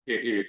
إيه.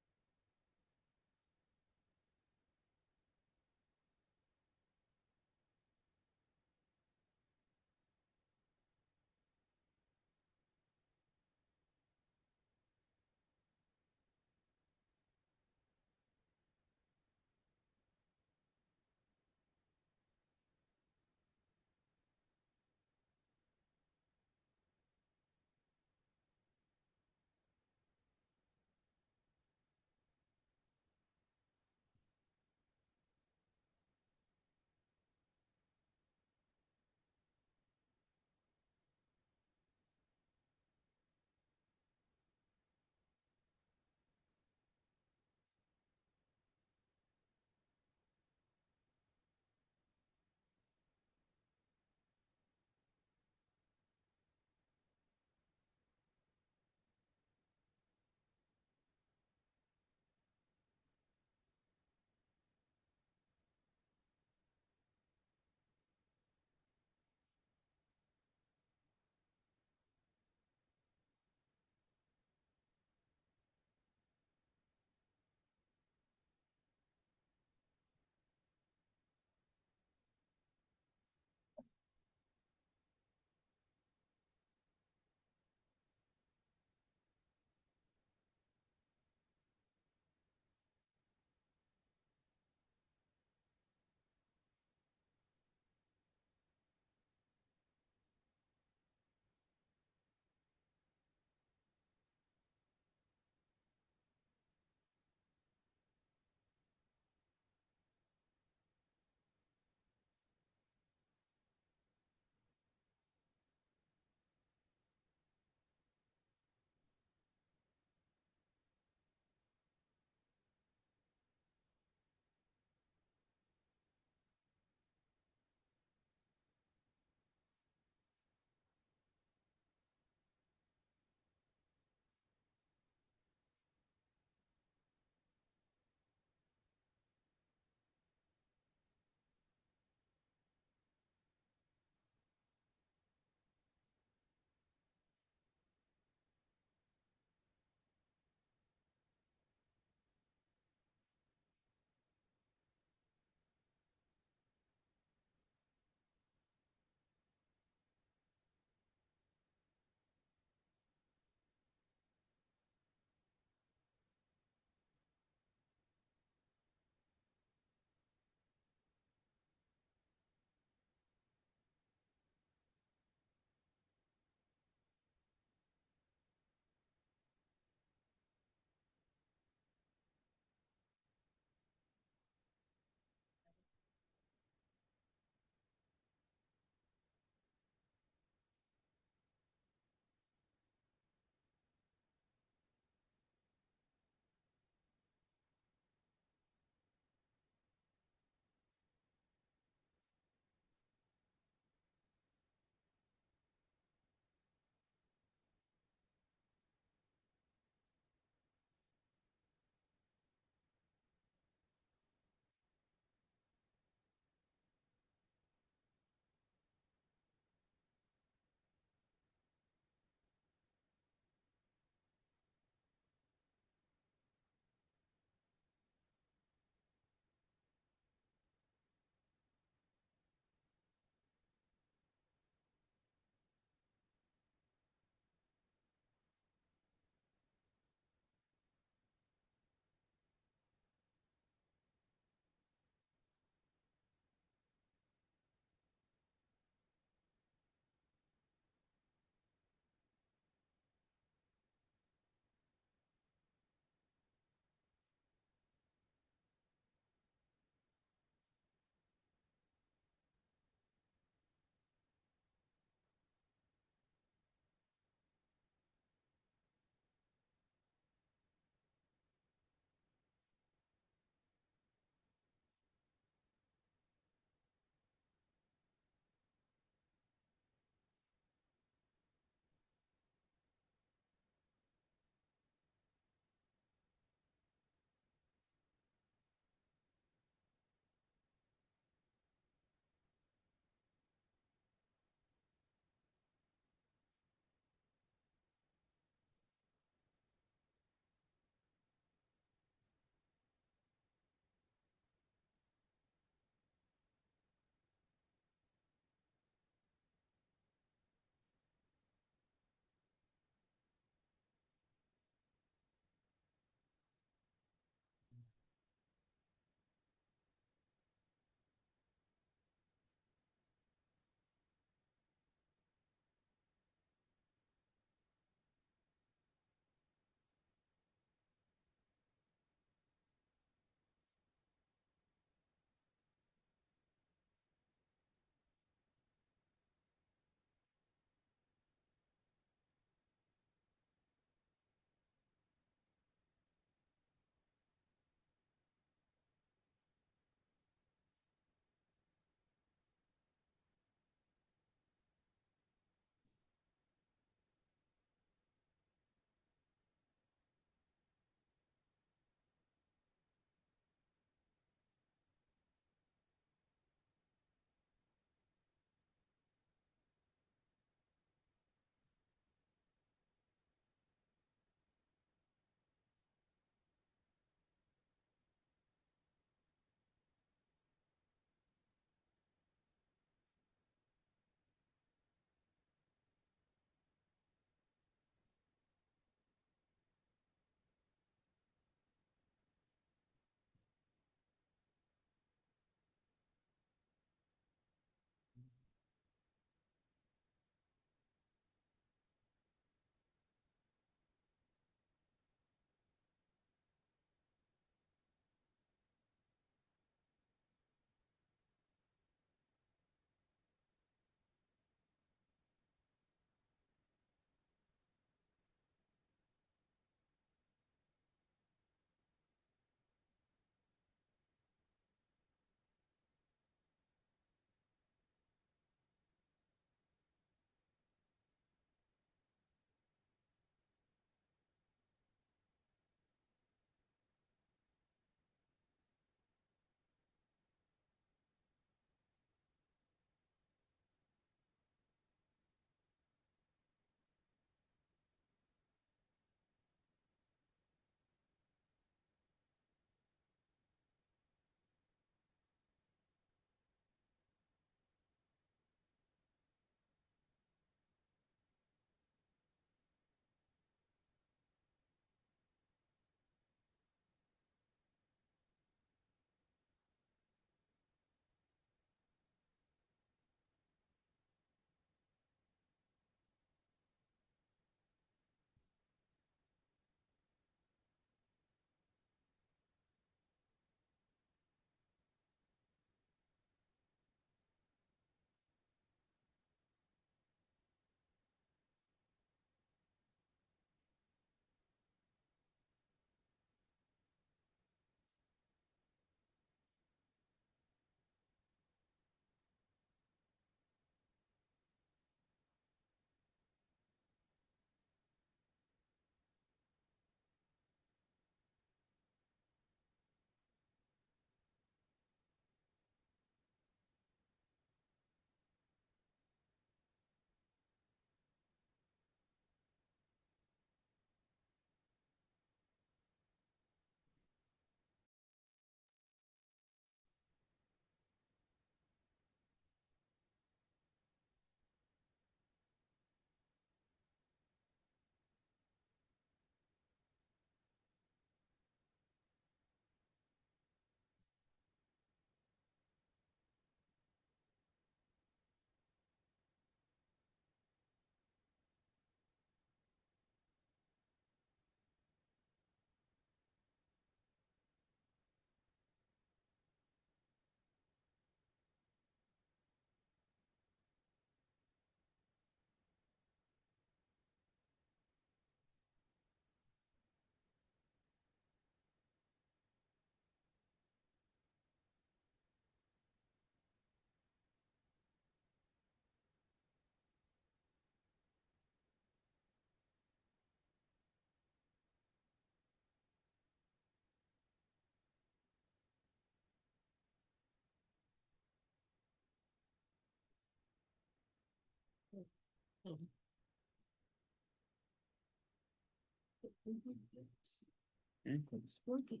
It's working.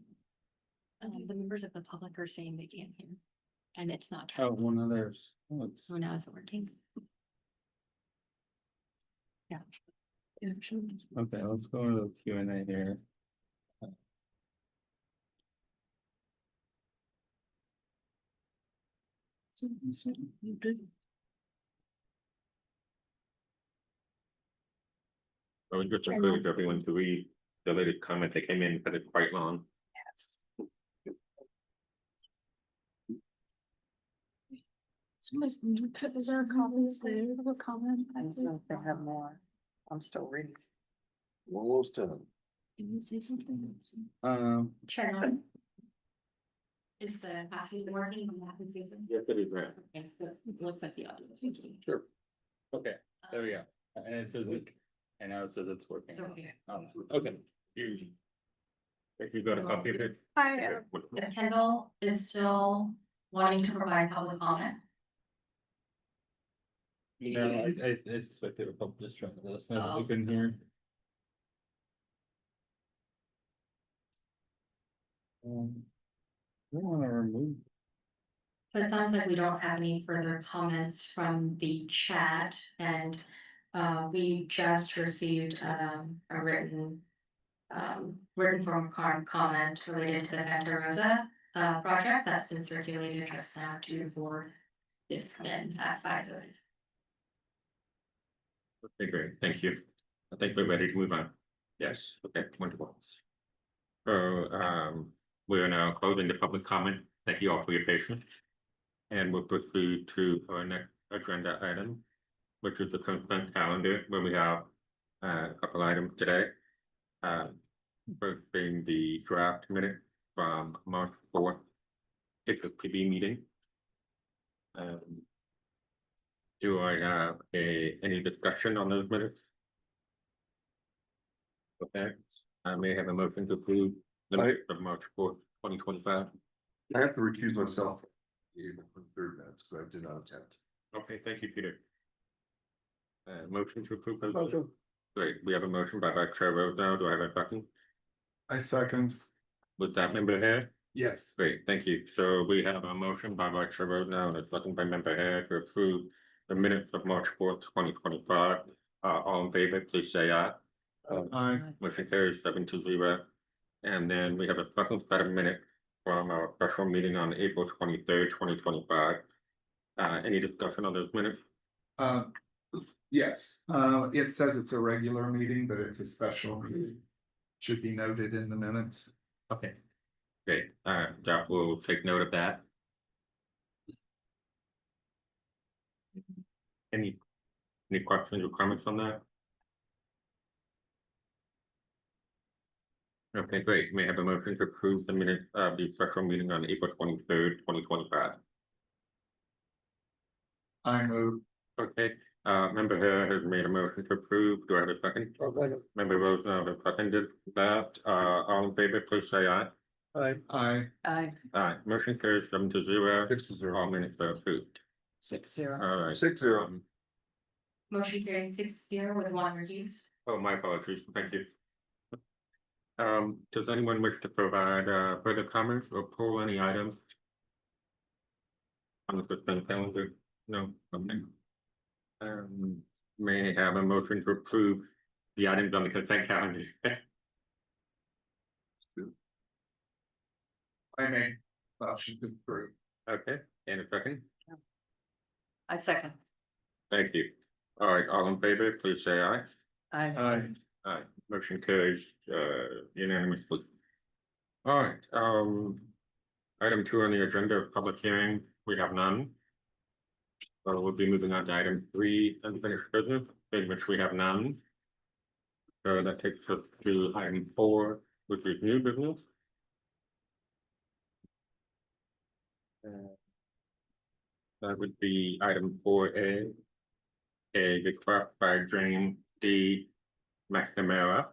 The members of the public are saying they can't hear. And it's not. Oh, one of theirs. Oh, it's. So now it's working. Yeah. Yeah, I'm sure. Okay, let's go to the Q and A here. You did. I would just encourage everyone to read the latest comment that came in, because it's quite long. Is there comments there? Have a comment? I don't know if they have more. I'm still reading. Almost done. Can you say something? Um, Is the happy working on that? Yes, it is, right. Okay, so it looks like the audio is working. sure. Okay, there we go. And it says it, and now it says it's working. Okay. Okay. If you got a copy of it. Hi. The Kendall is still wanting to provide public comment. No, I suspect they were probably just trying to let us know that we couldn't hear. We wanna remove. So it sounds like we don't have any further comments from the chat and we just received a written form of comment related to the Santa Rosa project that's been circulated just now to the board. Did come in at 5:30. Okay, great, thank you. I think we're ready to move on. Yes, okay, wonderful. So, we are now closing the public comment. Thank you all for your patience. And we'll proceed to our next agenda item, which is the consent calendar, where we have a couple items today. First being the draft minute from March 4th, PB meeting. Do I have any discussion on those minutes? Okay, I may have a motion to approve the minutes of March 4th, 2025. I have to recuse myself. From third minutes because I did not attend. Okay, thank you, Peter. Motion to approve. those? Motion. Great, we have a motion by Vice Chair Rose now. Do I have a second? I second. With that member here? Yes. Great, thank you. So we have a motion by Vice Chair Rose now and a second by member here to approve the minutes of March 4th, 2025. All in favor, please say aye. Aye. Motion carries 7-0. And then we have a second set of minutes from our special meeting on April 23rd, 2025. Any discussion on those minutes? Yes, it says it's a regular meeting, but it's a special meeting. Should be noted in the minutes. Okay. Great, Jeff will take note of that. Any questions or comments on that? Okay, great. May I have a motion to approve the minutes of the special meeting on April 23rd, 2025. I move. Okay, member here has made a motion to approve. Do I have a second? Member Rose now has seconded that. All in favor, please say aye. Aye. Aye, motion carries 7-0. 6-0. All minutes are approved. 6-0. All right. 6-0. Motion carried 6-0 with one reduced. Oh, my apologies. Thank you. Does anyone wish to provide further comments or pull any items on the consent calendar? No, okay. May I have a motion to approve the items on the consent calendar? I make motion to approve. Okay, and a second. I second. Thank you. All right, all in favor, please say aye. Aye. Aye, motion carries unanimously. All right, item 2 on the agenda, public hearing, we have none. So we'll be moving on to item 3, unfinished business, in which we have none. So that takes us to item 4, which is new business. That would be item 4A, a request by James D. McNamara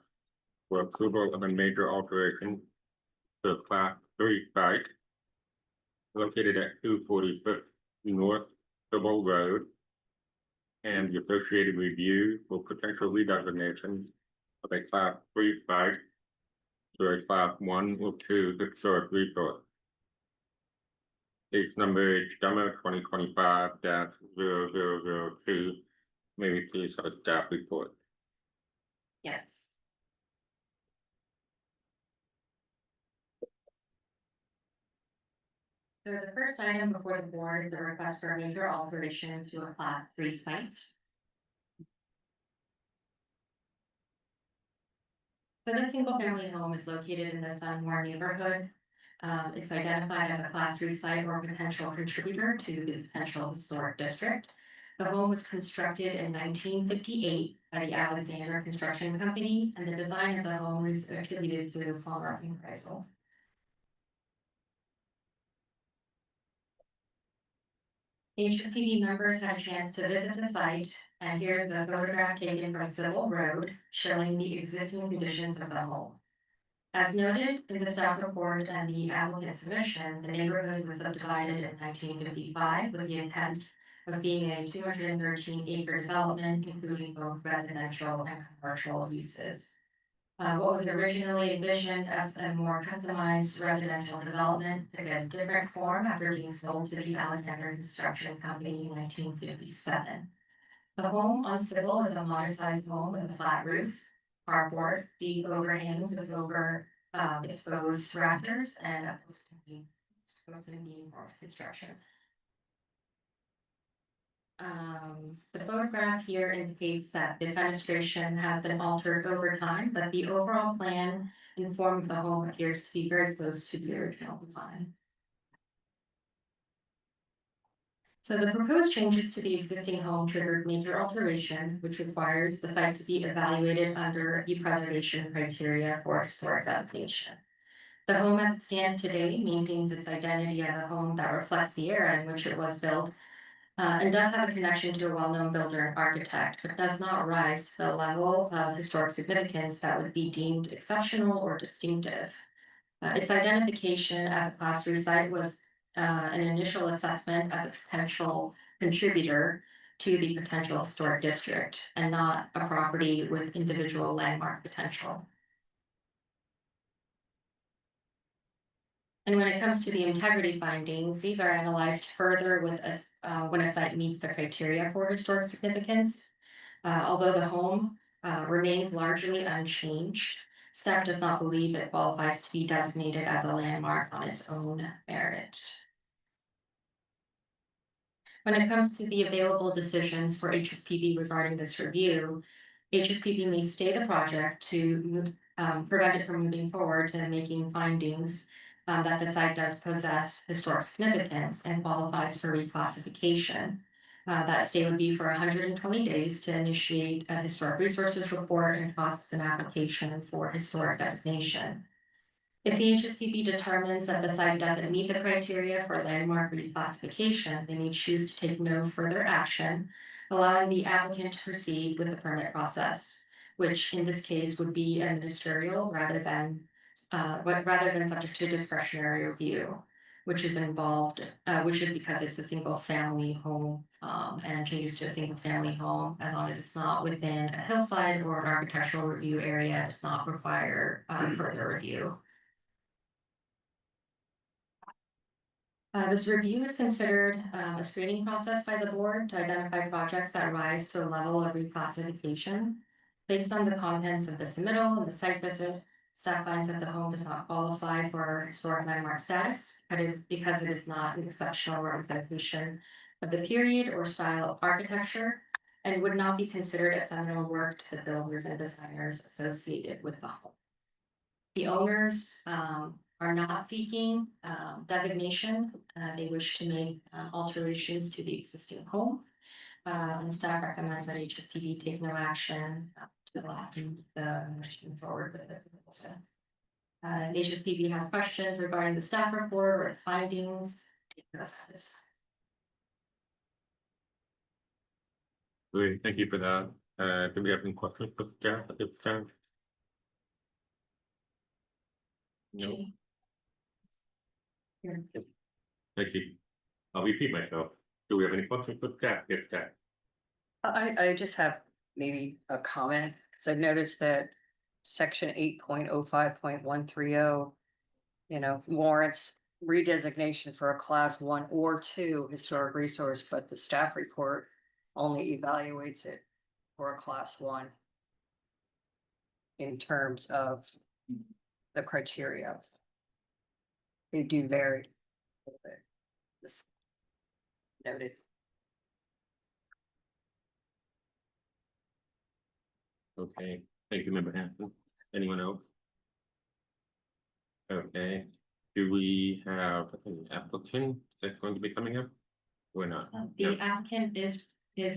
for approval of a major alteration to a Class 3 site located at 245 North Civil Road and the associated review for potential redesignation of a class 3 site to a class 1 or 2 historic resource. Case number H Dummer 2025-0002. May we please have a staff report? Yes. So the first item before the board is a request for a major alteration to a class 3 site. So this single family home is located in the Sunmore neighborhood. It's identified as a class 3 site or potential contributor to the potential historic district. The home was constructed in 1958 by the Alexander Construction Company, and the design of the home is attributed to Palmer Appraisal. HSPD members had a chance to visit the site, and here's a photograph taken from Civil Road showing the existing conditions of the home. As noted in the staff report and the applicant submission, the neighborhood was subdivided in 1955 with the intent of being a 213-acre development, including both residential and commercial uses. What was originally envisioned as a more customized residential development took a different form after being sold to the Alexander Construction Company in 1957. The home on Civil is a modest-sized home with a flat roof, carport, deep overhangs with exposed rafters, and a supposed to be for construction. The photograph here indicates that the fenestration has been altered over time, but the overall plan and form of the home appears to be very close to the original design. So the proposed changes to the existing home triggered major alteration, which requires the site to be evaluated under the preservation criteria for historic designation. The home as it stands today maintains its identity as a home that reflects the era in which it was built, and does have a connection to a well-known builder and architect, but does not rise to the level of historic significance that would be deemed exceptional or distinctive. Its identification as a class 3 site was an initial assessment as a potential contributor to the potential historic district and not a property with individual landmark potential. And when it comes to the integrity findings, these are analyzed further with when a site meets the criteria for historic significance. Although the home remains largely unchanged, staff does not believe it qualifies to be designated as a landmark on its own merit. When it comes to the available decisions for HSPB regarding this review, HSPB may stay the project to prevent it from moving forward to making findings that the site does possess historic significance and qualifies for reclassification. That stay would be for 120 days to initiate a historic resources report and process an application for historic designation. If the HSPB determines that the site doesn't meet the criteria for landmark reclassification, they may choose to take no further action, allowing the applicant to proceed with the permit process, which in this case would be a ministerial rather than subject to discretionary review, which is because it's a single family home, and changes to a single family home, as long as it's not within a hillside or an architectural review area, does not require further review. This review is considered a screening process by the board to identify projects that rise to a level of reclassification. Based on the contents of the submittal and the site visit, staff finds that the home does not qualify for historic landmark status, because it is not an exceptional representation of the period or style of architecture, and would not be considered a seminal work to the builders and designers associated with the home. The owners are not seeking designation. They wish to make alterations to the existing home. And staff recommends that HSPB take no action to allow the owners to move forward with it. HSPB has questions regarding the staff report or findings. Great, thank you for that. Do we have any questions for staff at this time? No. Thank you. I'll repeat myself. Do we have any questions for staff? Yes, staff. I just have maybe a comment, because I've noticed that section 8.05.130. You know, warrants redesignation for a class 1 or 2 historic resource, but the staff report only evaluates it for a class 1. In terms of the criteria. They do vary a little bit. Just noted. Okay, thank you, Member Hampton. Anyone else? Okay, do we have an applicant that's going to be coming up? Or not? The applicant is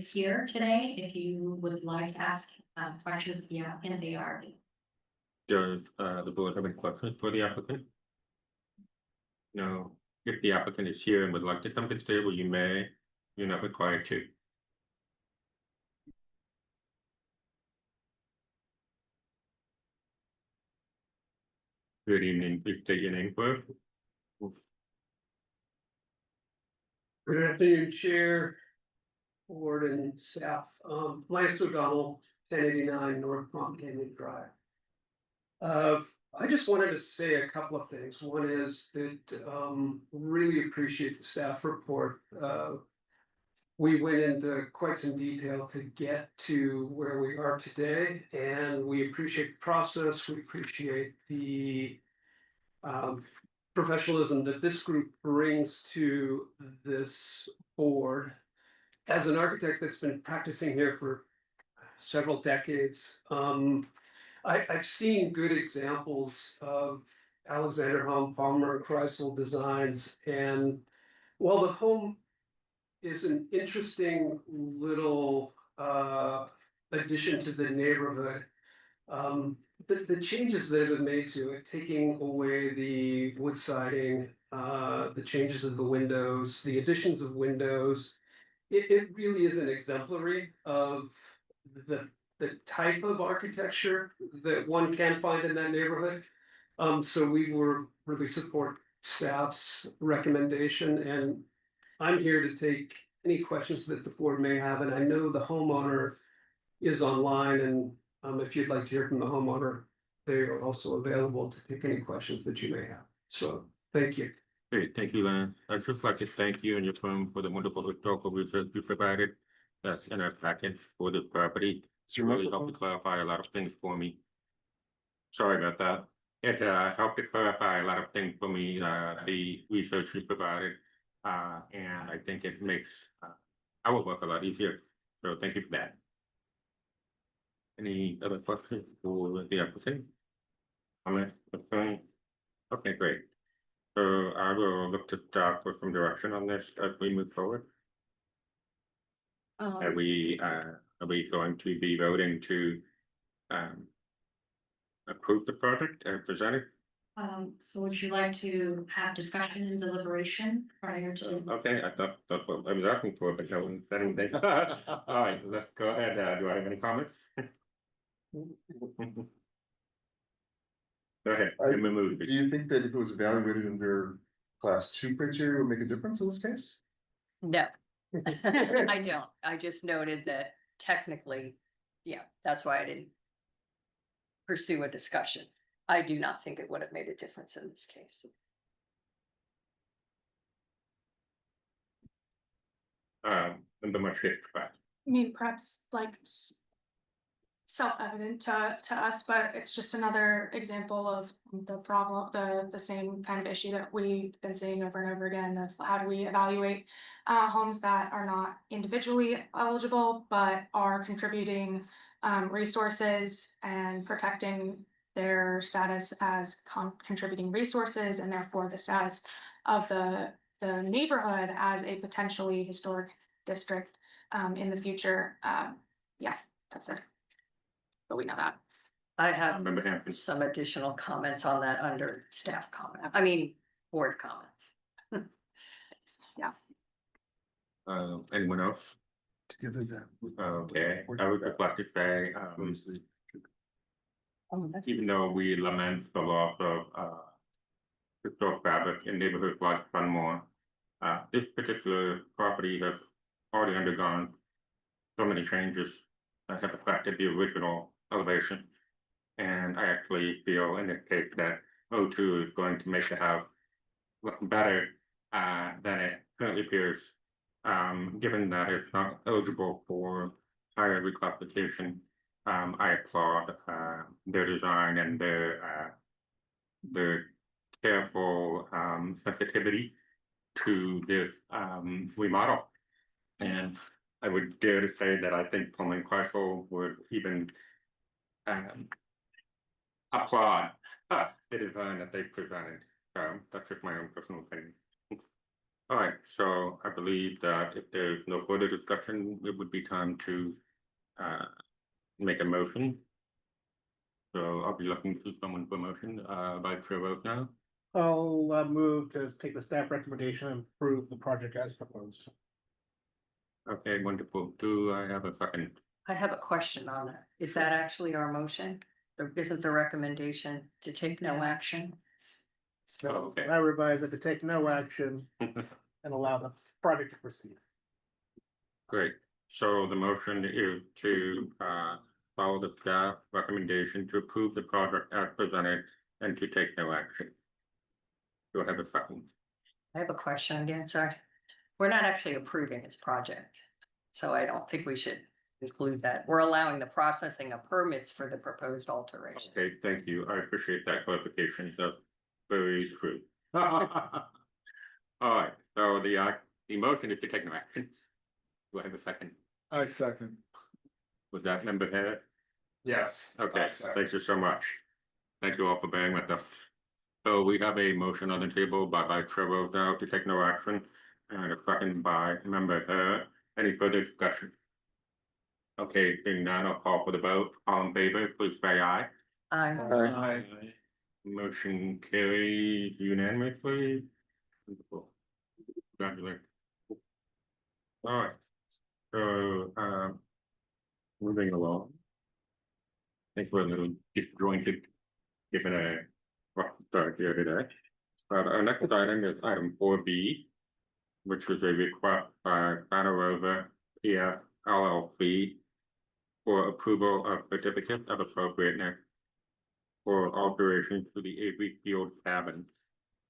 here today. If you would like to ask questions of the applicant, they are. Does the board have any questions for the applicant? No, if the applicant is here and would like to come to the table, you may, you're not required to. Good evening, please state your name first. Good afternoon, Chair, Board and staff. Lance O'Donnell, 1089 North Mount Canyon Drive. I just wanted to say a couple of things. One is that really appreciate the staff report. We went into quite some detail to get to where we are today, and we appreciate the process. We appreciate the professionalism that this group brings to this board. As an architect that's been practicing here for several decades, I've seen good examples of Alexander Home, Palmer, Kreisel designs, and while the home is an interesting little addition to the neighborhood, the changes that have been made to it, taking away the wood siding, the changes of the windows, the additions of windows, it really is an exemplary of the type of architecture that one can find in that neighborhood. So we were really support staff's recommendation, and I'm here to take any questions that the board may have, and I know the homeowner is online, and if you'd like to hear from the homeowner, they are also available to take any questions that you may have. So, thank you. Great, thank you, Lance. I'd just like to thank you and your firm for the wonderful historical research you provided. That's in our package for the property. It's really helped to clarify a lot of things for me. Sorry about that. It helped to clarify a lot of things for me, the research you provided. And I think it makes our work a lot easier. So thank you for that. Any other questions for the applicant? Comment? Okay, great. So I will look to start with some direction on this as we move forward. Are we going to be voting to approve the project as presented? So would you like to have discussion and deliberation prior to? Okay, I thought that's what I was asking for, but no one said anything. All right, let's go ahead. Do I have any comments? Go ahead. Do Move. you think that if it was evaluated under class 2 criteria would make a difference in this case? No. I don't. I just noted that technically, yeah, that's why I didn't pursue a discussion. I do not think it would have made a difference in this case. Under my shift back. I mean, perhaps like self-evident to us, but it's just another example of the problem, the same kind of issue that we've been seeing over and over again of how do we evaluate homes that are not individually eligible, but are contributing resources and protecting their status as contributing resources, and therefore the status of the neighborhood as a potentially historic district in the future. Yeah, that's it. But we know that. I have Member Hampton. some additional comments on that under staff comment, I mean, board comments. Yeah. Anyone else? Together that. Okay, I would just like to say, even though we lament the loss of historic fabric in neighborhoods like Funmore, this particular property has already undergone so many changes that have affected the original elevation. And I actually feel in this case that O2 is going to make the house look better than it currently appears. Given that it's not eligible for higher reclassification, I applaud their design and their careful sensitivity to this remodel. And I would dare to say that I think Pullman Marshall would even applaud the design that they presented. That's just my own personal opinion. All right, so I believe that if there's no further discussion, it would be time to make a motion. So I'll be looking to someone for motion, by Chair vote now. I'll move to take the staff recommendation and approve the project as proposed. Okay, wonderful. Do I have a second? I have a question on that. Is that actually our motion? Or isn't the recommendation to take no action? So Okay. I revise it to take no action and allow the project to proceed. Great. So the motion is to follow the staff recommendation to approve the project as presented and to take no action. Do I have a second? I have a question again, sorry. We're not actually approving this project, so I don't think we should include that. We're allowing the processing of permits for the proposed alteration. Okay, thank you. I appreciate that clarification. That's very true. All right, so the motion is to take no action. Do I have a second? I second. Was that member Harris? Yes. Okay, I second. thank you so much. Thank you all for bearing with us. So we have a motion on the table by Trevor now to take no action and a second by member Harris. Any further discussion? Okay, seeing none, I'll call for the vote. All in favor, please say aye. Aye. Motion carries unanimously. Wonderful. Congratulations. All right. So, moving along. I think we're a little disjointed, given a rough start here today. But our next item is item 4B, which was a request by Santa Rosa PF LLC for approval of certificate of appropriateness for alteration to the Avery Field Cabin,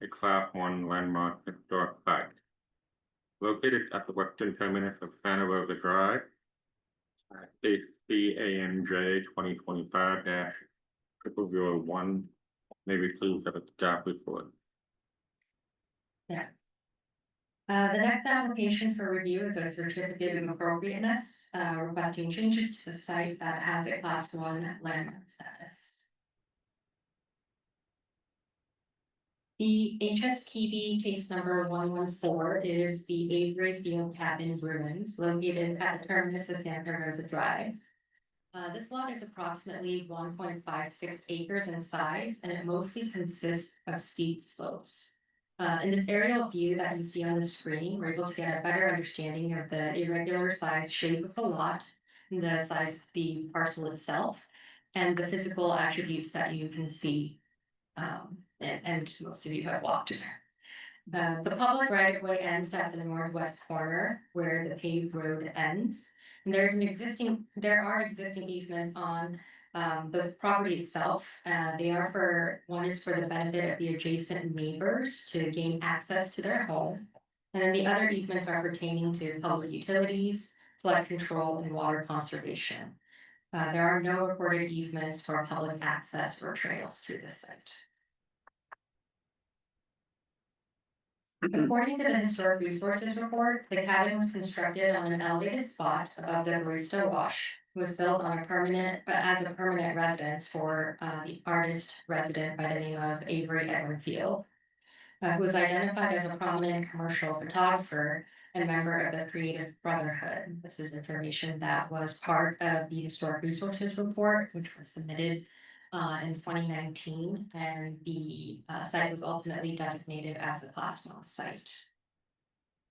a Class 1 landmark historic site. Located at the western terminus of Santa Rosa Drive, ACANJ 2025-0001. Maybe please have a staff report. The next application for review is a certificate of appropriateness, requesting changes to the site that has a class 1 landmark status. The HSPB case number 114 is the Avery Field Cabin ruins located at the terminus of Santa Rosa Drive. This lot is approximately 1.56 acres in size, and it mostly consists of steep slopes. In this aerial view that you see on the screen, we're able to get a better understanding of the irregular size shape of the lot, the size of the parcel itself, and the physical attributes that you can see. And most of you have walked there. The public right of way ends at the northwest corner where the paved road ends. And there are existing easements on the property itself. One is for the benefit of the adjacent neighbors to gain access to their home. And then the other easements are pertaining to public utilities, flood control, and water conservation. There are no recorded easements for public access or trails through this site. According to the Historic Resources Report, the cabin was constructed on an elevated spot above the Barista Wash. It was built on as a permanent residence for the artist resident by the name of Avery Edwin Field, who was identified as a prominent commercial photographer and member of the Creative Brotherhood. This is information that was part of the Historic Resources Report, which was submitted in 2019, and the site was ultimately designated as a Class 1 site.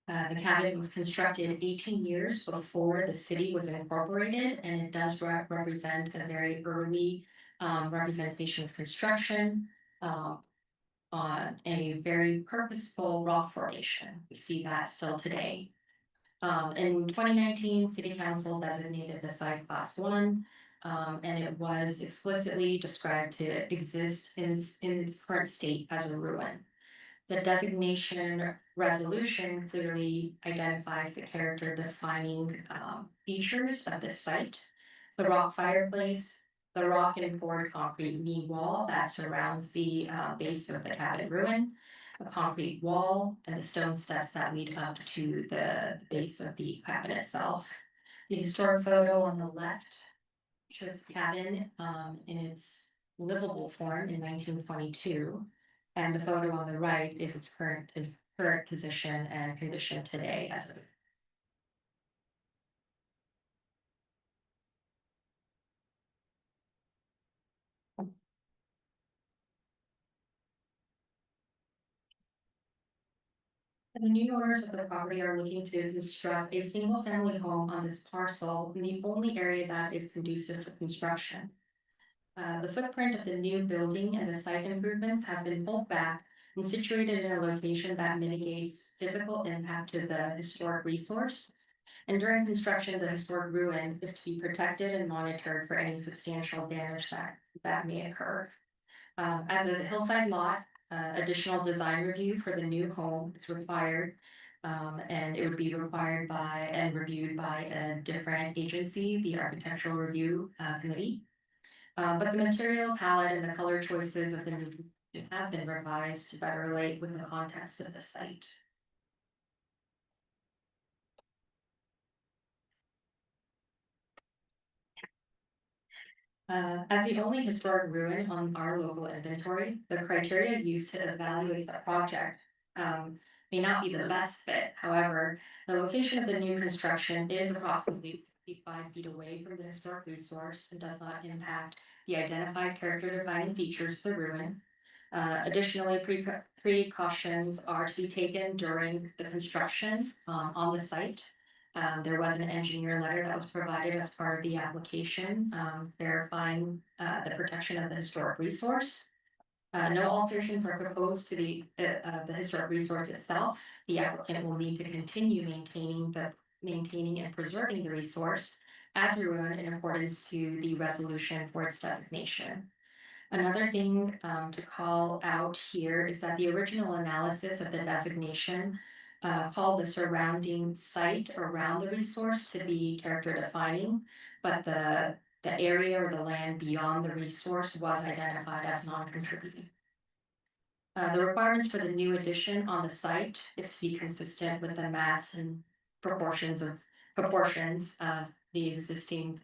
The cabin was constructed 18 years before the city was incorporated, and it does represent a very early representation of construction on a very purposeful rock formation. We see that still today. In 2019, city council designated the site class 1. And it was explicitly described to exist in its current state as a ruin. The designation resolution clearly identifies the character defining features of the site. The rock fireplace, the rock and poured concrete knee wall that surrounds the base of the cabin ruin, a concrete wall, and the stone steps that lead up to the base of the cabin itself. The historic photo on the left shows the cabin in its livable form in 1922. And the photo on the right is its current position and condition today as of. The new owners of the property are looking to construct a single family home on this parcel in the only area that is conducive for construction. The footprint of the new building and the site improvements have been pulled back and situated in a location that mitigates physical impact to the historic resource. And during construction, the historic ruin is to be protected and monitored for any substantial damage that may occur. As a hillside lot, additional design review for the new home is required. And it would be required by and reviewed by a different agency, the Architectural Review Committee. But the material palette and the color choices of the new have been revised to better relate with the context of the site. As the only historic ruin on our local inventory, the criteria used to evaluate the project may not be the best fit. However, the location of the new construction is approximately 65 feet away from the historic resource and does not impact the identified character defining features of the ruin. Additionally, precautions are to be taken during the construction on the site. There was an engineer letter that was provided as part of the application, verifying the protection of the historic resource. No alterations are proposed to the historic resource itself. The applicant will need to continue maintaining and preserving the resource as a ruin in accordance to the resolution for its designation. Another thing to call out here is that the original analysis of the designation called the surrounding site around the resource to be character defining, but the area or the land beyond the resource was identified as non-contributing. The requirements for the new addition on the site is to be consistent with the mass and proportions of the existing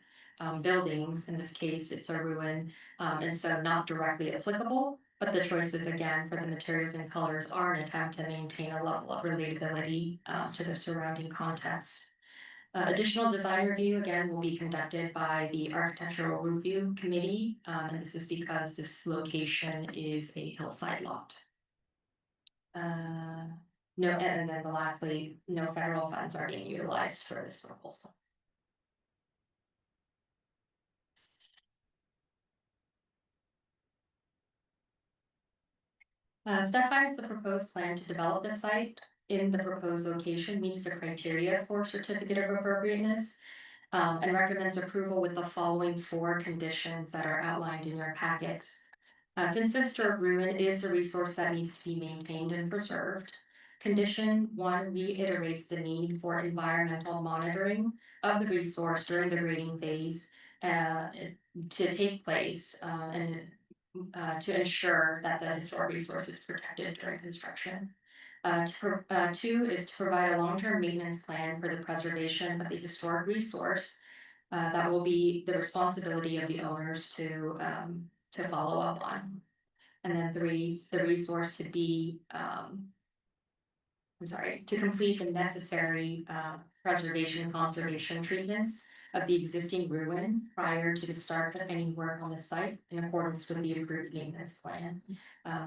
buildings. In this case, it's a ruin, and so not directly applicable, but the choices again for the materials and colors are an attempt to maintain a level of relatability to the surrounding context. Additional design review again will be conducted by the Architectural Review Committee, and this is because this location is a hillside lot. No, and then lastly, no federal funds are being utilized for this proposal. Staff finds the proposed plan to develop the site in the proposed location meets the criteria for certificate of appropriateness. And recommends approval with the following 4 conditions that are outlined in your packet. Since the historic ruin is the resource that needs to be maintained and preserved, condition 1 reiterates the need for environmental monitoring of the resource during the grading phase to take place and to ensure that the historic resource is protected during construction. 2 is to provide a long-term maintenance plan for the preservation of the historic resource. That will be the responsibility of the owners to follow up on. And then 3, the resource to be, to complete the necessary preservation and conservation treatments of the existing ruin prior to the start of any work on the site in accordance with the approved maintenance plan.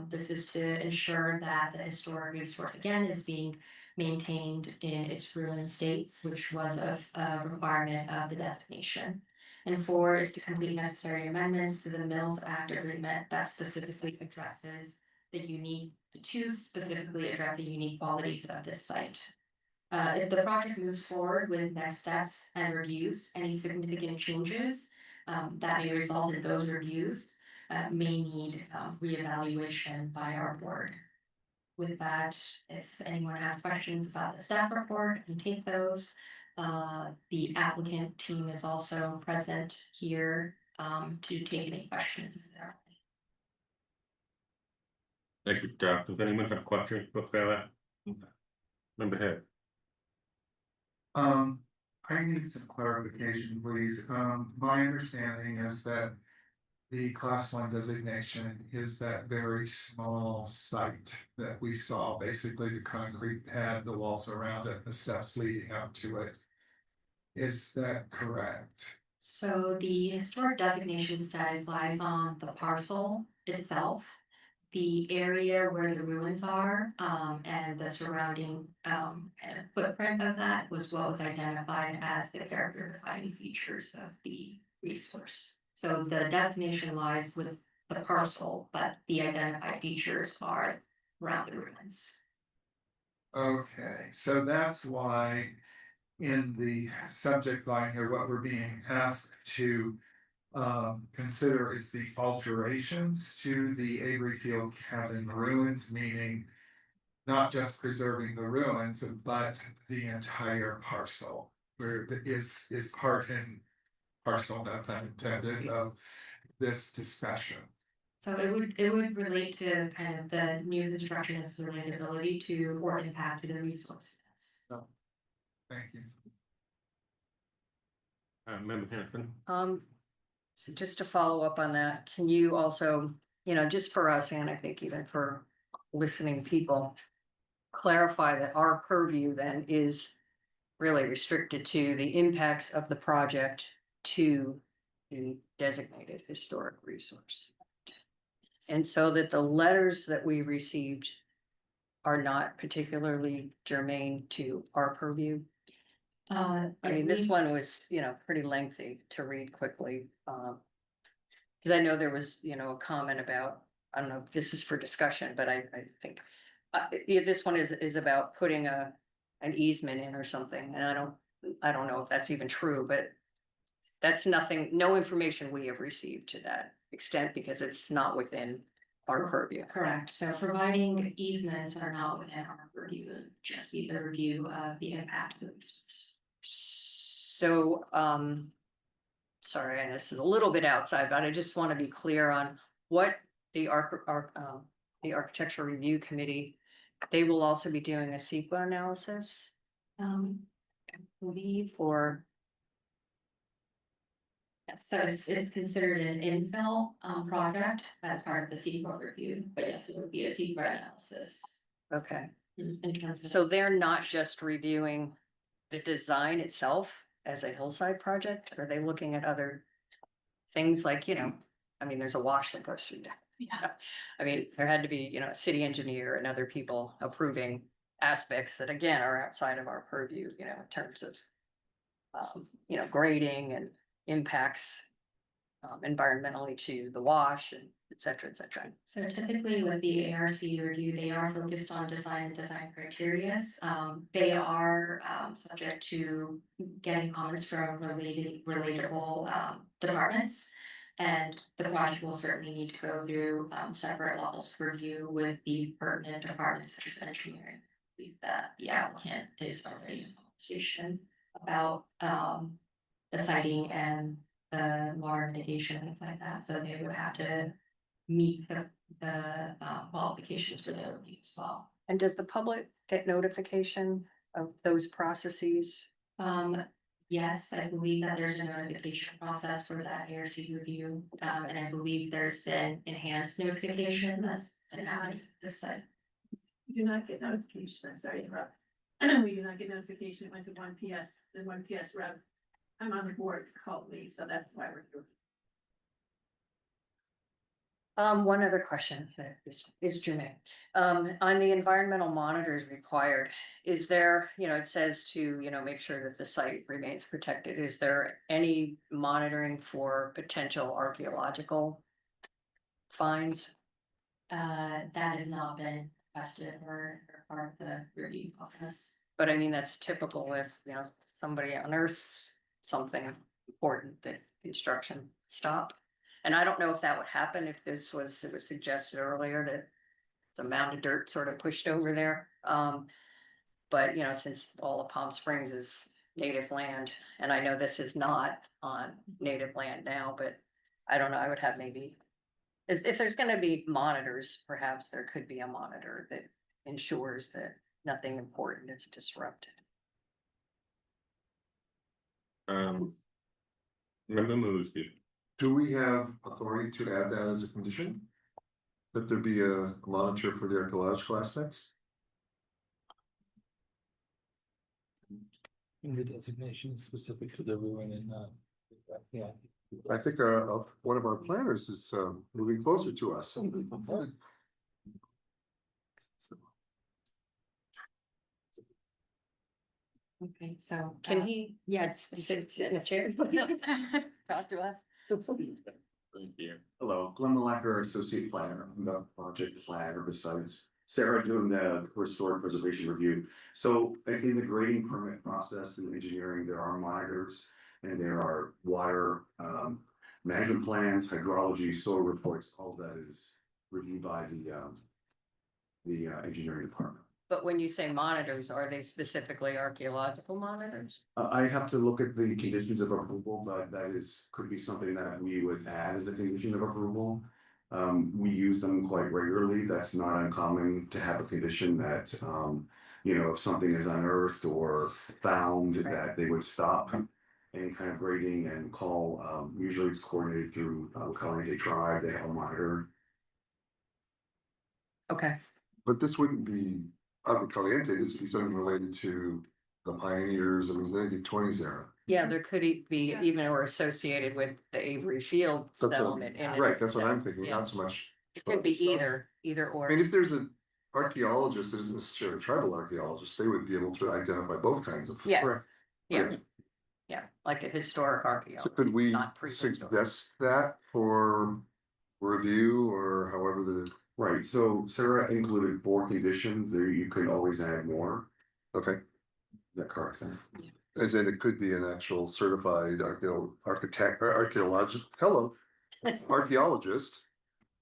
This is to ensure that the historic resource again is being maintained in its ruined state, which was a requirement of the designation. And 4 is to complete necessary amendments to the Mills Act agreement that specifically addresses the unique qualities of this site. If the project moves forward with next steps and reviews, any significant changes that may result in those reviews may need reevaluation by our board. With that, if anyone has questions about the staff report, and take those. The applicant team is also present here to take any questions if there are. Thank you, Doc. Does anyone have questions for Farah? Member Head. I need some clarification, please. My understanding is that the class 1 designation is that very small site that we saw, basically the concrete pad, the walls around it, the steps leading up to it. Is that correct? So the historic designation status lies on the parcel itself. The area where the ruins are, and the surrounding, kind of footprint of that was what was identified as the character defining features of the resource. So the designation lies with the parcel, but the identified features are around the ruins. Okay, so that's why in the subject line here, what we're being asked to consider is the alterations to the Avery Field cabin ruins, meaning not just preserving the ruins, but the entire parcel, where it is part and parcel, no pun intended, of this discussion. So it would relate to kind of the new construction of relatability to or impact to the resources. Thank you. Member Hanson. So just to follow up on that, can you also, just for us, and I think even for listening people, clarify that our purview then is really restricted to the impacts of the project to the designated historic resource? And so that the letters that we received are not particularly germane to our purview? I mean, this one was, pretty lengthy to read quickly. Cause I know there was, a comment about, I don't know if this is for discussion, but I think. This one is about putting an easement in or something, and I don't know if that's even true, but. That's nothing, no information we have received to that extent because it's not within our purview. Correct, so providing easements are not within our purview, it would just be the review of the impact of the resource. So, sorry, and this is a little bit outside, but I just want to be clear on what the architectural review committee, they will also be doing a CEQA analysis, I believe, or. Yes, so it's considered an infill project as part of the CEQA review, but yes, it would be a CEQA analysis. Okay, In terms of. so they're not just reviewing the design itself as a hillside project? Are they looking at other things like, I mean, there's a wash that goes through that. Yeah. I mean, there had to be, a city engineer and other people approving aspects that again are outside of our purview, in terms of grading and impacts environmentally to the wash and et cetera, et cetera. So typically with the ARC review, they are focused on design and design criteria. They are subject to getting comments from relatable departments. And the project will certainly need to go through separate levels of review with the pertinent departments such as engineering. I believe that the applicant is already in conversation about the siting and the water mitigation, things like that, so they would have to meet the qualifications for the review as well. And does the public get notification of those processes? Yes, I believe that there's a notification process for that ARC review, and I believe there's been enhanced notification that's been happening this side. We do not get notification, I'm sorry to interrupt. We do not get notification, it went to one PS, then one PS rep. I'm on the board, called me, so that's why we're here. One other question that is germane. On the environmental monitors required, is there, it says to, make sure that the site remains protected. Is there any monitoring for potential archaeological finds? That has not been requested or part of the review process. But I mean, that's typical if, you know, somebody unearths something important that construction stop. And I don't know if that would happen if this was, it was suggested earlier that the mound of dirt sort of pushed over there. But you know, since all of Palm Springs is native land, and I know this is not on native land now, but I don't know, I would have maybe. If there's gonna be monitors, perhaps there could be a monitor that ensures that nothing important is disrupted. Member Moosey. Do we have authority to add that as a condition? That there be a monitor for the archaeological aspects? The designation is specific to the ruin and yeah. I think one of our planners is moving closer to us. Okay, so. Can he, Yes. sit in a chair? Talk to us? Thank you. Hello, Glenn Malacker, Associate Planner, I'm the project planner besides Sarah doing the historic preservation review. So in the grading permit process and engineering, there are monitors and there are water management plans, hydrology, soil reports, all that is reviewed by the engineering department. But when you say monitors, are they specifically archaeological monitors? I have to look at the conditions of approval, but that could be something that we would add as a condition of approval. We use them quite regularly. That's not uncommon to have a condition that, you know, if something is unearthed or found, that they would stop any kind of grading and call, usually it's coordinated through Caliente Tribe, they have a monitor. Okay, But this wouldn't be Agua Caliente, this would be something related to the pioneers of the 1920s era. yeah, there could be even or associated with the Avery Field That's what- stone. in it Right, that's what I'm itself. thinking, Yeah. not so much. It could be So- either or. I mean, if there's an archaeologist that isn't necessarily a tribal archaeologist, they would be able to identify both kinds of. Yeah. Correct. Yeah, yeah, like a historic So archaeology. could we not prehistoric. suggest that for review or however the, Right, so Sarah included 4 conditions, there you could always add more, okay, is that correct, Sarah? as in it could be an actual certified architect or archaeologist.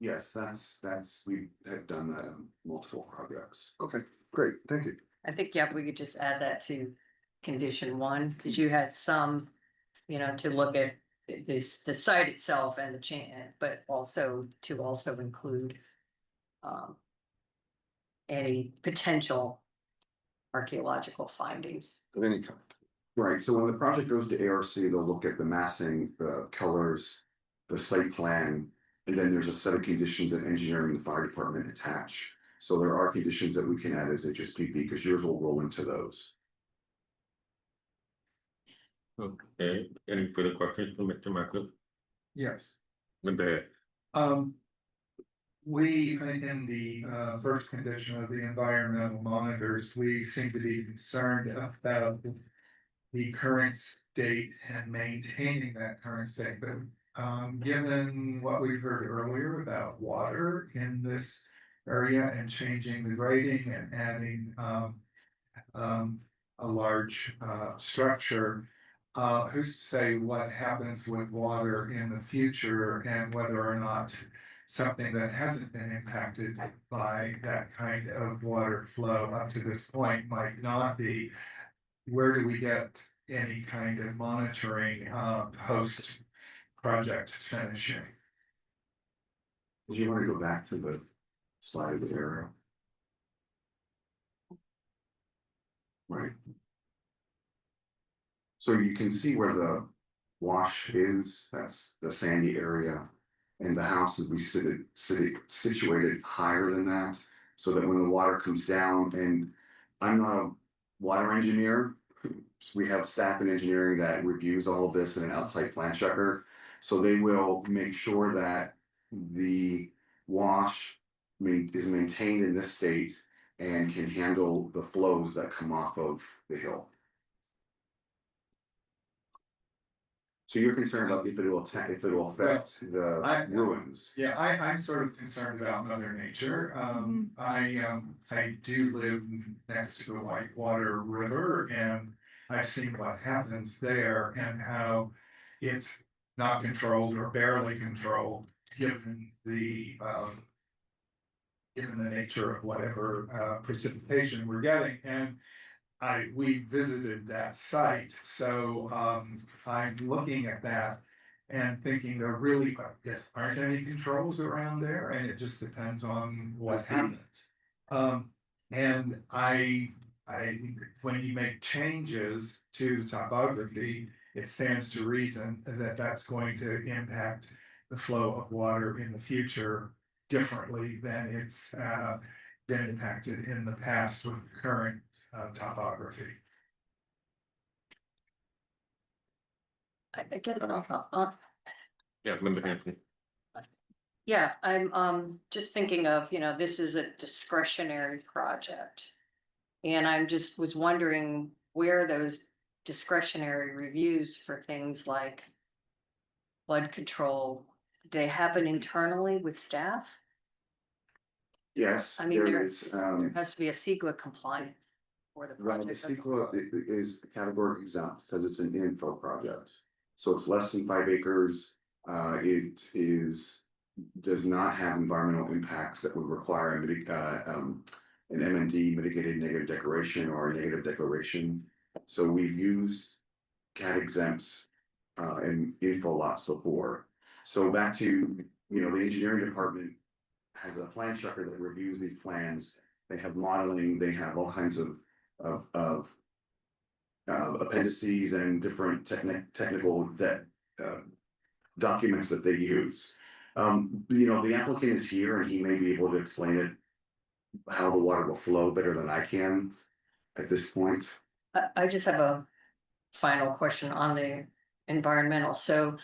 Yes, that's, we have done that on multiple projects. Okay, great, thank you. I think, yeah, we could just add that to condition 1, because you had some, you know, to look at this, the site itself and the chain, but also to also include any potential archaeological findings. Of any kind. Right, so when the project goes to ARC, they'll look at the massing, the colors, the site plan, and then there's a set of conditions that engineering and the fire department attach. So there are conditions that we can add as HSPP, because yours will roll into those. Okay, any further questions from Mr. Michael? Yes. Member, We, in the first condition of the environmental monitors, we seem to be concerned about the current state and maintaining that current state, but given what we've heard earlier about water in this area and changing the grading and adding a large structure, who's to say what happens with water in the future and whether or not something that hasn't been impacted by that kind of water flow up to this point might not be. Where do we get any kind of monitoring post project finishing? Would you want to go back to the slide of the arrow? Right. So you can see where the wash is, that's the sandy area. And the house is situated higher than that, so that when the water comes down, and I'm not a water engineer. We have staff in engineering that reviews all of this and an outside plan checker. So they will make sure that the wash is maintained in this state and can handle the flows that come off of the hill. So you're concerned about if it will, if it will affect the I- ruins? Yeah, I'm sort of concerned about Mother Nature. I do live next to the Whitewater River and I've seen what happens there and how it's not controlled or barely controlled, given the nature of whatever precipitation we're getting. And we visited that site, so I'm looking at that and thinking there really aren't any controls around there, and it just depends on what happens. And when you make changes to the topography, it stands to reason that that's going to impact the flow of water in the future differently than it's been impacted in the past with current topography. I get it Yeah, Member Hanson. Yeah, I'm just thinking of, this is a discretionary project. And I'm just was wondering where those discretionary reviews for things like flood control, do they happen internally with staff? Yes, I mean, there there is, has to be a CEQA compliant for the well, the project. CEQA is category exempt because it's an infill project. So it's less than 5 acres. Does not have environmental impacts that would require an MND mitigated negative declaration or a negative declaration. So we've used CAT exempts in infill lots before. So back to, the engineering department has a plan checker that reviews these plans. They have modeling, they have all kinds of appendices and different technical documents that they use. The applicant is here and he may be able to explain it, how the water will flow better than I can at this point. I just have a final question on the environmental. So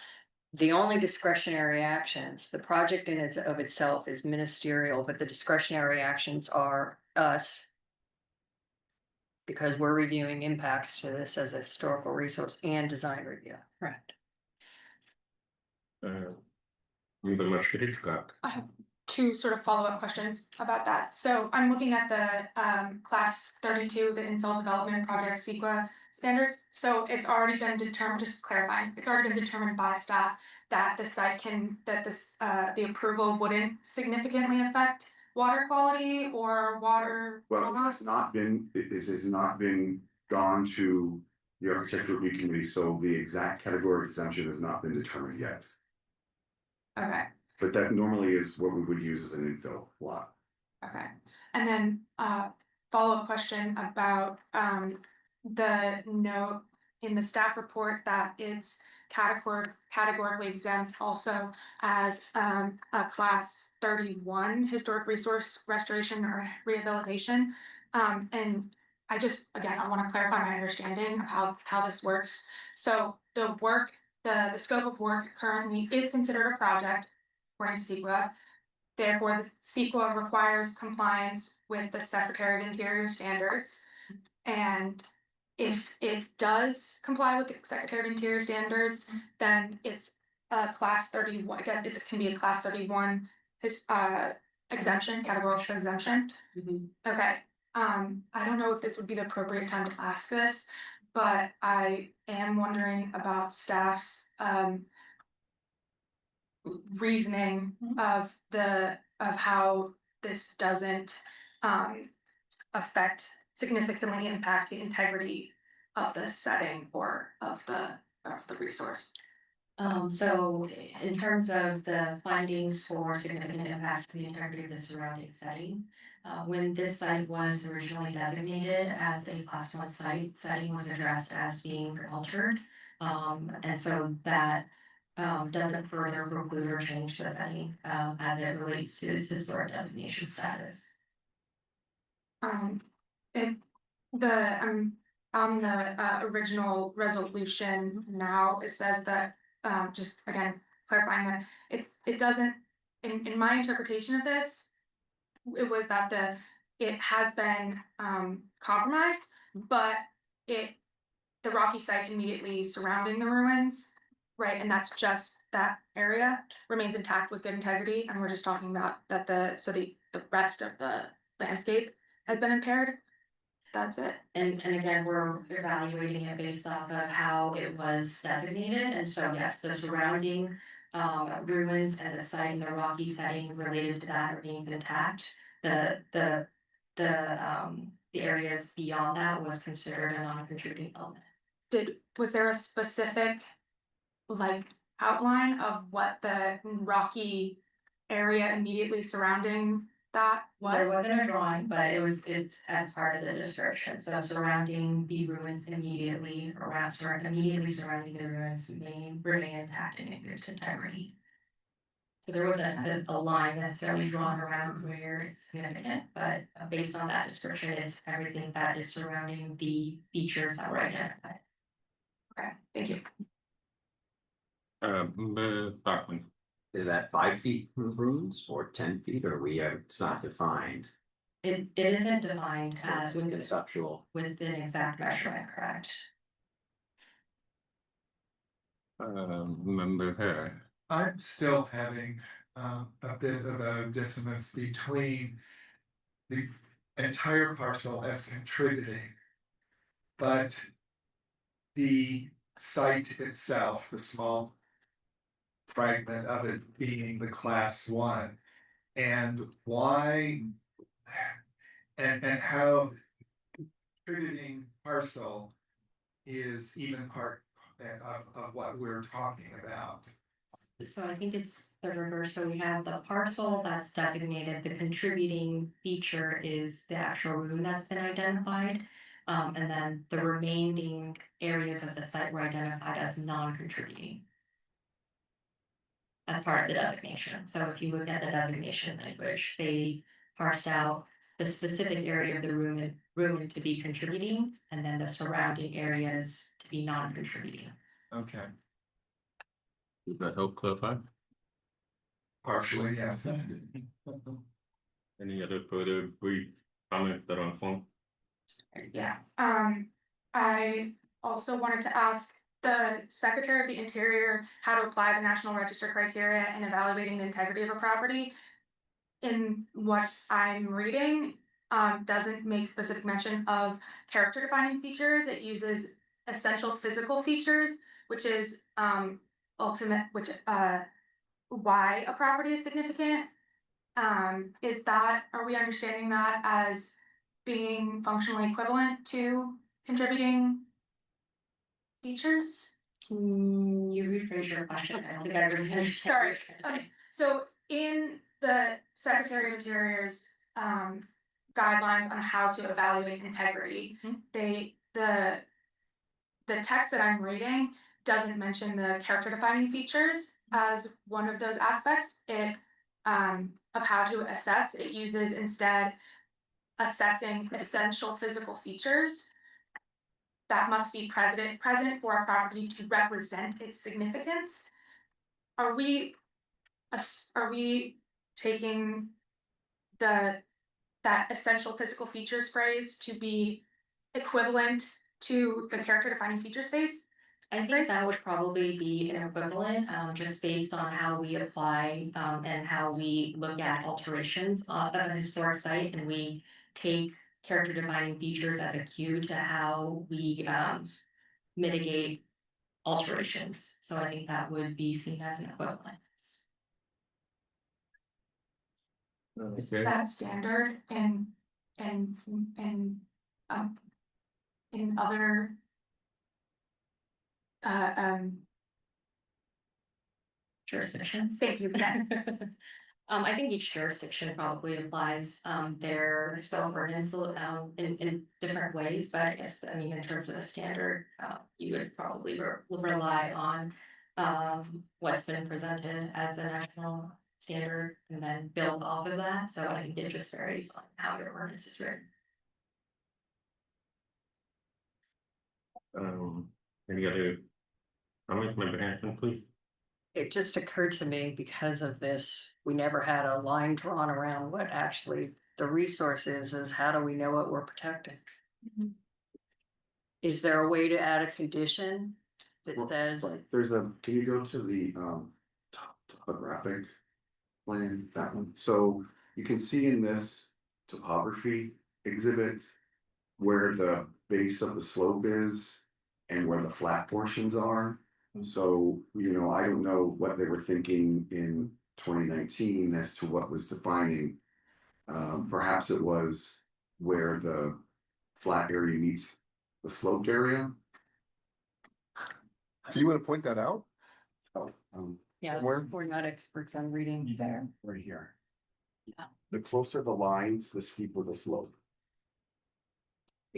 the only discretionary actions, the project in of itself is ministerial, but the discretionary actions are us. Because we're reviewing impacts to this as a historical resource and design review, correct? Member Hitchcock. I have two sort of follow-up questions about that. So I'm looking at the class 32, the infill development project CEQA standards. So it's already been determined, just clarifying, it's already been determined by staff that the site the approval wouldn't significantly affect water quality or water. Well, it has not been gone to the architectural review committee, so the exact category exemption has not been determined yet. Okay. But that normally is what we would use as an infill lot. Okay, and then follow-up question about the note in the staff report that it's categorically exempt also as a class 31 historic resource restoration or rehabilitation. And I want to clarify my understanding of how this works. So the scope of work currently is considered a project according to CEQA. Therefore, the CEQA requires compliance with the Secretary of Interior standards. And if it does comply with the Secretary of Interior standards, then it's a class 31, again, it can be a class 31 exemption, categorical exemption. Okay, I don't know if this would be the appropriate time to ask this, but I am wondering about staff's reasoning of how this doesn't significantly impact the integrity of the setting or of the resource. So in terms of the findings for significant impacts to the integrity of the surrounding setting, when this site was originally designated as a class 1 site, setting was addressed as being altered. And so that doesn't further preclude or change the setting as it relates to its historic designation status. On the original resolution now, it says that, just again, clarifying that it doesn't, in my interpretation of this, it was that it has been compromised, but the rocky site immediately surrounding the ruins Right, and that's just that area remains intact with good integrity, and we're just talking about that the rest of the landscape has been impaired. That's it. And again, we're evaluating it based off of how it was designated, and so yes, the surrounding. Ruins and the site and the rocky setting related to that remains intact. The areas beyond that was considered a non-contributing element. Was there a specific like outline of what the rocky area immediately surrounding that There was? wasn't a drawing, but it's as part of the description, so surrounding the ruins immediately immediately surrounding the ruins may remain intact and in good integrity. So there wasn't a line necessarily drawn around where it's significant, but based on that description, it's everything that is surrounding the features that were identified. Okay, thank you. Bachman, Is that 5 feet from ruins or 10 feet, or it's not defined? It isn't defined as It's conceptual. with an exact measurement, correct? member Hare. I'm still having a bit of a dissonance between the entire parcel as contributing. But the site itself, the small fragment of it being the class 1, and why and how contributing parcel is even part of what we're talking about. So I think it's the reverse, so we have the parcel that's designated, the contributing feature is the actual room that's been identified. And then the remaining areas of the site were identified as non-contributing. As part of the designation, so if you look at the designation language, they parsed out the specific area of the room to be contributing, and then the surrounding areas to be non-contributing. Okay. Does that help clarify? Partially, yes. Any other further brief comments that are on phone? Yeah, I also wanted to ask the Secretary of the Interior how to apply the National Register criteria in evaluating the integrity of a property. In what I'm reading, doesn't make specific mention of character defining features. It uses essential physical features, which is why a property is significant. Are we understanding that as being functionally equivalent to contributing features? Can you rephrase your question? I don't think I really understand. Sorry. what you're trying to say. So in the Secretary of Interior's guidelines on how to evaluate integrity, the text that I'm reading doesn't mention the character defining features as one of those aspects. It of how to assess. It uses instead assessing essential physical features that must be present for a property to represent its significance. Are we taking that essential physical features phrase to be equivalent to the character defining features phase? I think that would probably be an equivalent, just based on how we apply, and how we look at alterations of a historic site, and we take character defining features as a cue to how we, mitigate alterations. So I think that would be seen as an equivalent. Is that standard in other Jurisdictions. thank you, Ben. I think each jurisdiction probably applies their historical ordinance in different ways, but I guess, I mean, in terms of a standard, you would probably rely on what's been presented as a national standard and then build off of that. So I think it just varies on how your ordinance is written. Any other comments, member Hanson, please? It just occurred to me because of this, we never had a line drawn around what actually the resource is how do we know what we're protecting? Mhm. Is there a way to add a condition that Well, says, sorry, there's a, can you go to the topographic plan, that one? So you can see in this topography exhibit where the base of the slope is and where the flat portions are. So, I don't know what they were thinking in 2019 as to what was defining. Perhaps it was where the flat area meets the sloped area. Do you want to point that out? Oh, yeah, somewhere? we're not experts on reading there. right here. Yeah. The closer the lines, the steeper the slope.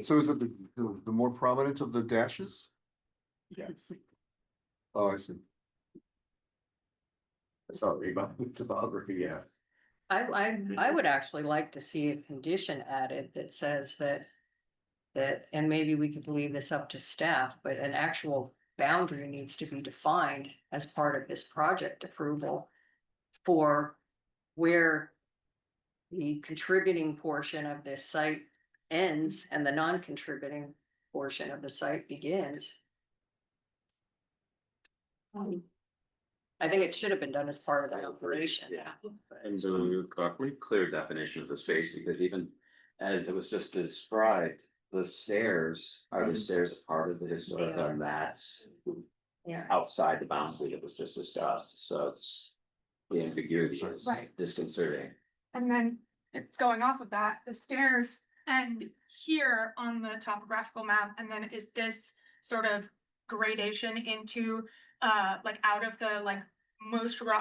So is it the more prominent of the dashes? Yes. Oh, I see. Sorry about the topography, yeah. I would actually like to see a condition added that says that. And maybe we could leave this up to staff, but an actual boundary needs to be defined as part of this project approval. For where. The contributing portion of this site ends and the non-contributing portion of the site begins. I think it should have been done as part of the operation. Yeah. And so a pretty clear definition of the space, because even as it was just described, the stairs are the stairs a part of the historic, and that's Yeah. outside the boundary that was just discussed, so it's the ambiguity is Right. disconcerting. And then going off of that, the stairs end here on the topographical map, and then is this sort of gradation into like out of the like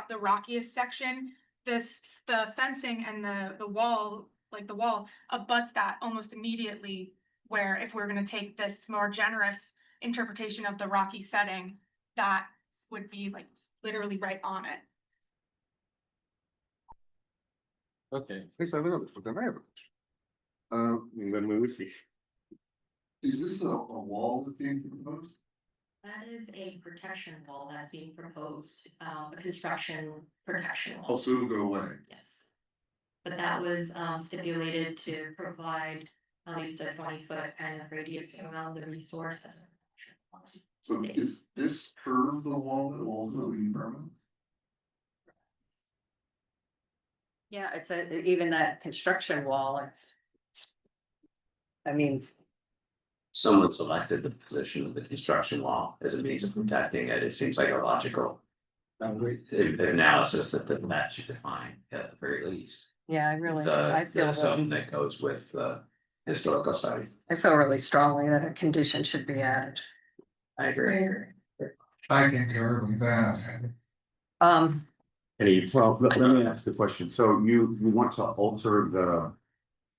the rockiest section. The fencing and the wall, like the wall abuts that almost immediately, where if we're gonna take this more generous interpretation of the rocky setting, that would be like literally right on it. Okay, Thanks, I have another, but then I have a question. then we would be. Is this a wall that's being proposed? That is a protection wall that's being proposed, a construction protection wall. Also, it'll go away. Yes. But that was stipulated to provide at least a 20-foot kind of radius around the resource. as a protection wall. So is this curve the wall that will ultimately be permanent? Yeah, even that construction wall, it's. I mean, Someone selected the position of the construction wall as a means of protecting it, it seems like a logical. Analysis that should define at the very least. yeah, I feel Something that goes with the historical site. I feel really strongly that a condition should be added. I agree. I concur with that. Well, let me ask the question. So you want to alter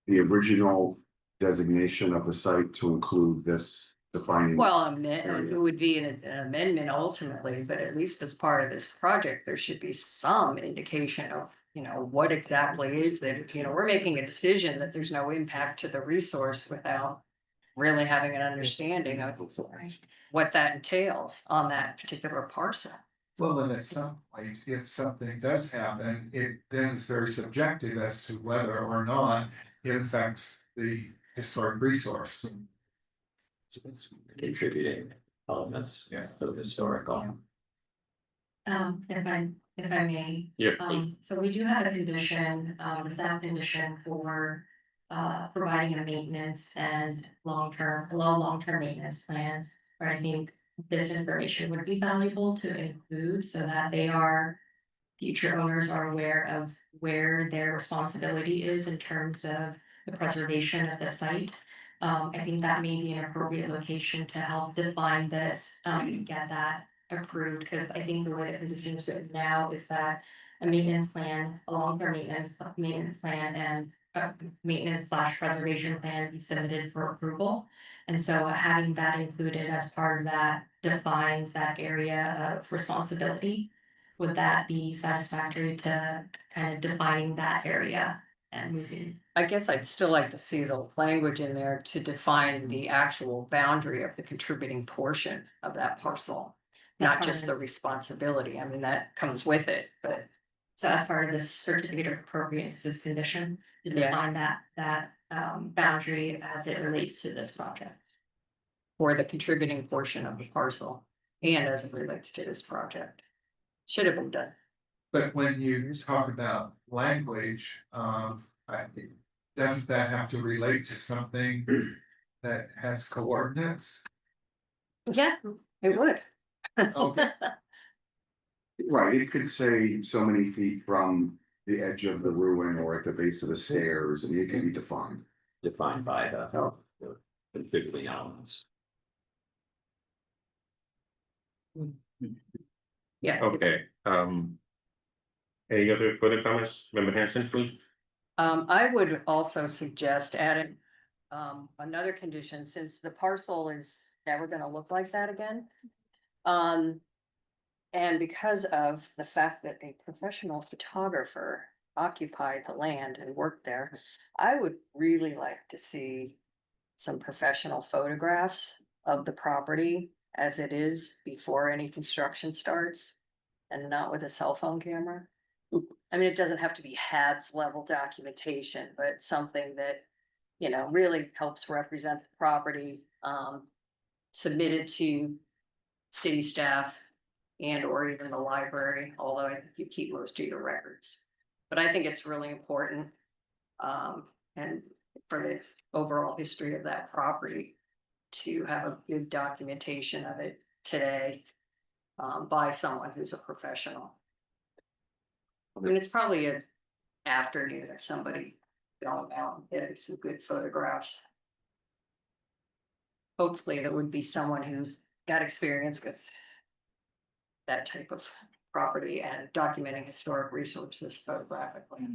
the original designation of the site to include this defining? Well, it would be an amendment ultimately, but at least as part of this project, there should be some indication of, what exactly is that, we're making a decision that there's no impact to the resource without really having an understanding of what that entails on that particular parcel. Well, then at some point, if something does happen, it then is very subjective as to whether or not it affects the historic resource. Contributing elements. Yeah. To the historical. If I may. Yeah, please. So we do have a condition, a staff condition for providing a maintenance and long-term maintenance plan. Where I think this information would be valuable to include so that future owners are aware of where their responsibility is in terms of the preservation of the site. I think that may be an appropriate location to help define this, get that approved, because I think the way the position is written now is that a maintenance plan, a long-term maintenance plan and maintenance/preservation plan be submitted for approval. And so having that included as part of that defines that area of responsibility. Would that be satisfactory to kind of defining that area and moving? I guess I'd still like to see the language in there to define the actual boundary of the contributing portion of that parcel. Not just the responsibility, I mean, that comes with it, but. So as part of this certificate of appropriateness condition, to define that boundary as it relates to this project. For the contributing portion of the parcel. And as it relates to this project. Should have been done. But when you talk about language, doesn't that have to relate to something that has coordinates? Yeah, it would. Okay. Right, it could say so many feet from the edge of the ruin or at the base of the stairs, and it can be defined. Defined by the physically elements. Yeah. Okay, any other further comments, Member Hanson, please? I would also suggest adding another condition, since the parcel is never gonna look like that again. And because of the fact that a professional photographer occupied the land and worked there, I would really like to see some professional photographs of the property as it is before any construction starts, and not with a cell phone camera. I mean, it doesn't have to be HABs level documentation, but something that, you know, really helps represent the property, submitted to city staff and or even the library, although I think you keep most of your records. But I think it's really important, and for the overall history of that property, to have a good documentation of it today, by someone who's a professional. I mean, it's probably an afternoon of somebody going out and getting some good photographs. Hopefully, there would be someone who's got experience with that type of property and documenting historic resources photographically.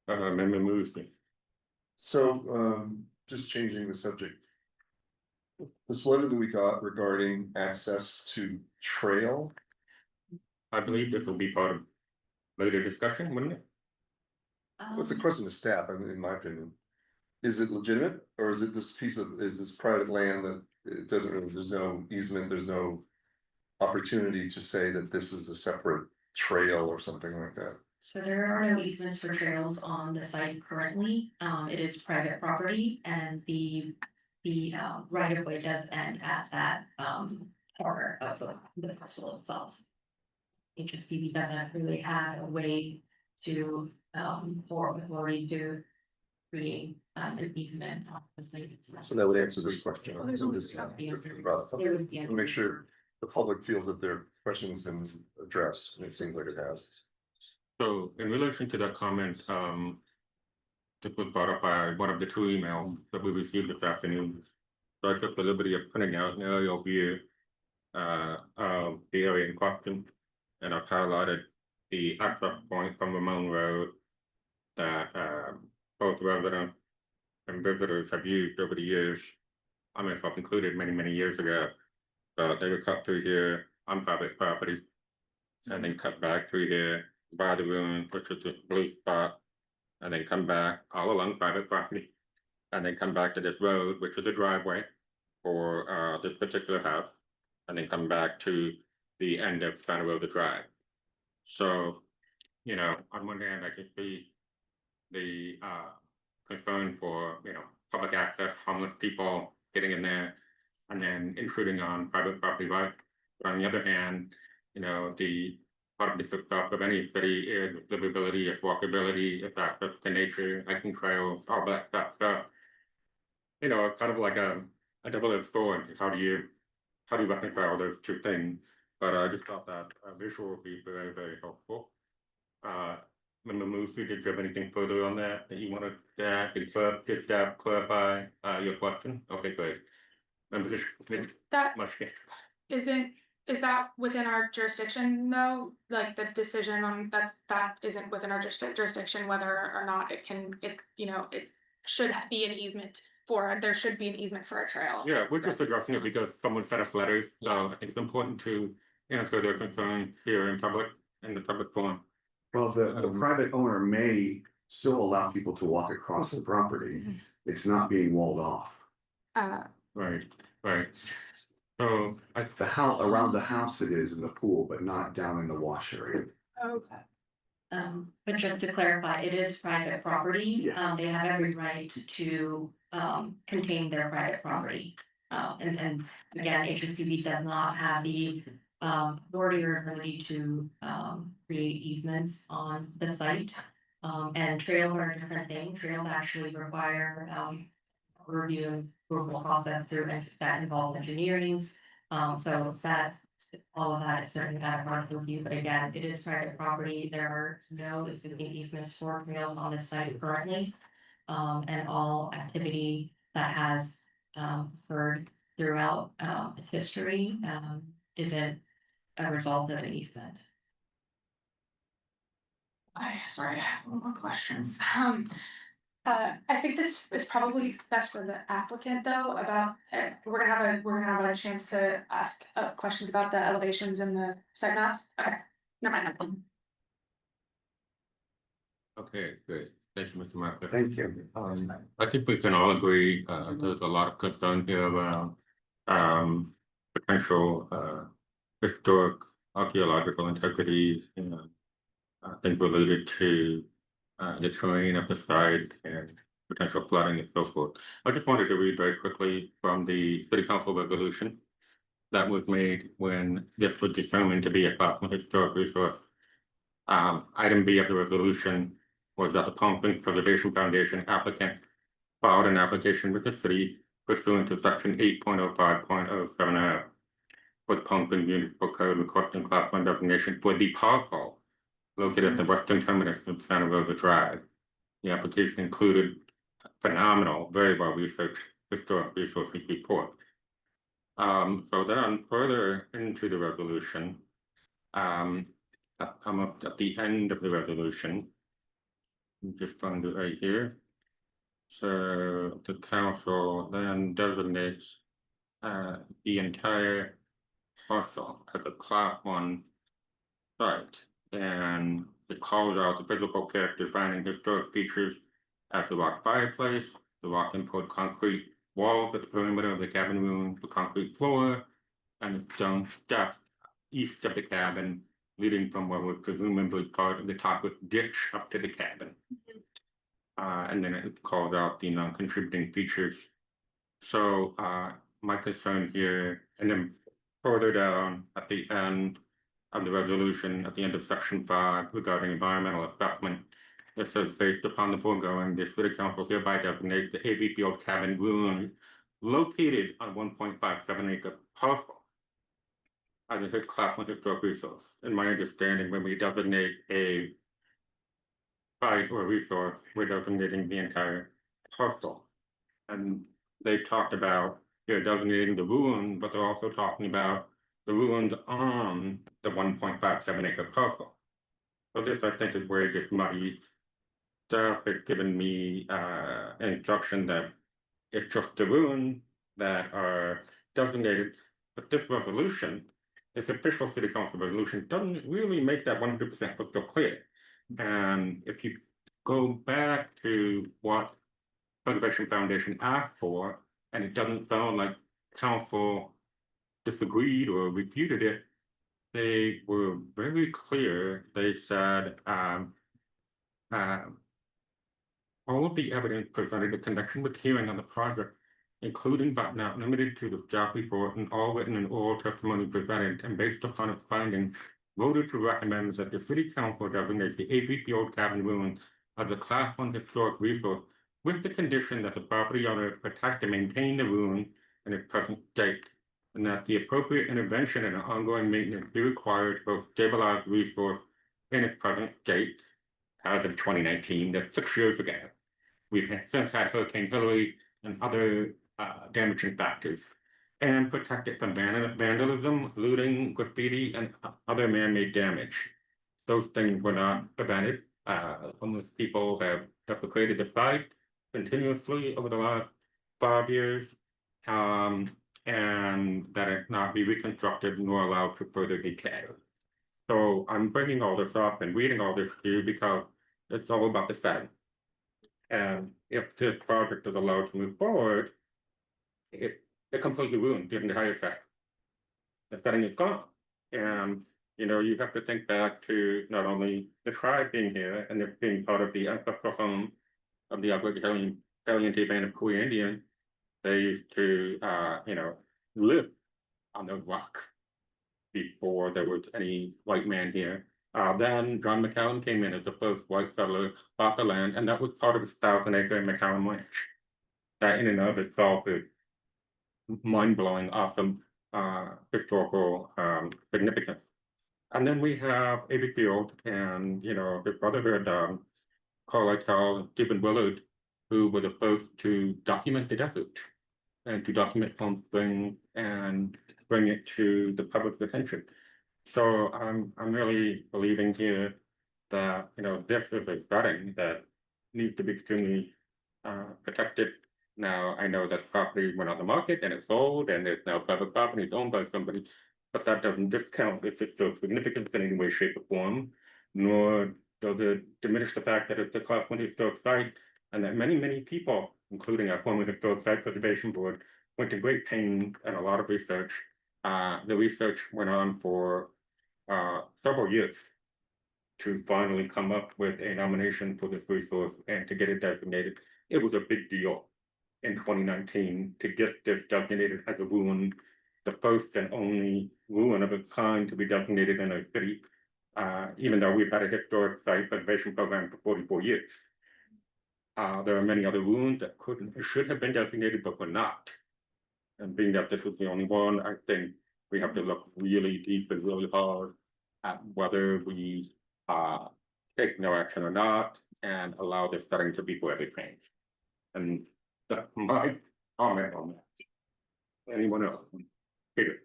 Member Mosley. So, just changing the subject. This letter that we got regarding access to trail, I believe this will be part of later discussion, wouldn't it? what's the question to staff, I mean, in my opinion? Is it legitimate, or is it this piece of, is this private land that it doesn't really, there's no easement, there's no opportunity to say that this is a separate trail or something like that? So there are no easements for trails on the site currently. It is private property and the right of way does end at that corner of the parcel itself. HSPB doesn't really have a way to or authority to create an easement on the site itself. So that would answer this question. Well, there's only This- the answer. about the There public. would be a- Make sure the public feels that their question's been addressed, and it seems like it has. So in relation to that comment, that was brought up by one of the two emails that we received this afternoon. So I took the liberty of putting out an aerial view of the area in question. And I've highlighted the access point from Ramon Road that both residents and visitors have used over the years. I myself included many years ago. They would cut through here on private property and then cut back through here by the ruin, which is this blue spot, and then come back all along private property. And then come back to this road, which is a driveway for this particular house, and then come back to the end of Santa Rosa Drive. So, you know, on one hand, I could see the concern for, you know, public access, homeless people getting in there and then intruding on private property rights. But on the other hand, you know, the part of the success of any city is livability, it's walkability, it's access to nature, hiking trails, all that stuff. You know, it's kind of like a double-edged sword. How do you reconcile those two things? But I just thought that a visual would be very helpful. Member Moosey, did you have anything further on that you wanted to add? Did you clarify your question? Okay, great. Member That Mushkin. is that within our jurisdiction though? Like the decision on that isn't within our jurisdiction, whether or not it should be an easement there should be an easement for a trail. Yeah, we're just addressing it because someone sent us letters, so I think it's important to answer their concern here in the public forum. Well, the private owner may still allow people to walk across the property. It's not being walled off. Right. So The house, around the house it is in the pool, but not down in the wash area. Okay. But just to clarify, it is private property. Yes. They have every right to contain their private property. And again, HSPB does not have the authority or ability to create easements on the site. And trails are a different thing. Trails actually require review and approval process through and that involve engineering. So that all of that is certainly out of our review, but again, it is private property. There are no existing easements for trails on this site currently. And all activity that has occurred throughout its history isn't a result of an easement. Sorry, I have one more question. I think this is probably best for the applicant though, about, we're gonna have a chance to ask questions about the elevations and the site maps. Okay, never mind. Okay, good. Thank you, Mr. Marker. Thank you. I think we can all agree, there's a lot of concern here around, potential, historic archaeological integrity, things related to, the terrain of the site and potential flooding and so forth. I just wanted to read very quickly from the city council resolution that was made when this was determined to be a Claflin historic resource. Item B of the resolution was that the Pumpkin Preservation Foundation applicant filed an application with the city pursuant to section 8.05.07 with Pumpkin Municipal Code requesting Claflin designation for the parcel located at the western terminus of Santa Rosa Drive. The application included phenomenal, very well researched historic resources report. So then further into the resolution, I'm up at the end of the resolution. Just find it right here. So the council then designates the entire parcel as a Class 1 site, and it calls out the physical character defining historic features at the rock fireplace, the rock import concrete walls at the perimeter of the cabin room, the concrete floor, and the stone step east of the cabin, leading from what was presumably part of the top with ditch up to the cabin. And then it calls out the non-contributing features. So my concern here, and then further down at the end of the resolution, at the end of section 5 regarding environmental assessment, it says based upon the foregoing, the city council hereby designate the AV Field Cabin Ruin located on 1.57 acre parcel as a Claflin historic resource. In my understanding, when we designate a site or resource, we're designating the entire parcel. And they talked about they're designating the ruin, but they're also talking about the ruins on the 1.57 acre parcel. So this, I think, is where it gets muddy. Staff has given me instruction that it's just the ruins that are designated, but this resolution, this official city council resolution, doesn't really make that 100% crystal clear. And if you go back to what Preservation Foundation asked for, and it doesn't sound like council disagreed or refuted it, they were very clear. They said all of the evidence presented in connection with hearing on the project, including but not limited to the staff report and all written and oral testimony presented, and based upon its findings, voted to recommend that the city council designate the AV Field Cabin Ruins as a Class 1 historic resource, with the condition that the property owner protect and maintain the ruin in its present state, and that the appropriate intervention and ongoing maintenance be required to both stabilize the resource in its present state. As of 2019, that's 6 years ago. We've since had Hurricane Hillary and other damaging factors, and protect it from vandalism, looting, graffiti, and other man-made damage. Those things were not prevented. Homeless people have desecrated the site continuously over the last 5 years, and that it not be reconstructed nor allowed to further decay. So I'm bringing all this up and reading all this to you because it's all about the setting. And if this project is allowed to move forward, it completely ruined the entire setting. The setting is gone. And you know, you have to think back to not only the tribe being here and it being part of the ancestral home of the Ugly Valiente Band of Korean Indian, they used to, live on the rock before there was any white man here. Then John McCallum came in as the first white settler off the land, and that was part of his 1,000-acre McCallum Ranch. That in and of itself is mind-blowing, awesome, historical, significance. And then we have A.B. Field and, his brotherhood, Carl Lytle, Stephen Willard, who were the first to document the desert and to document something and bring it to the public's attention. So I'm really believing here that, this is a setting that needs to be extremely protected. Now, I know that property went on the market and it's sold and it's now private property, it's owned by somebody, but that doesn't discount if it's of significance in any way, shape, or form, nor does it diminish the fact that it's a Class 1 historic site and that many, many people, including our former Historic Site Preservation Board, went to great pains and a lot of research. The research went on for several years to finally come up with a nomination for this resource and to get it designated. It was a big deal in 2019 to get this designated as a ruin, the first and only ruin of its kind to be designated in a city, even though we've had a historic site preservation program for 44 years. There are many other ruins that should have been designated, but were not. And being that this was the only one, I think we have to look really deep and really hard at whether we take no action or not and allow this setting to be forever changed. And that's my comment on that. Anyone else? Peter.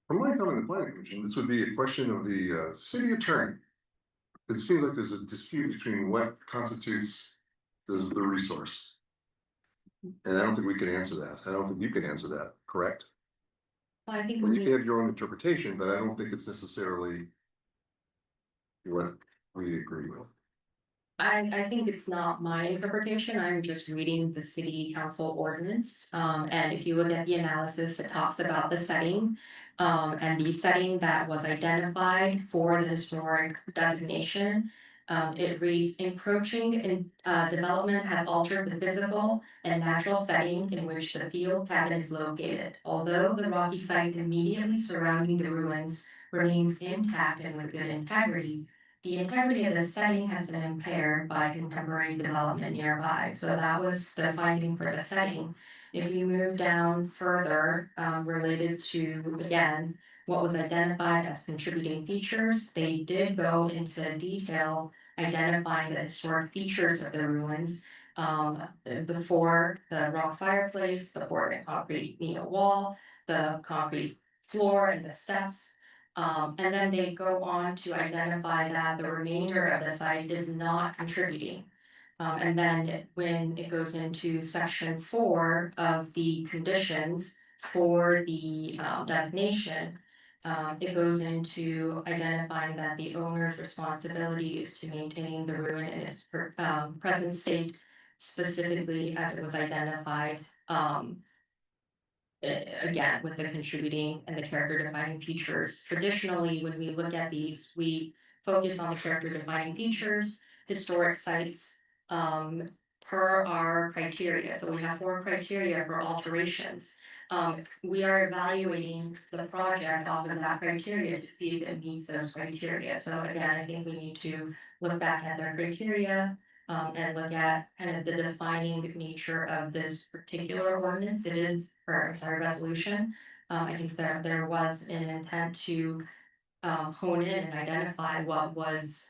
From my comment on the planning commission, this would be a question of the city attorney. Because it seems like there's a dispute between what constitutes the resource. And I don't think we can answer that. I don't think you can answer that, correct? Well, I think Well, we you need, can have your own interpretation, but I don't think it's necessarily what we agree with. I think it's not my interpretation, I'm just reading the city council ordinance. And if you look at the analysis, it talks about the setting. And the setting that was identified for the historic designation. It reads encroaching in development has altered the physical and natural setting in which the field cabin is located. Although the rocky site immediately surrounding the ruins remains intact and with good integrity, the integrity of the setting has been impaired by contemporary development nearby. So that was the finding for the setting. If you move down further, related to, again, what was identified as contributing features, they did go into detail identifying the historic features of the ruins. The rock fireplace, the board and concrete wall, the concrete floor and the steps. And then they go on to identify that the remainder of the site is not contributing. And then when it goes into section 4 of the conditions for the designation, it goes into identifying that the owner's responsibility is to maintain the ruin in its present state, specifically as it was identified. Again, with the contributing and the character defining features. Traditionally, when we look at these, we focus on the character defining features, historic sites, per our criteria. So we have 4 criteria for alterations. We are evaluating the project off of that criteria to see if it meets those criteria. So again, I think we need to look back at their criteria, and look at kind of the defining nature of this particular ordinance. It is, or sorry, resolution. I think there was an intent to hone in and identify what was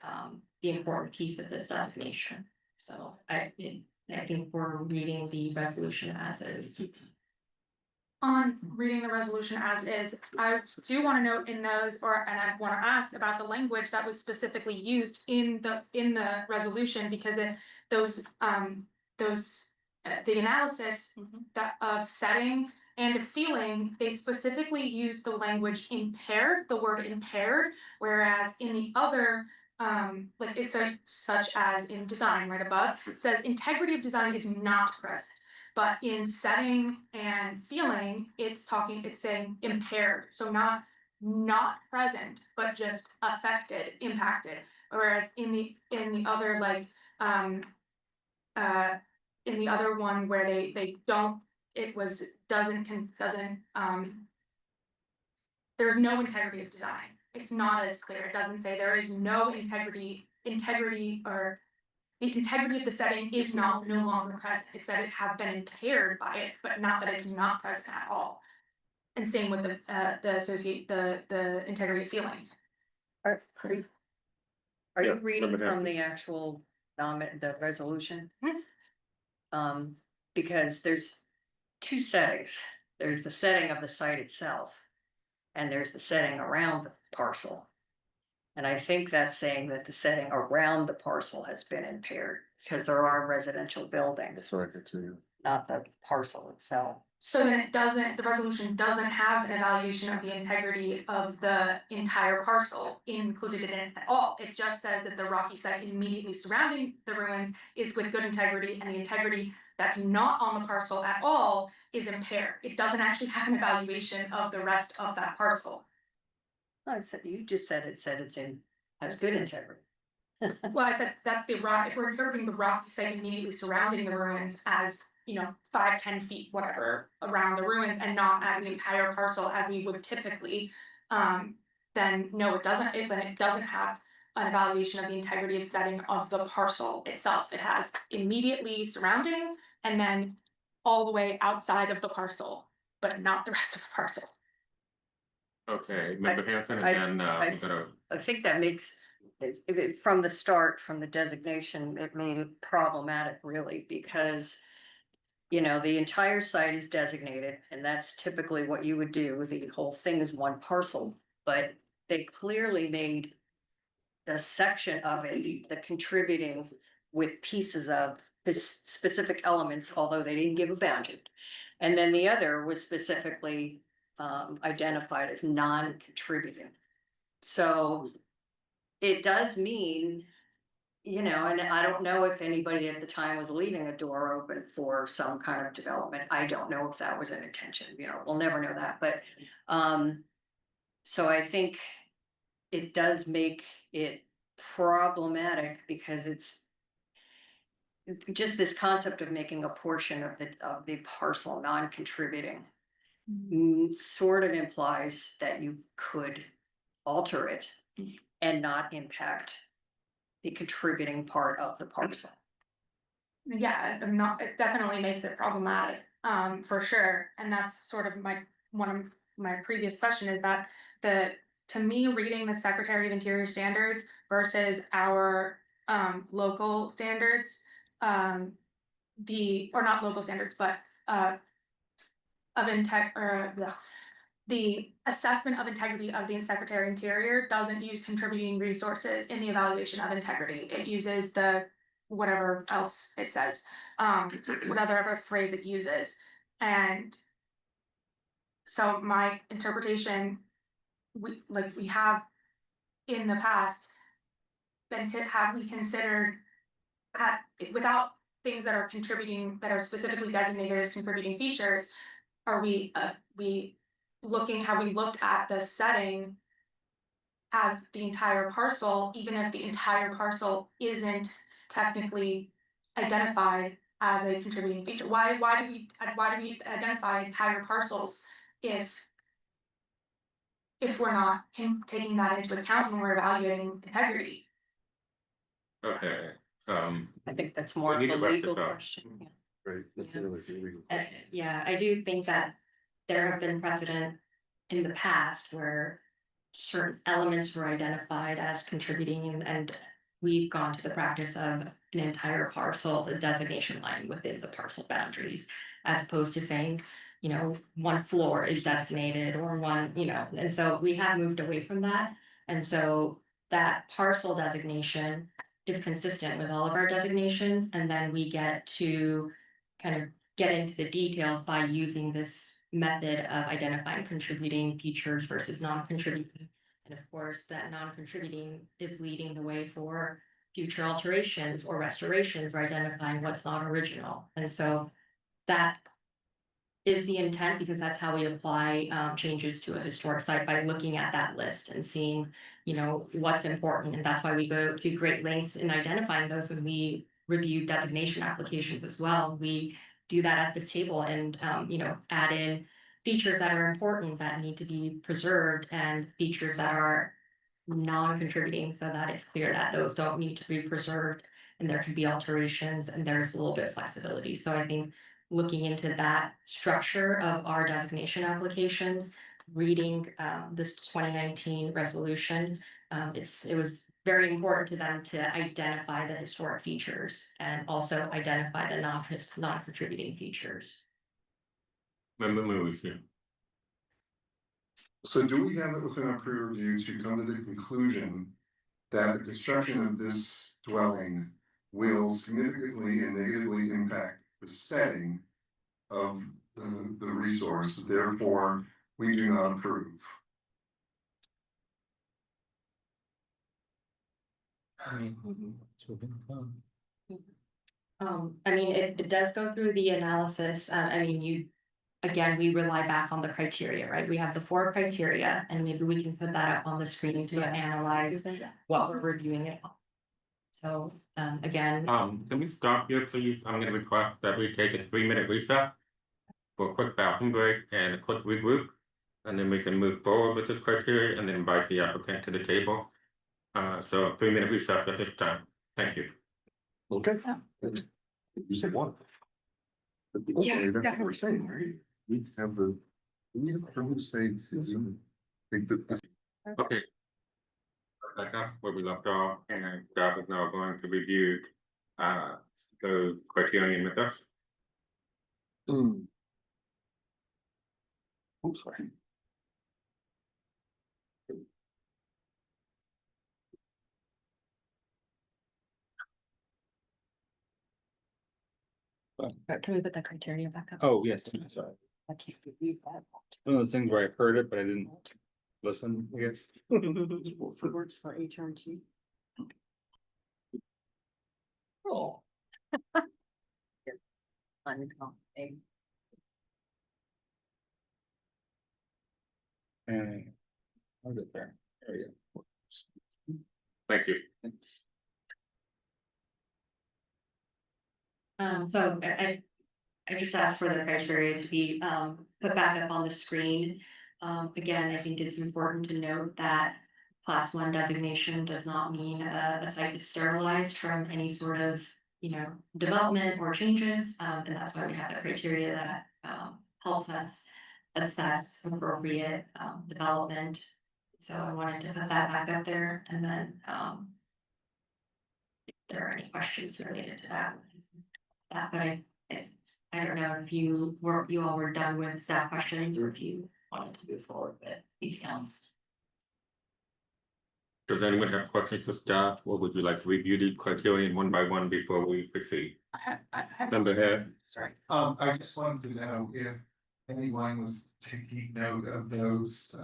the important piece of this designation. So I think we're reading the resolution as is. On reading the resolution as is, I do want to note in those, and I want to ask about the language that was specifically used in the resolution, because the analysis that of setting and of feeling, they specifically use the language impaired, the word impaired, whereas in the other like it's such as in design right above, it says integrity of design is not present. But in setting and feeling, it's saying impaired. So not present, but just affected, impacted. Whereas in the other in the other one where they don't, it was, doesn't, there's no integrity of design. It's not as clear. It doesn't say there is no integrity, or the integrity of the setting is no longer present. It said it has been impaired by it, but not that it's not present at all. And same with the integrity of feeling. Are Yeah, you reading Representative. from the actual the resolution? Hmm. Because there's two settings. There's the setting of the site itself. And there's the setting around the parcel. And I think that's saying that the setting around the parcel has been impaired, because there are residential buildings, So I could too. not the parcel itself. So then the resolution doesn't have an evaluation of the integrity of the entire parcel included in it at all. It just says that the rocky site immediately surrounding the ruins is with good integrity, and the integrity that's not on the parcel at all is impaired. It doesn't actually have an evaluation of the rest of that parcel. Oh, you just said it's has good integrity. Well, I said that's the rock, if we're interpreting the rocky site immediately surrounding the ruins as, 5-10 feet, whatever, around the ruins, and not as an entire parcel as we would typically, then no, it doesn't, it doesn't have an evaluation of the integrity of setting of the parcel itself. It has immediately surrounding and then all the way outside of the parcel, but not the rest of the parcel. Okay, Member Hanson, I- and then I- we're gonna, I think that makes, from the start, from the designation, it made it problematic really, because the entire site is designated, and that's typically what you would do. The whole thing is one parcel, but they clearly made the section of it, the contributing with pieces of this specific elements, although they didn't give a boundary. And then the other was specifically identified as non-contributing. So it does mean, and I don't know if anybody at the time was leaving a door open for some kind of development. I don't know if that was an intention, we'll never know that, but so I think it does make it problematic, because it's just this concept of making a portion of the parcel non-contributing sort of implies that you could alter it and not impact the contributing part of the parcel. Yeah, it definitely makes it problematic, for sure, and that's sort of one of my previous question is that to me, reading the Secretary of Interior standards versus our local standards, or not local standards, but the assessment of integrity of the Secretary of Interior doesn't use contributing resources in the evaluation of integrity. It uses the whatever else it says, whatever phrase it uses. And so my interpretation, we have in the past have we considered without things that are contributing, that are specifically designated as contributing features, have we looked at the setting as the entire parcel, even if the entire parcel isn't technically identified as a contributing feature? Why do we identify entire parcels if we're not taking that into account when we're evaluating integrity? okay, I think that's more of We a need to wrap legal this up. question. Yeah. Right, that's Yeah. another legal question. Yeah, I do think that there have been precedent in the past where certain elements were identified as contributing, and we've gone to the practice of an entire parcel, the designation line within the parcel boundaries, as opposed to saying, one floor is designated or one, and so we have moved away from that. And so that parcel designation is consistent with all of our designations, and then we get to kind of get into the details by using this method of identifying contributing features versus non-contributing. And of course, that non-contributing is leading the way for future alterations or restorations, or identifying what's not original. And so that is the intent, because that's how we apply changes to a historic site, by looking at that list and seeing, what's important. And that's why we go to great lengths in identifying those when we review designation applications as well. We do that at this table and, you know, add in features that are important that need to be preserved and features that are non-contributing so that it's clear that those don't need to be preserved and there can be alterations and there's a little bit of flexibility. So I think looking into that structure of our designation applications, reading this 2019 resolution, it was very important to them to identify the historic features and also identify the non-contributing features. Member Lewis, yeah. So do we have it within our peer review to come to the conclusion that the construction of this dwelling will significantly and negatively impact the setting of the resource, therefore we do not approve? I mean, it does go through the analysis, I mean, again, we rely back on the criteria, right? We have the 4 criteria, and maybe we can put that up on the screen to analyze what we're reviewing it on. So, again, Can we stop here, please? I'm gonna request that we take a 3-minute recess for a quick bathroom break and a quick regroup, and then we can move forward with this criteria and then invite the applicant to the table. So 3-minute recess at this time. Thank you. Okay. You said one. Yeah, That's what we're definitely. saying, right? We have the. We have to say, think that this. Okay. Back up where we left off, and staff is now going to review the criterion with us. Oops, sorry. Can we put that criteria back up? Oh, yes, I'm sorry. I can't believe that. One of those things where I heard it, but I didn't listen, I guess. Works for HRG. Oh. And I'll get there. There you go. Thank you. So I just asked for the criteria to be put back up on the screen. Again, I think it's important to note that class 1 designation does not mean a site is sterilized from any sort of, you know, development or changes. And that's why we have the criteria that helps us assess appropriate development. So I wanted to put that back up there, and then if there are any questions related to that. But I don't know if you all were done with staff questions or if you wanted to move forward with anything else. Does anyone have questions for staff, or would you like to review the criterion one by one before we proceed? Member Head? Sorry. I just wanted to know if anyone was taking note of those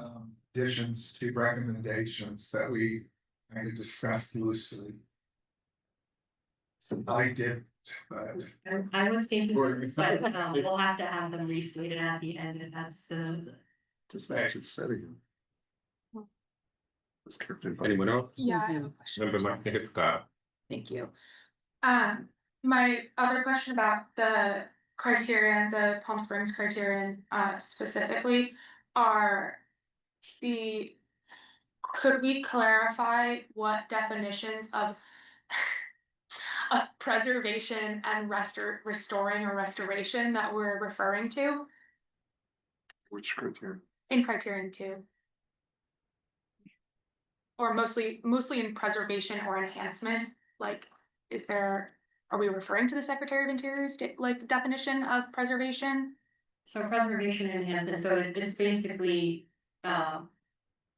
additions to recommendations that we kind of discussed loosely. So I did, but I was taking, but we'll have to have them restated at the end if that's Just actually setting. Anyone else? Yeah, I have a question. Member Martin Hicks. Thank you. My other question about the criteria, the Palm Springs criterion, specifically, could we clarify what definitions of preservation and restoring or restoration that we're referring to Which criteria? in criterion 2? Or mostly in preservation or enhancement, like, are we referring to the Secretary of Interior's definition of preservation? so preservation and enhancement, so it's basically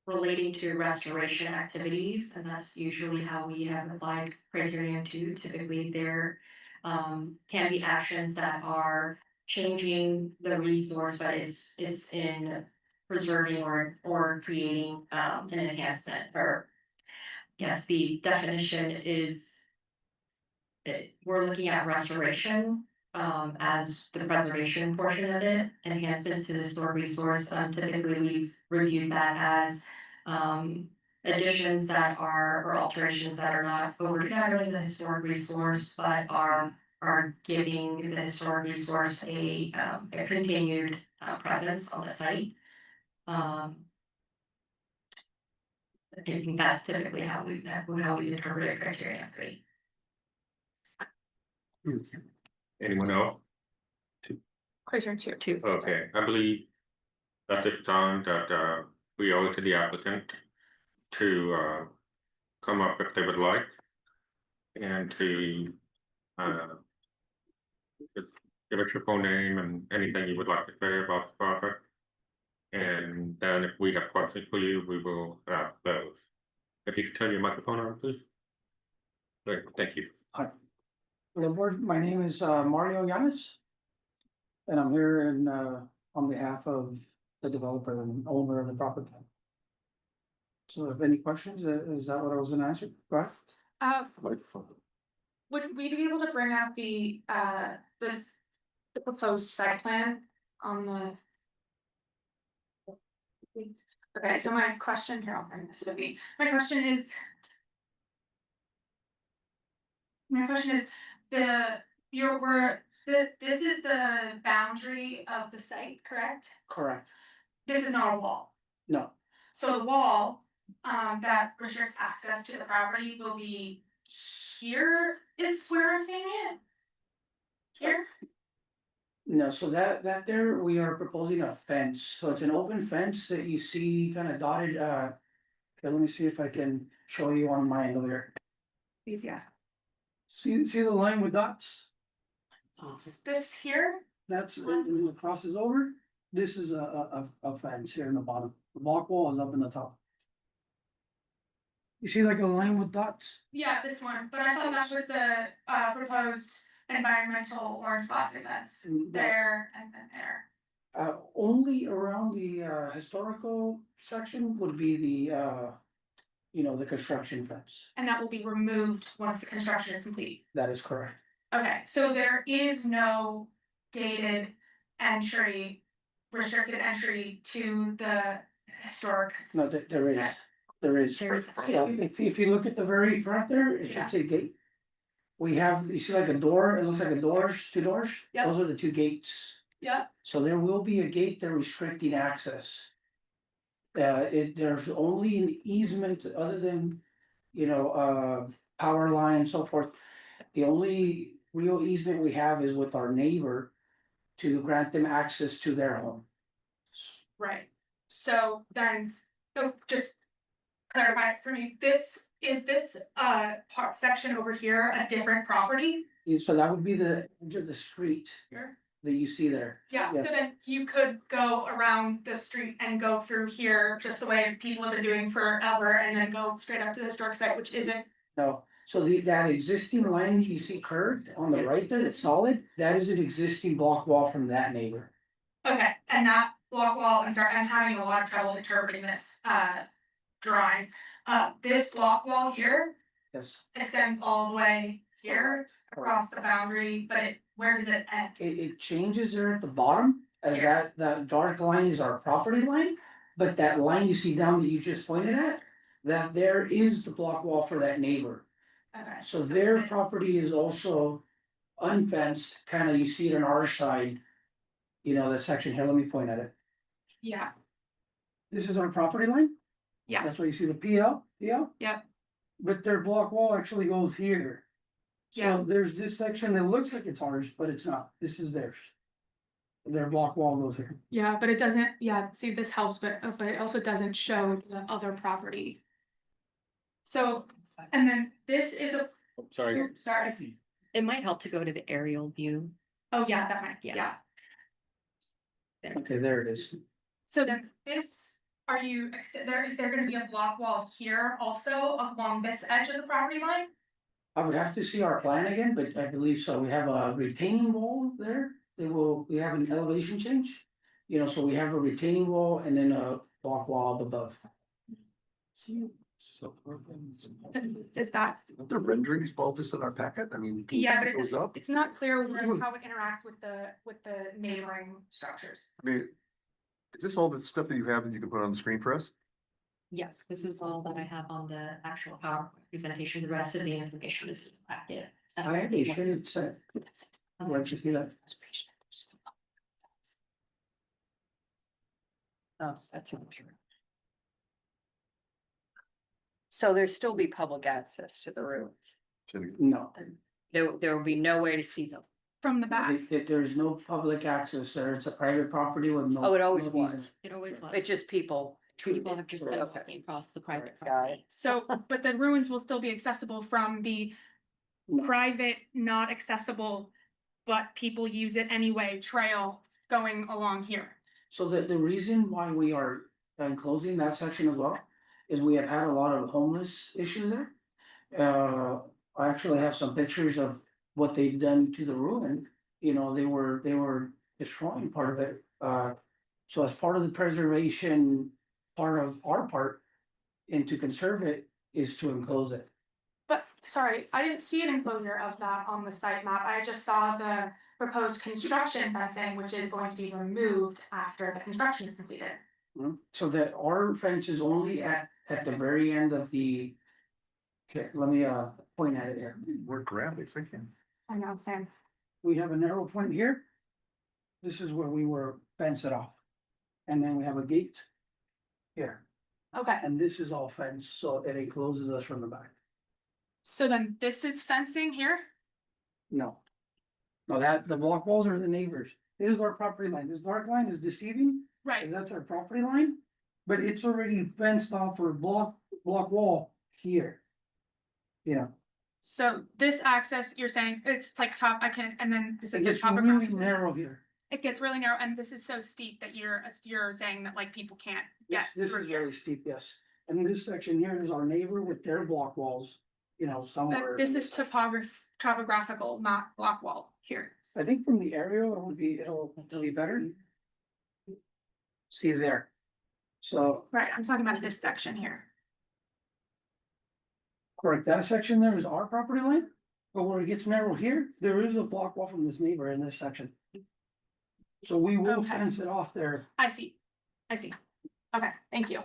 relating to restoration activities, and that's usually how we have applied criterion 2. Typically, there can be actions that are changing the resource, but it's in preserving or creating an enhancement. Or yes, the definition is we're looking at restoration as the preservation portion of it. Enhancements to the historic resource, typically we've reviewed that as additions that are, or alterations that are not overshadowing the historic resource, but are giving the historic resource a continued presence on the site. I think that's typically how we interpret criteria 3. Anyone else? Question 2. Okay, I believe at this time that we owe it to the applicant to come up if they would like. And to give us your full name and anything you would like to say about the project. And then if we have questions for you, we will ask those. If you could turn your microphone on, please. Great, thank you. Hi. The board, my name is Mario Yanis. And I'm here in on behalf of the developer and owner of the property. So if any questions, is that what I was gonna answer? Right? Would we be able to bring out the proposed site plan on the? Okay, so my question here, I'll bring this to me. My question is, this is the boundary of the site, correct? Correct. This is not a wall. No, So the wall that restricts access to the property will be here is where I'm seeing it. Here? no, so that there, we are proposing a fence, so it's an open fence that you see kind of dotted, okay, let me see if I can show you on my angle here. These, yeah. See the line with dots? This here? That's, and it crosses over, this is a fence here in the bottom, the block wall is up in the top. You see like a line with dots? Yeah, this one, but I thought that was the proposed environmental orange plastic fence. There and then there. Only around the historical section would be the the construction fence. And that will be removed once the construction is complete. That is correct. Okay, so there is no gated entry, restricted entry to the historic. No, there is, Set. there is. There is. Yeah, if you look at the very front there, it Yeah. should say gate. We have, you see like a door, it looks like a doors, 2 doors? Yep. Those are the 2 gates. Yeah, So there will be a gate there restricting access. There's only an easement other than, power line and so forth. The only real easement we have is with our neighbor to grant them access to their home. right. So then, so just clarify for me, is this part section over here a different property? So that would be the edge of the street Here? that you see there. Yeah, so Yes. then you could go around the street and go through here just the way people have been doing forever and then go straight up to the historic site, which isn't. No, so that existing line you see curved on the right there, it's solid, that is an existing block wall from that neighbor. Okay, and that block wall, I'm sorry, I'm having a lot of trouble interpreting this drawing. This block wall here Yes, extends all the way here across the boundary, but where does it end? it changes there at the bottom, as that dark line is our property line. But that line you see down that you just pointed at, that there is the block wall for that neighbor. Okay. So their it's- property is also unfenced, kind of you see it on our side. That section here, let me point at it. Yeah, This is our property line? Yeah. That's why you see the PL. Yep. But their block wall actually goes here. Yeah. So there's this section that looks like it's ours, but it's not, this is theirs. Their block wall goes here. yeah, but it doesn't, see, this helps, but it also doesn't show the other property. So, and then this is a, Sorry, oops, sorry, It might help to go to the aerial view. oh yeah, that might, Yeah. yeah. Okay, there it is. So then this, is there gonna be a block wall here also along this edge of the property line? I would have to see our plan again, but I believe so. We have a retaining wall there. We have an elevation change. So we have a retaining wall and then a block wall up above. Is that? The renderings of all this in our packet, I mean. Yeah, but it goes up, it's not clear how it interacts with the neighboring structures. I mean. Is this all the stuff that you have that you can put on the screen for us? Yes, this is all that I have on the actual PowerPoint presentation. The rest of the information is active. I actually should say, where'd you see that? Oh, that's not true. So there'll still be public access to the ruins. No, There will be no way to see them. From the back. there's no public access there. It's a private property with no. Oh, it always no was. easement. It always was. It's just people. People have just been Okay. walking across the private Got property. it. So, but the ruins will still be accessible from the No. private, not accessible, but people use it anyway, trail going along here. So the reason why we are closing that section as well is we have had a lot of homeless issues there. I actually have some pictures of what they've done to the ruin. You know, they were destroying part of it. So as part of the preservation, part of our part, and to conserve it is to enclose it. But sorry, I didn't see an enclosure of that on the site map. I just saw the proposed construction fencing, which is going to be removed after the construction is completed. So that our fence is only at the very end of the. Okay, let me point at it here. We're graphics, I can. I know, Sam. We have a narrow point here. This is where we were fenced it off. And then we have a gate. Here, Okay, and this is all fenced, so it encloses us from the back. so then this is fencing here? No. No, that, the block walls are the neighbors. This is our property line. This dark line is deceiving, Right, because that's our property line. But it's already fenced off for block wall here. You know, so this access, you're saying, it's like top, I can, and then this is it the gets really topographic. narrow here. It gets really narrow, and this is so steep that you're saying that like people can't get This through is here. very steep, yes. And this section here is our neighbor with their block walls, you know, somewhere. But this is topographical, not block wall here. I think from the aerial, it'll be better. See there. So, Right, I'm talking about this section here. correct, that section there is our property line, but where it gets narrow here, there is a block wall from this neighbor in this section. So we will Okay. fence it off there. I see. Okay, thank you.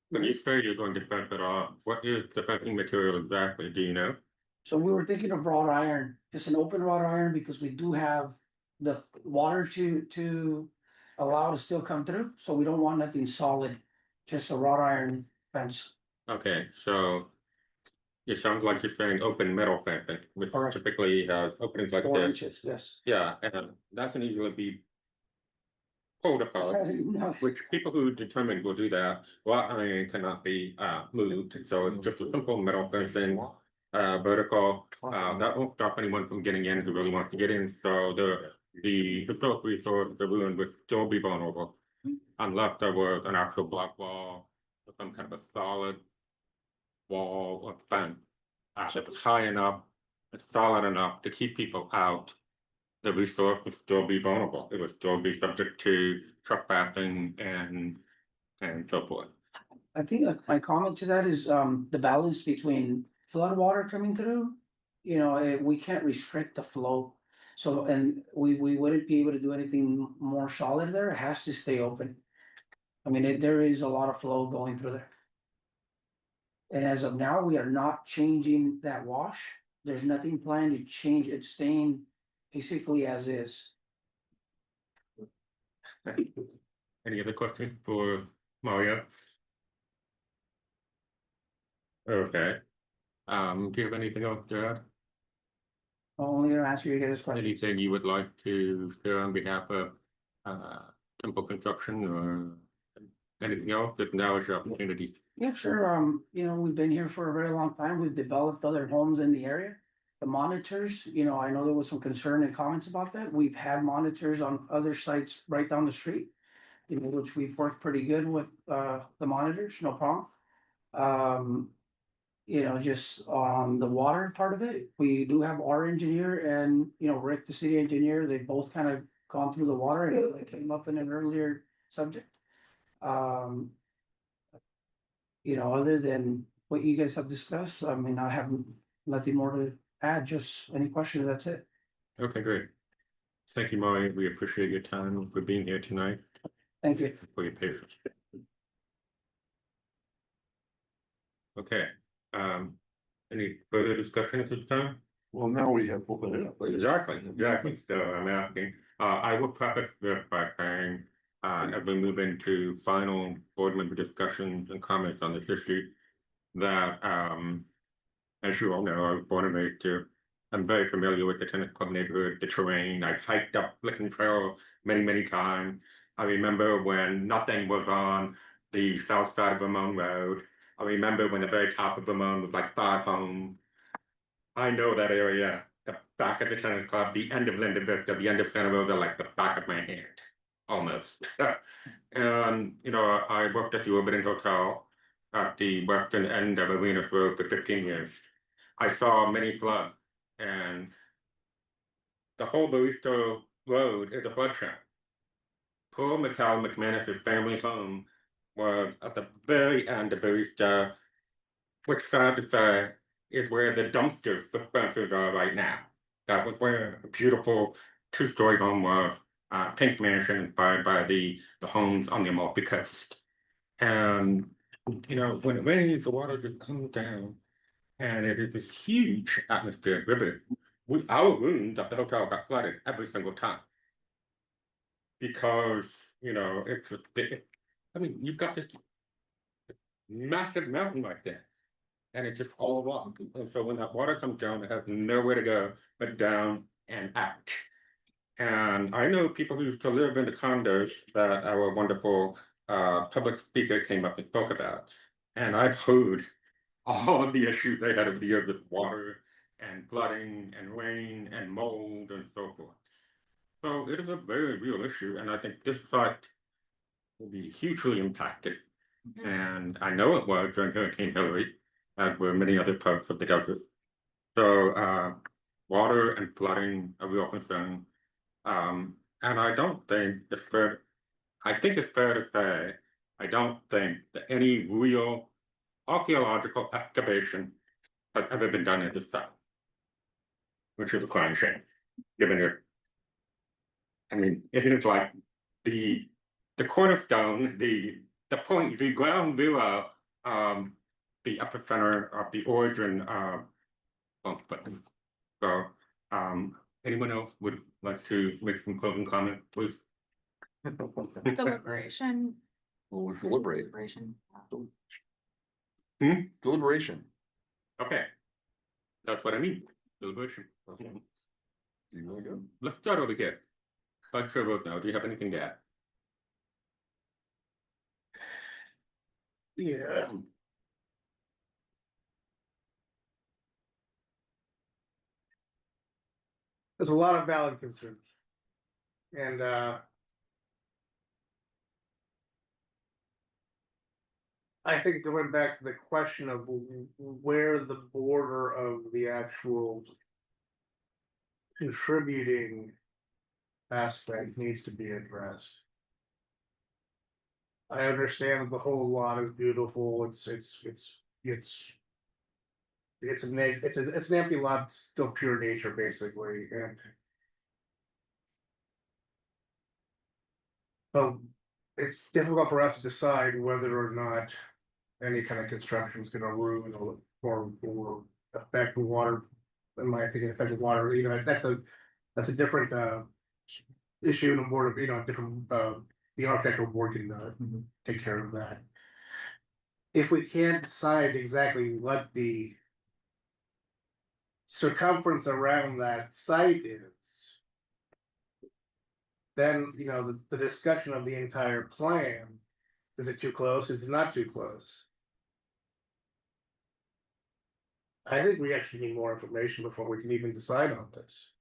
When you say you're going to fence it off, what is the fencing material exactly, do you know? So we were thinking of wrought iron. It's an open wrought iron because we do have the water to allow to still come through, so we don't want nothing solid, just a wrought iron fence. Okay, so. It sounds like you're saying open metal fencing, which Correct. typically has openings like 4 this. inches, yes. Yeah, and that can easily be pulled apart, No, which people who determine will do that. Wrought iron cannot be moved, so it's just a simple metal fencing. Vertical, that won't stop anyone from getting in who really wants to get in, so the historic resource, the ruin would still be vulnerable. Unless there was an actual block wall, or some kind of a solid wall or fence. That was high enough, and solid enough to keep people out. The resource would still be vulnerable, it would still be subject to trespassing and so forth. I think my comment to that is, the balance between flood water coming through. You know, we can't restrict the flow. So, and we wouldn't be able to do anything more solid there, it has to stay open. I mean, there is a lot of flow going through there. And as of now, we are not changing that wash, there's nothing planned to change, it's staying basically as is. Any other questions for Mario? Okay. Do you have anything else to add? Only gonna answer you guys' question. Anything you would like to share on behalf of Temple Construction or anything else? If now is your opportunity. Yeah, sure. You know, we've been here for a very long time. We've developed other homes in the area. The monitors, you know, I know there was some concern and comments about that. We've had monitors on other sites right down the street. You know, which we've worked pretty good with the monitors, no problem. You know, just on the water part of it, we do have our engineer and, you know, Rick, the city engineer, they both kind of gone through the water and it came up in an earlier subject. You know, other than what you guys have discussed, I mean, I have nothing more to add, just any questions, that's it. Okay, great. Thank you, Mario. We appreciate your time for being here tonight, Thank you. for your patience. Okay, any further discussion at this time? Well, now we have opened it up. Exactly, so I'm asking, I will preface this by saying, as we move into final board member discussions and comments on this issue. That, as you all know, I was born and raised here. I'm very familiar with the tennis club neighborhood, the terrain, I've hiked up Licking Trail many times. I remember when nothing was on the south side of Vermont Road. I remember when the very top of Vermont was like 5 homes. I know that area, the back of the tennis club, the end of Linda Vista, the end of Santa Rosa, like the back of my hand, almost. And, you know, I worked at the Orbital Hotel at the western end of Arenas Road for 15 years. I saw many floods, and the whole Barista Road is a flood zone. Poor Mikhail McManus's family's home was at the very end of Barista, which sad to say is where the dumpsters dispensers are right now. That was where a beautiful 2-story home was, pink mansion inspired by the homes on the Amalfi Coast. And, you know, when it rains, the water just comes down, and it is this huge atmospheric river. Our rooms at the hotel got flooded every single time. Because, you know, I mean, you've got this massive mountain right there. And it's just all rock. And so when that water comes down, it has nowhere to go but down and out. And I know people who used to live in the condos that our wonderful public speaker came up and spoke about. And I've heard all of the issues they had over the years with water and flooding and rain and mold and so forth. So it is a very real issue, and I think this site will be hugely impacted. And I know it was during Hurricane Hillary, as were many other parts of the desert. So water and flooding are a real concern. And I don't think it's fair. I think it's fair to say, I don't think that any real archaeological excavation has ever been done at this site. Which is a crying shame, given it. I mean, it is like the cornerstone, the point, the ground zero, the epicenter of the origin so anyone else would like to make some closing comment, please? Deliberation. Well, we're deliberating. Deliberation. Deliberation. Okay. That's what I mean, deliberation. Okay. Do you wanna go? Let's start over here. Vice Chair Rosenau, do you have anything to add? Yeah. There's a lot of valid concerns. And I think going back to the question of where the border of the actual contributing aspect needs to be addressed. I understand the whole lot is beautiful, it's an empty lot, still pure nature basically, and. But it's difficult for us to decide whether or not any kind of construction is gonna ruin or affect water. In my opinion, affect water, you know, that's a different issue in a board of, you know, different the architectural board can take care of that. If we can't decide exactly what the circumference around that site is, then, you know, the discussion of the entire plan, is it too close, is it not too close? I think we actually need more information before we can even decide on this.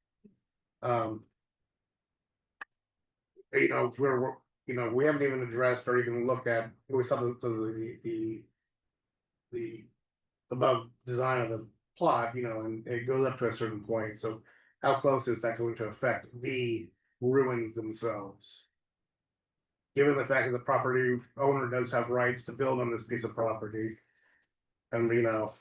You know, we haven't even addressed or even looked at with some of the above design of the plot, you know, and it goes up to a certain point, so how close is that going to affect the ruins themselves? Given the fact that the property owner does have rights to build on this piece of property. And you know.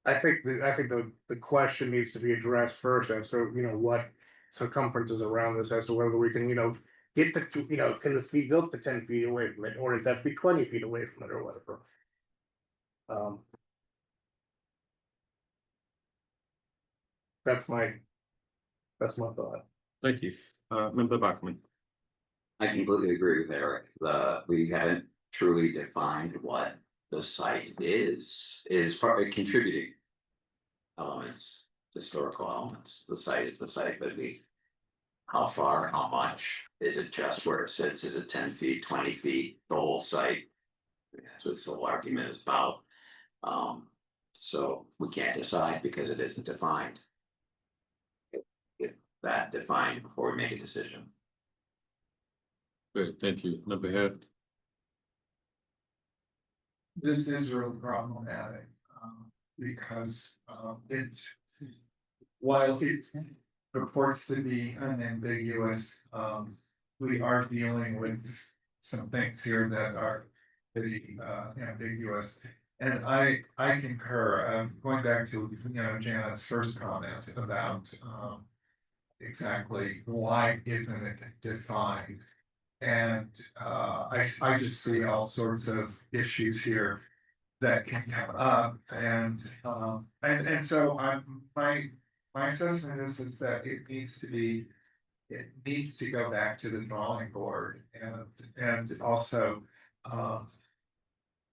I think the question needs to be addressed first as to, you know, what circumference is around this, as to whether we can, you know, get to, you know, can this be built to 10 feet away from it, or is that be 20 feet away from it or whatever? Um. That's my thought. Thank you. Member Bachman. I completely agree with Eric. We haven't truly defined what the site is part of contributing. Elements, historical elements. The site is the site, but how far, how much? Is it just where it sits? Is it 10 feet, 20 feet, the whole site? That's what this whole argument is about. So we can't decide because it isn't defined. Get that defined before we make a decision. Great, thank you. Member Head. This is really problematic, because, while it purports to be unambiguous, we are dealing with some things here that are pretty, ambiguous. And I concur, going back to, Janet's first comment about, exactly why isn't it defined? And I just see all sorts of issues here that can come up, and so my assessment is that it needs to go back to the drawing board, and also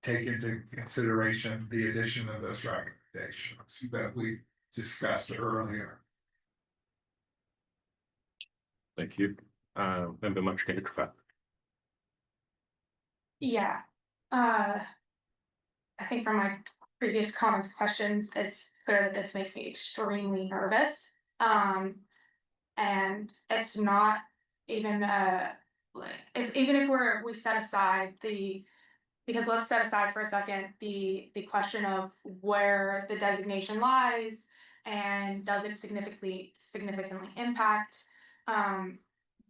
take into consideration the addition of those recommendations that we discussed earlier. Thank you. Member Muchnick. Yeah, I think from my previous comments, and questions, it's clear that this makes me extremely nervous. And it's not even, even if we set aside because let's set aside for a second the question of where the designation lies and does it significantly impact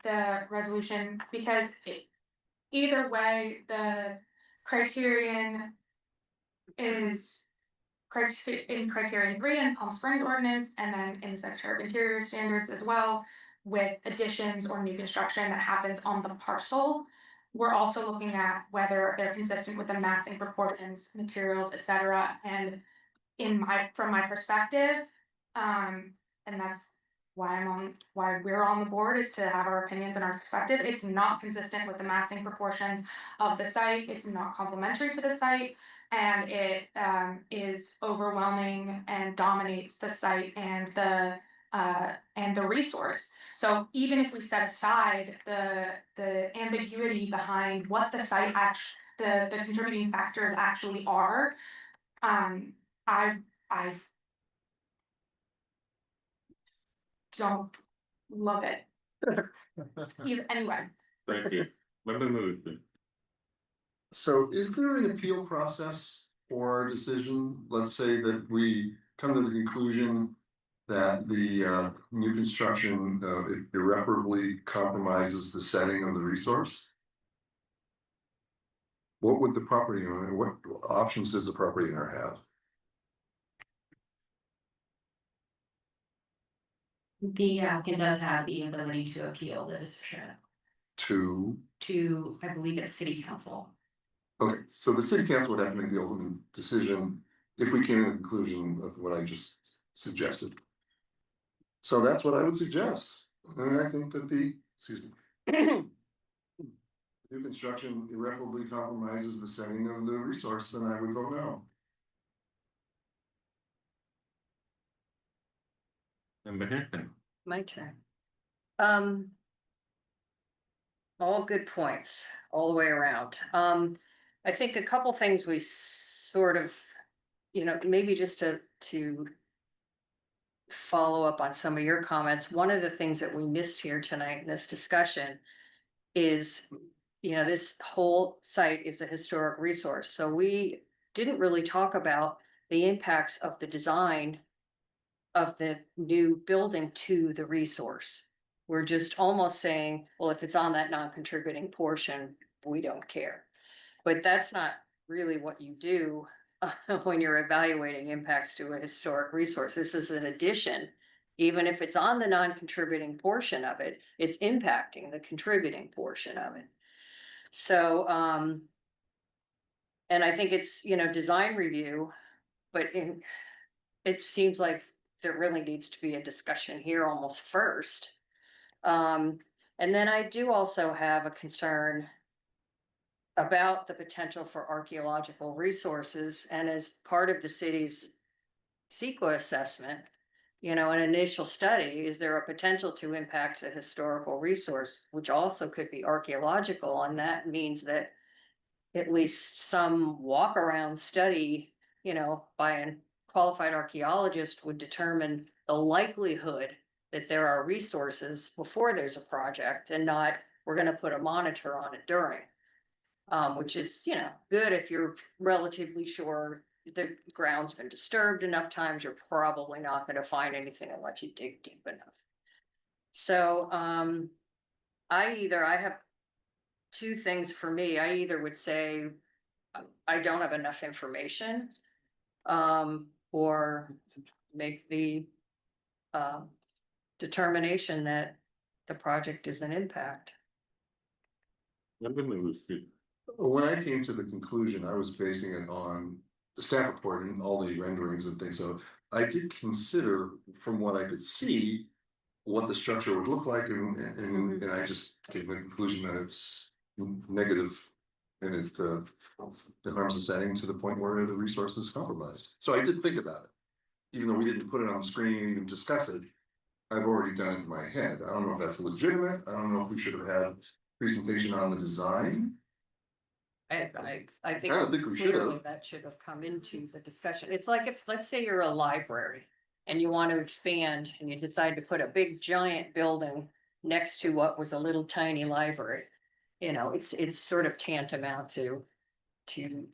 the resolution, because either way the criterion is in criterion 3 in Palm Springs ordinance, and then in the Secretary of Interior standards as well, with additions or new construction that happens on the parcel. We're also looking at whether they're consistent with the massing proportions, materials, etc. And from my perspective, and that's why we're on the board, is to have our opinions and our perspective. It's not consistent with the massing proportions of the site. It's not complementary to the site, and it is overwhelming and dominates the site and the resource. So even if we set aside the ambiguity behind what the site the contributing factors actually are, I don't love it. Anyway. Thank you. Member Mood. So is there an appeal process for our decision? Let's say that we come to the conclusion that the new construction irreparably compromises the setting of the resource. What would the property owner, what options does the property owner have? The applicant does have the ability to appeal the decision to, I believe it's city council. Okay, so the city council would have to make the ultimate decision if we came to the conclusion of what I just suggested. So that's what I would suggest, and I think that new construction irreparably compromises the setting of the resource, then I would vote no. Member Hampton. My turn. All good points, all the way around. I think a couple things we sort of, maybe just to follow up on some of your comments. One of the things that we missed here tonight in this discussion is, this whole site is a historic resource. So we didn't really talk about the impacts of the design of the new building to the resource. We're just almost saying, well, if it's on that non-contributing portion, we don't care. But that's not really what you do when you're evaluating impacts to a historic resource. This is an addition. Even if it's on the non-contributing portion of it, it's impacting the contributing portion of it. So, And I think it's, design review, but it seems like there really needs to be a discussion here almost first. And then I do also have a concern about the potential for archaeological resources, and as part of the city's CEQA assessment, an initial study, is there a potential to impact a historical resource, which also could be archaeological, and that means that at least some walk around study, by a qualified archaeologist would determine the likelihood that there are resources before there's a project, and not, we're gonna put a monitor on it during. Which is, good if you're relatively sure the ground's been disturbed enough times, you're probably not gonna find anything unless you dig deep enough. So, I have two things for me. I either would say I don't have enough information, or make the determination that the project is an impact. I'm gonna move to, When I came to the conclusion, I was basing it on the staff report and all the renderings and things, so I did consider, from what I could see, what the structure would look like, and I just came to the conclusion that it's negative. And it harms the setting to the point where the resource is compromised. So I did think about it. Even though we didn't put it on the screen and even discuss it, I've already done it in my head. I don't know if that's legitimate. I don't know if we should have had presentation on the design. I think I don't think we should clearly have. that should have come into the discussion. It's like if, let's say you're a library and you want to expand and you decide to put a big giant building next to what was a little tiny library. It's sort of tantamount to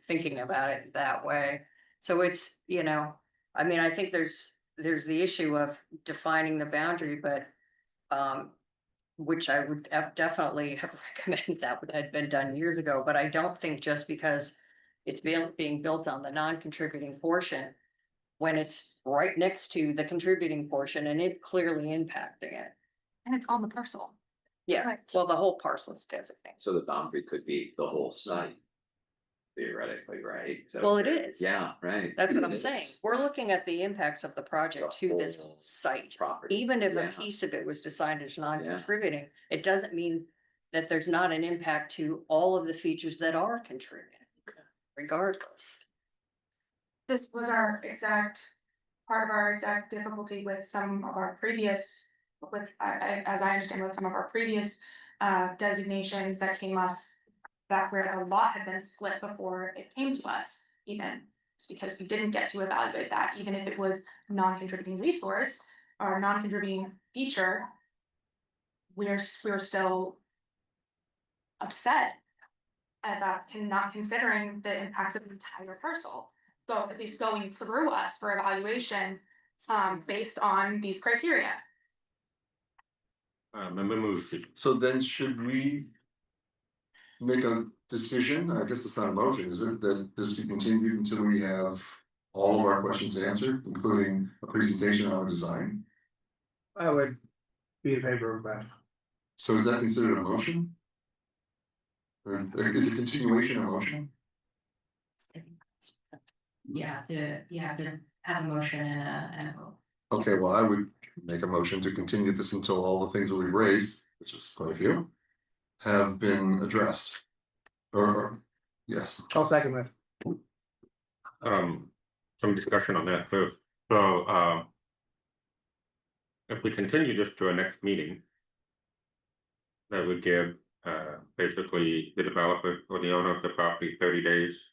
thinking about it that way. So it's, I think there's the issue of defining the boundary, but which I would definitely have recommended that had been done years ago, but I don't think just because it's being built on the non-contributing portion, when it's right next to the contributing portion and it clearly impacting it. And it's on the parcel. Yeah, Right. well, the whole parcel is designated. So the boundary could be the whole site. Theoretically, right? So- Well, it is. Yeah, right. That's what I'm It saying. is. We're looking at the impacts of the project to this whole site. Property. Even if a Yeah. piece of it was decided as non-contributing, it doesn't mean that there's not an impact to all of the features that are contributing. Regardless. This was part of our exact difficulty with some of our previous, as I understand, with some of our previous designations that came up. That where a lot had been split before it came to us, even, it's because we didn't get to evaluate that, even if it was non-contributing resource or non-contributing feature. We're still upset about not considering the impacts of the entire parcel. So at least going through us for evaluation, based on these criteria. I'm gonna move to, So then should we make a decision? I guess it's not a motion, is it, that this be continued until we have all of our questions answered, including a presentation on the design? I would be in favor of that. So is that considered a motion? Or is it continuation a motion? Yeah, you have to have a motion and a vote. Okay, well, I would make a motion to continue this until all the things that we've raised, which is quite a few, have been addressed. Or, yes, I'll second that. some discussion on that first. So, if we continue this to our next meeting, that would give, basically the developer or the owner of the property 30 days.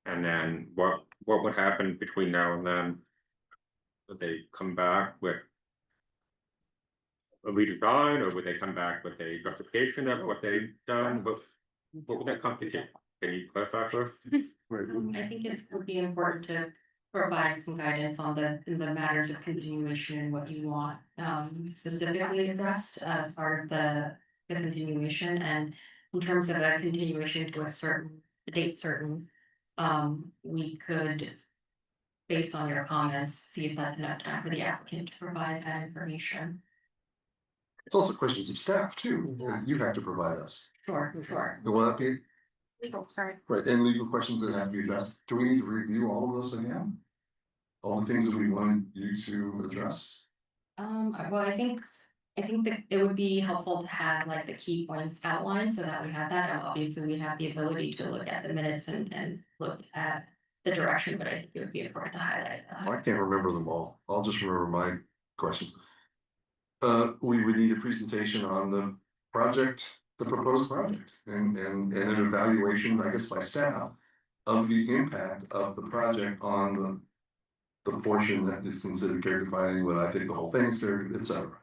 And then what would happen between now and then? Would they come back with a redesign, or would they come back with a justification of what they've done? What would that complicate? Can you clarify first? I think it would be important to provide some guidance on the matters of continuation and what you want specifically addressed as part of the continuation, and in terms of a continuation to a date certain, we could, based on your comments, see if that's enough time for the applicant to provide that information. it's also questions of staff too, that you have to provide us. Sure. Will that be Legal, sorry. Right, and legal questions that have to be addressed. Do we need to review all of those again? All the things that we wanted you to address? Well, I think that it would be helpful to have like the key points outlined so that we have that, and obviously we have the ability to look at the minutes and look at the direction, but I think it would be important to highlight. I can't remember them all. I'll just remember my questions. We would need a presentation on the project, the proposed project, and an evaluation, I guess, by staff of the impact of the project on the portion that is considered care defining, what I think the whole thing is care, et cetera.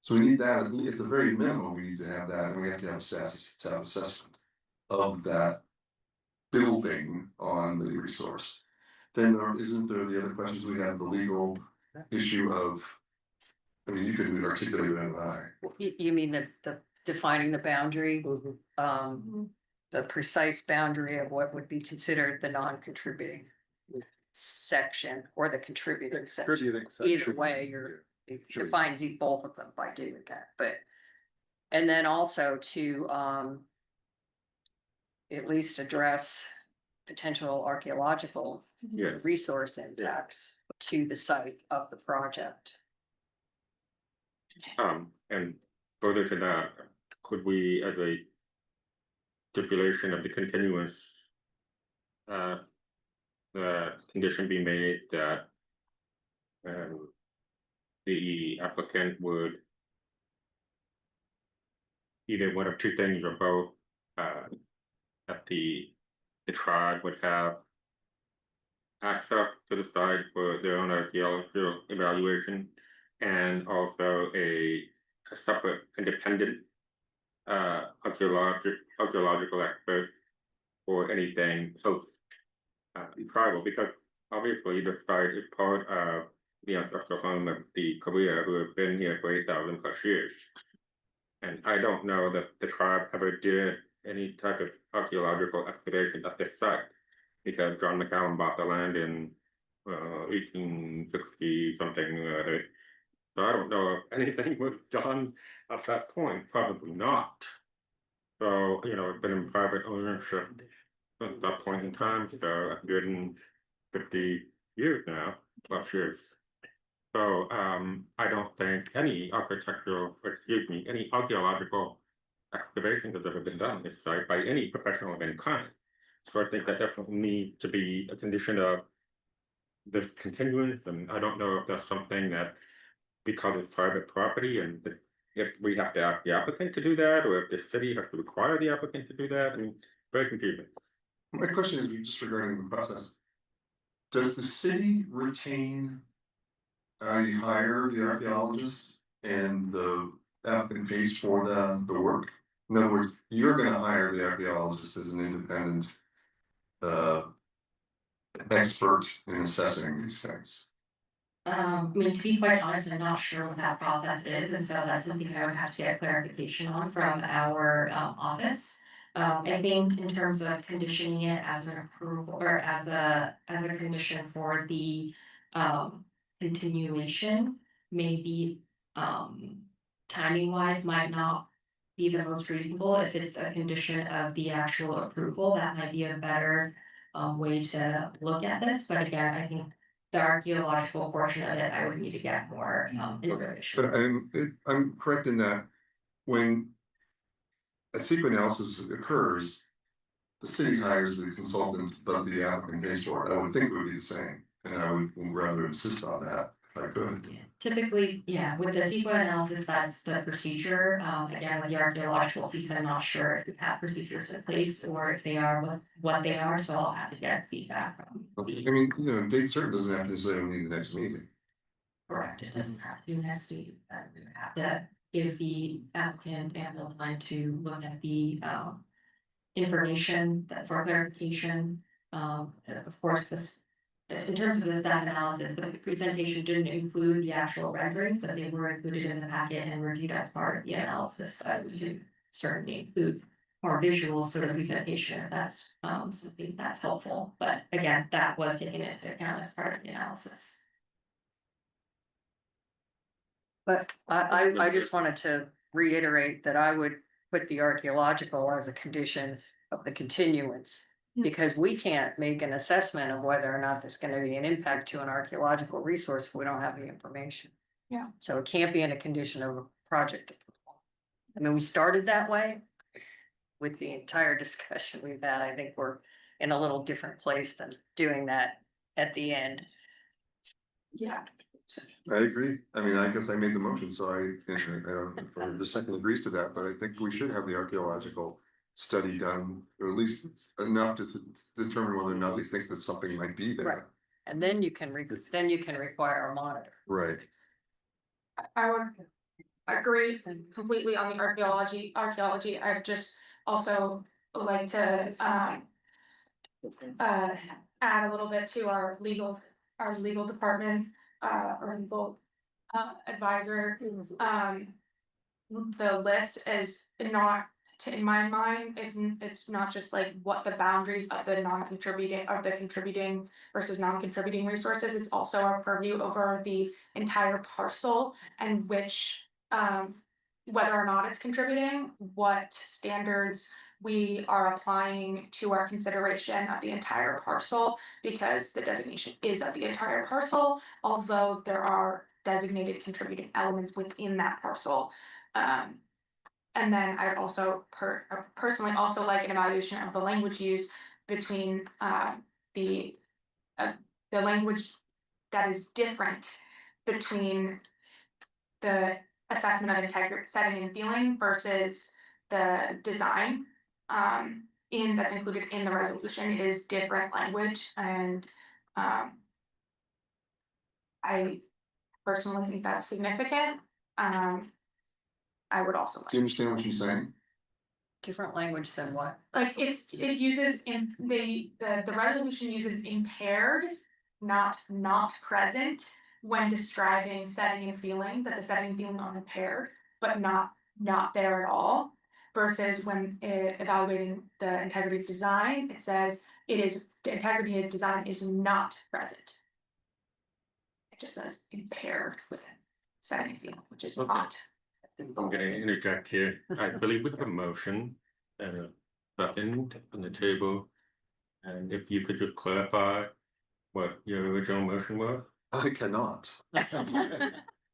So we need that, at the very minimum, we need to have that, and we have to have staff assessment of that building on the resource. Then isn't there the other questions we have, the legal issue of, I mean, you could articulate it in I. You mean the defining the boundary, the precise boundary of what would be considered the non-contributing section or the contributing section. Either way, it defines both of them by doing that, but. And then also to at least address potential archaeological Yes. resource impacts to the site of the project. And further to that, could we, as a stipulation of the continuance, the condition be made that the applicant would either one of two things or both, that the tribe would have access to the site for their own archaeological evaluation, and also a separate independent archaeological expert or anything post tribal, because obviously the site is part of the ancestral home of the Korea, who have been here for 8,000 plus years. And I don't know that the tribe ever did any type of archaeological excavation at this site, because John McCallum bought the land in 1860 something or other. So I don't know if anything was done at that point, probably not. So, you know, it's been in private ownership since that point in time, so 150 years now, plus years. So I don't think any any archaeological excavation has ever been done on this site by any professional of any kind. So I think that definitely needs to be a condition of this continuance, and I don't know if that's something that, because it's private property, and if we have to ask the applicant to do that, or if the city has to require the applicant to do that, I mean, very confusing. My question is just regarding the process. Does the city retain, you hire the archaeologist and the applicant pays for the work? In other words, you're gonna hire the archaeologist as an independent expert in assessing these things. I mean, to be quite honest, I'm not sure what that process is, and so that's something I would have to get clarification on from our office. I think in terms of conditioning it as an approval or as a condition for the continuation, maybe timing wise might not be the most reasonable. If it's a condition of the actual approval, that might be a better way to look at this. But again, I think the archaeological portion of it, I would need to get more information. But I'm correct in that when a secret analysis occurs, the city hires the consultant, but the applicant pays for it. I would think it would be the same, and I would rather insist on that if I could. Typically, yeah, with the CEQA analysis, that's the procedure. Again, with the archaeological piece, I'm not sure if we have procedures in place or if they are what they are, so I'll have to get feedback from. I mean, you know, date certain doesn't have to necessarily mean the next meeting. Correct, it doesn't have to be next week, but we would have to give the applicant ample time to look at the information that for clarification. Of course, this, in terms of the staff analysis, the presentation didn't include the actual renderings, but they were included in the packet and reviewed as part of the analysis. We can certainly include more visuals for the presentation if that's something that's helpful. But again, that was taken into account as part of the analysis. But I just wanted to reiterate that I would put the archaeological as a condition of the continuance. Because we can't make an assessment of whether or not there's gonna be an impact to an archaeological resource if we don't have the information. Yeah. So it can't be in a condition of a project approval. I mean, we started that way. With the entire discussion we've had, I think we're in a little different place than doing that at the end. Yeah. I agree. I mean, I guess I made the motion, so the second agrees to that, but I think we should have the archaeological study done, or at least enough to determine whether or not they think that something might be Right. there. And then you can require a monitor. Right. I would agree completely on the archaeology. I'd just also like to add a little bit to our legal department, our legal advisor. The list is not, in my mind, it's not just like what the boundaries of the contributing versus non-contributing resources. It's also our purview over the entire parcel and which whether or not it's contributing, what standards we are applying to our consideration of the entire parcel, because the designation is of the entire parcel, although there are designated contributing elements within that parcel. And then I'd also personally also like an evaluation of the language used between the language that is different between the assessment of integrity, setting and feeling versus the design that's included in the resolution. It is different language, and I personally think that's significant. I would also Do you understand what she's saying? Different language than what? like it uses in the resolution uses impaired, not present, when describing setting and feeling, that the setting and feeling are impaired, but not there at all. Versus when evaluating the integrity of design, it says the integrity of design is not present. It just says impaired with setting and feeling, which is not. I'm gonna interject here. I believe with the motion, button on the table. And if you could just clarify what your original motion was. I cannot.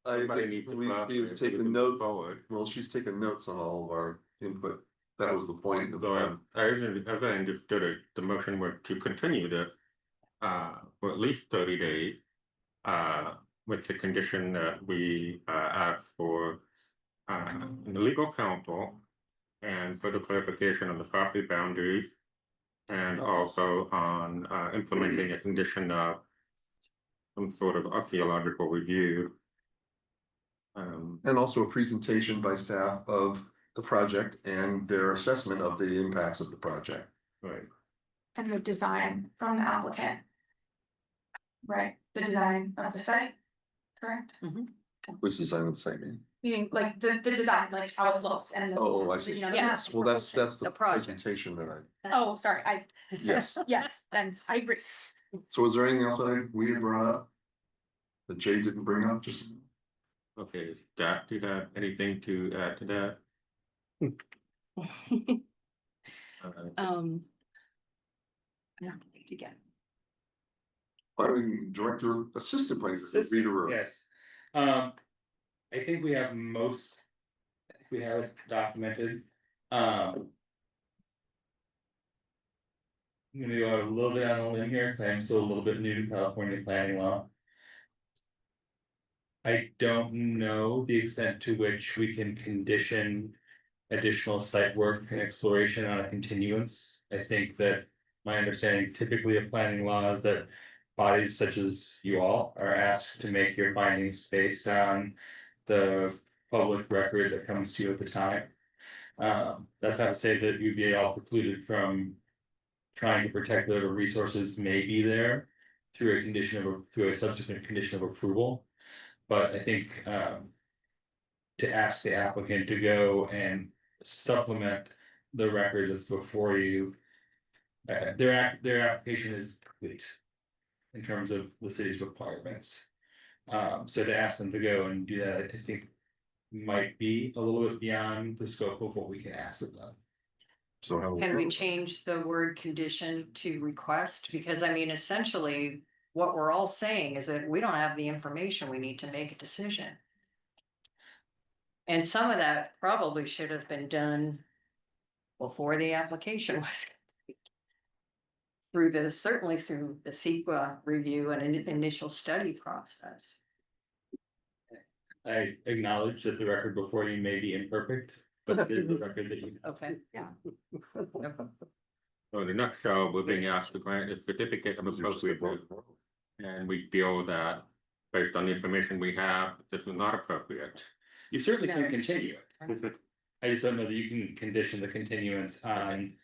Everybody needs to clarify She's if we taken can note. move forward. Well, she's taken notes on all of our input. That was the point of So as I understood it, the motion was to continue for at least 30 days. With the condition that we ask for the legal counsel and further clarification on the property boundaries, and also on implementing a condition of some sort of archaeological review. And also a presentation by staff of the project and their assessment of the impacts of the project. Right. And the design from the applicant. Right, the design of the site, correct? Which design of the site mean? Meaning like the design, like how it looks and. Oh, I see. You know, Yes, well, that's the The project. presentation that Oh, sorry, yes. yes, then I agree. So is there anything else that we had brought up? That Jay didn't bring up, just? Okay, Jack, do you have anything to add to that? Again. Why don't we director assistant places, reader? Yes. I think we have we have it documented. I'm gonna go a little bit on a limb here, because I'm still a little bit new to California planning law. I don't know the extent to which we can condition additional site work and exploration on a continuance. I think that my understanding typically of planning law is that bodies such as you all are asked to make your findings based on the public record that comes to you at the time. That's not to say that you'd be all precluded from trying to protect whatever resources may be there through a subsequent condition of approval. But I think to ask the applicant to go and supplement the record that's before you, their application is complete in terms of the city's requirements. So to ask them to go and do that, I think might be a little bit beyond the scope of what we can ask of them. So how? Can we change the word condition to request? Because I mean, essentially, what we're all saying is that we don't have the information we need to make a decision. And some of that probably should have been done before the application was complete. Through the, certainly through the CEQA review and initial study process. I acknowledge that the record before you may be imperfect, but it is the record that you. Okay, yeah. So in a nutshell, we're being asked to grant a certificate of appropriateness. And we feel that based on the information we have, this is not appropriate. You certainly No. can continue it. I just don't know that you can condition the continuance on.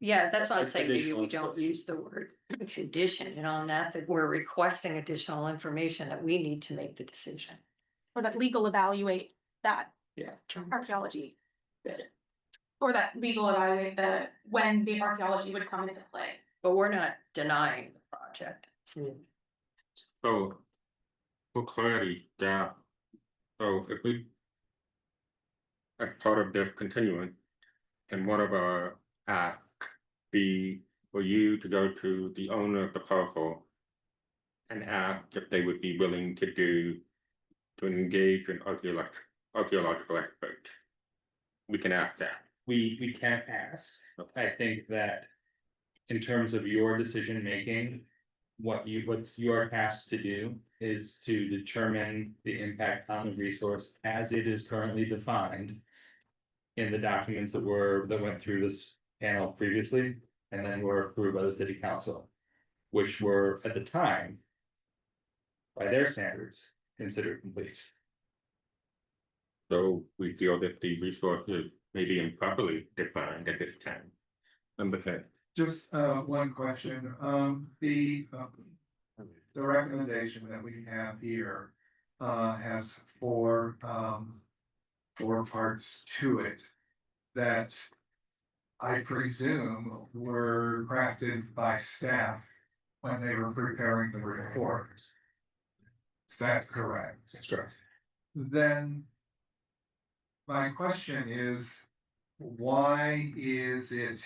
Yeah, that's what I'm saying, maybe Additional we don't use the word condition on that, that we're requesting additional information that we need to make the decision. Or that legal evaluate that Yeah. archaeology. Or that legal evaluate when the archaeology would come into play. But we're not denying the project. So for clarity, that, so if we as part of this continuing, and one of our ask be for you to go to the owner of the parcel and ask if they would be willing to engage an archaeological expert. We can ask that. We can't ask. I think that in terms of your decision making, what you're asked to do is to determine the impact on the resource as it is currently defined in the documents that went through this panel previously and then were approved by the city council, which were at the time, by their standards, considered complete. So we feel that the resources may be improperly defined at this time. Number 10. Just one question, the recommendation that we have here has four parts to it that I presume were crafted by staff when they were preparing the report. Is that correct? That's correct. Then my question is, why is it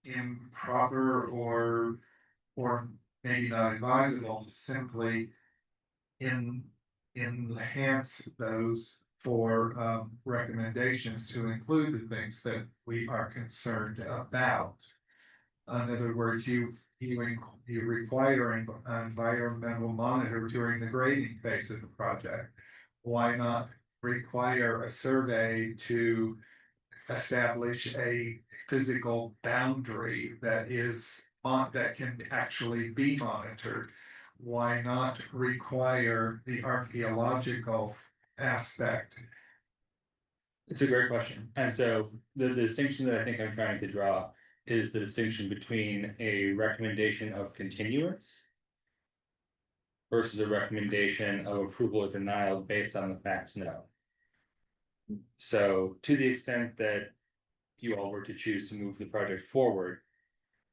improper or maybe not advisable to simply enhance those four recommendations to include the things that we are concerned about? In other words, you require environmental monitor during the grading phase of the project. Why not require a survey to establish a physical boundary that can actually be monitored? Why not require the archaeological aspect? It's a great question. And so the distinction that I think I'm trying to draw is the distinction between a recommendation of continuance versus a recommendation of approval or denial based on the facts known. So to the extent that you all were to choose to move the project forward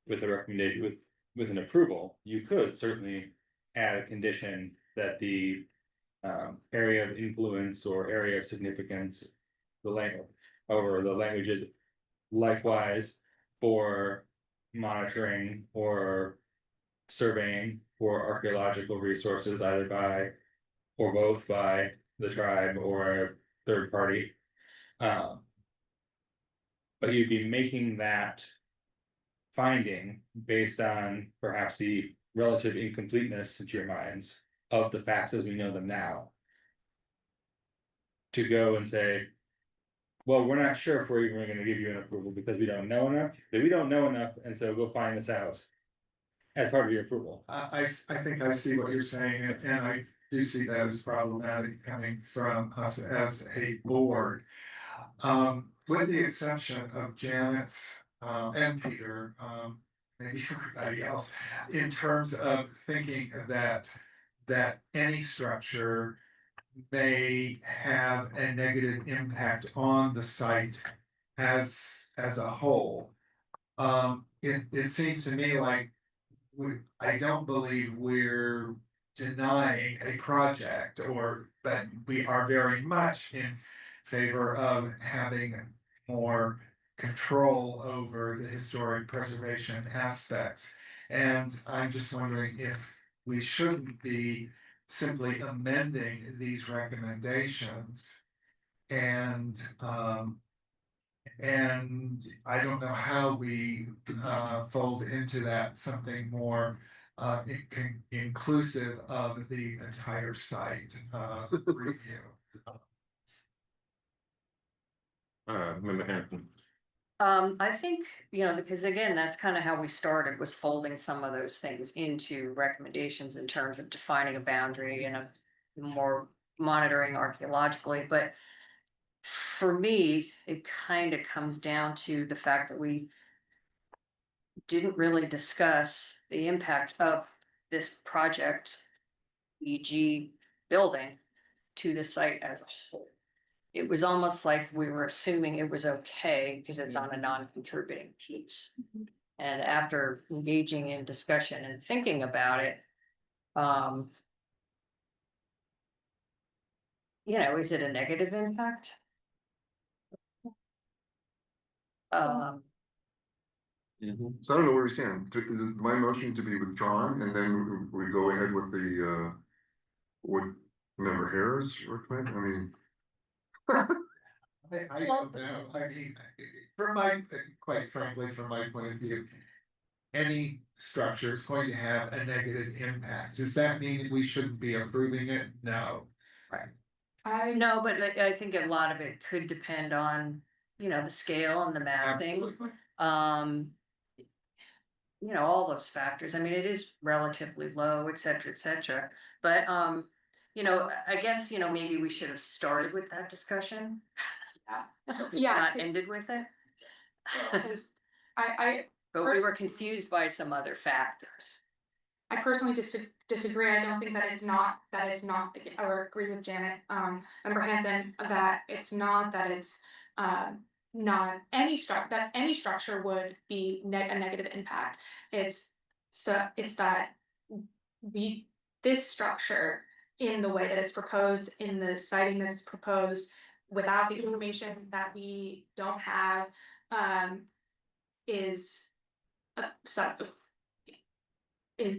with a recommendation with an approval, you could certainly add a condition that the area of influence or area of significance, the language is likewise for monitoring or surveying for archaeological resources, either by or both by the tribe or a third party. But you'd be making that finding based on perhaps the relative incompleteness to your minds of the facts as we know them now. To go and say, well, we're not sure if we're even going to give you an approval because we don't know enough, and so go find this out as part of your approval. I think I see what you're saying, and I do see that as problematic coming from us as a board. With the exception of Janet's and Peter, maybe everybody else, in terms of thinking that any structure may have a negative impact on the site as a whole. It seems to me like I don't believe we're denying a project, or that we are very much in favor of having more control over the historic preservation aspects. And I'm just wondering if we shouldn't be simply amending these recommendations. And I don't know how we fold into that something more inclusive of the entire site review. Member Harrington. I think, because again, that's kind of how we started, was folding some of those things into recommendations in terms of defining a boundary and a more monitoring archaeologically, but for me, it kind of comes down to the fact that we didn't really discuss the impact of this project, e.g. building, to the site as a whole. It was almost like we were assuming it was okay because it's on a non-contributing piece. And after engaging in discussion and thinking about it, is it a negative impact? So I don't know where we stand. Is it my motion to be withdrawn and then we go ahead with the what member Harris recommend? I mean. I don't know, I mean, quite frankly, from my point of view, any structure is going to have a negative impact. Does that mean we shouldn't be approving it? No. No, but I think a lot of it could depend on, the scale and the mapping. Absolutely. All those factors. I mean, it is relatively low, et cetera, but, I guess, maybe we should have started with that discussion. Yeah. Not ended with it. But we were confused by some other factors. I personally disagree. I don't think that it's not, or agree with Janet, member Hanson, that it's not that it's not that any structure would be a negative impact. It's that this structure, in the way that it's proposed, in the siting that's proposed, without the information that we don't have,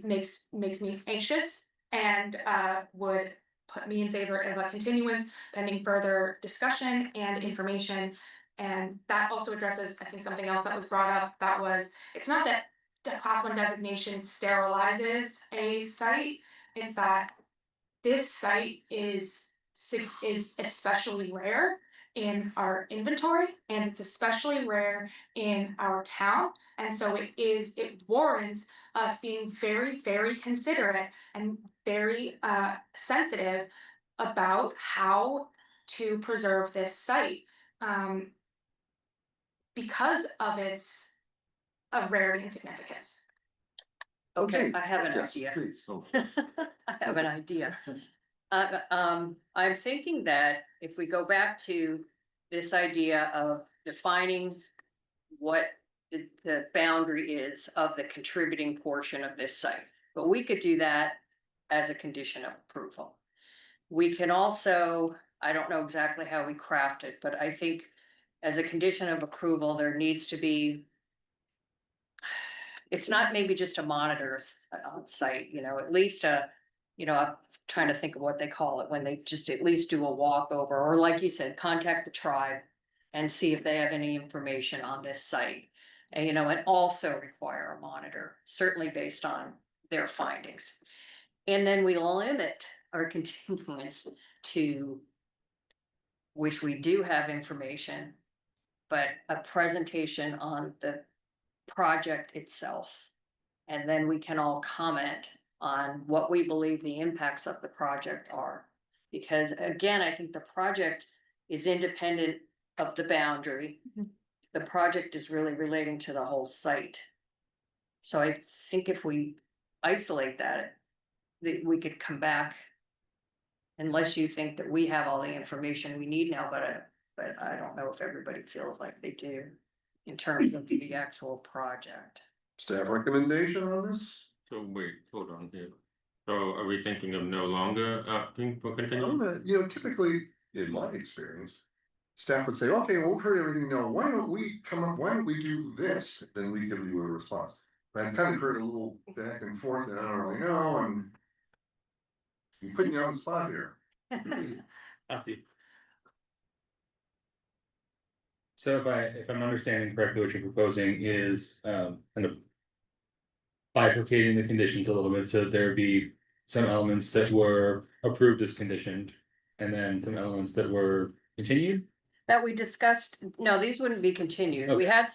makes me anxious and would put me in favor of a continuance pending further discussion and information. And that also addresses, I think, something else that was brought up. That was, it's not that class 1 designation sterilizes a site, it's that this site is especially rare in our inventory, and it's especially rare in our town. And so it warrants us being very, very considerate and very sensitive about how to preserve this site, because of its rarity and significance. Okay, I have an Yes, idea. please. I have an idea. I'm thinking that if we go back to this idea of defining what the boundary is of the contributing portion of this site, but we could do that as a condition of approval. We can also, I don't know exactly how we craft it, but I think as a condition of approval, there needs to be, it's not maybe just a monitor on site, at least I'm trying to think of what they call it, when they just at least do a walkover, or like you said, contact the tribe and see if they have any information on this site. And, and also require a monitor, certainly based on their findings. And then we'll limit our continuance to, which we do have information, but a presentation on the project itself. And then we can all comment on what we believe the impacts of the project are. Because again, I think the project is independent of the boundary. The project is really relating to the whole site. So I think if we isolate that we could come back. Unless you think that we have all the information we need now, but I don't know if everybody feels like they do in terms of the actual project. Staff recommendation on this? So wait, hold on here. So are we thinking of no longer asking for continuance? Typically, in my experience, staff would say, okay, well, we've heard everything now, why don't we come up, why don't we do this? Then we give you a response. But I kind of heard a little back and forth and I don't really know, and I'm putting you on the spot here. I see. So if I'm understanding correctly, what you're proposing is, kind of. Bifurcating the conditions a little bit, so that there be some elements that were approved as conditioned. And then some elements that were continued. That we discussed, no, these wouldn't be continued. We Okay. had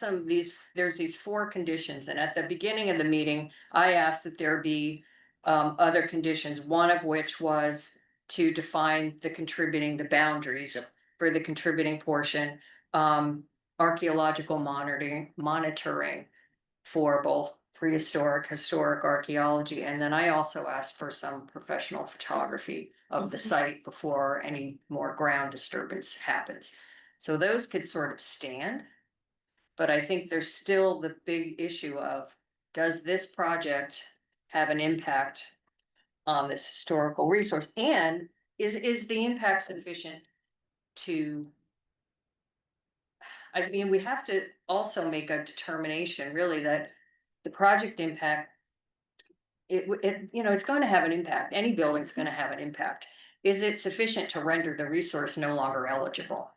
there's these 4 conditions, and at the beginning of the meeting, I asked that there be. Other conditions, one of which was to define the boundaries. Yep. For the contributing portion, archaeological monitoring. For both prehistoric, historic archaeology, and then I also asked for some professional photography of the site before any more ground disturbance happens. So those could sort of stand. But I think there's still the big issue of, does this project have an impact on this historical resource? And is the impact sufficient to? I mean, we have to also make a determination really that the project impact. It's going to have an impact. Any building's gonna have an impact. Is it sufficient to render the resource no longer eligible?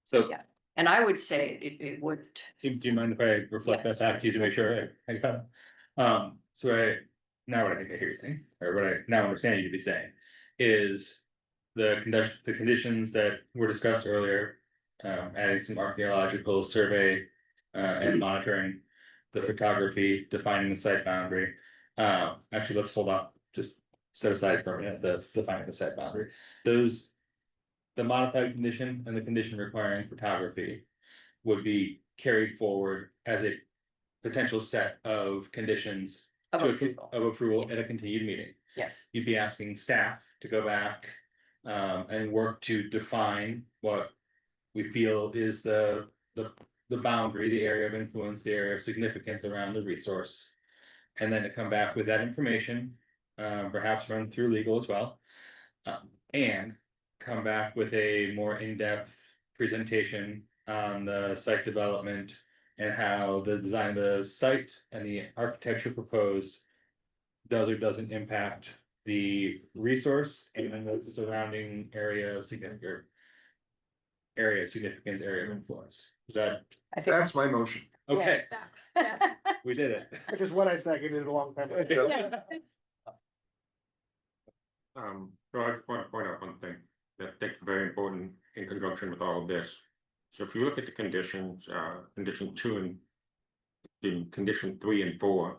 So, Yeah. And I would say it wouldn't. do you mind if I reflect that back to you to make sure I got it? So now what I think I hear you saying, or what I now understand you to be saying, is the conditions that were discussed earlier. Adding some archaeological survey, and monitoring the photography, defining the site boundary. Actually, let's hold on, just set aside for a minute, the defining the site boundary. Those. The modified condition and the condition requiring photography would be carried forward as a potential set of conditions. Of to approval. Of approval at a continued meeting. Yes, You'd be asking staff to go back, and work to define what we feel is the boundary, the area of influence, the area of significance around the resource. And then to come back with that information, perhaps run through legal as well. And come back with a more in-depth presentation on the site development. And how the design of the site and the architecture proposed does or doesn't impact the resource and then the surrounding area of significance, area of influence. Is that I think. That's my motion. okay? Yes. We did it. Which is what I seconded a long time ago. So I just want to point out one thing that I think is very important in conjunction with all of this. So if you look at the conditions, condition 2 and in condition 3 and 4.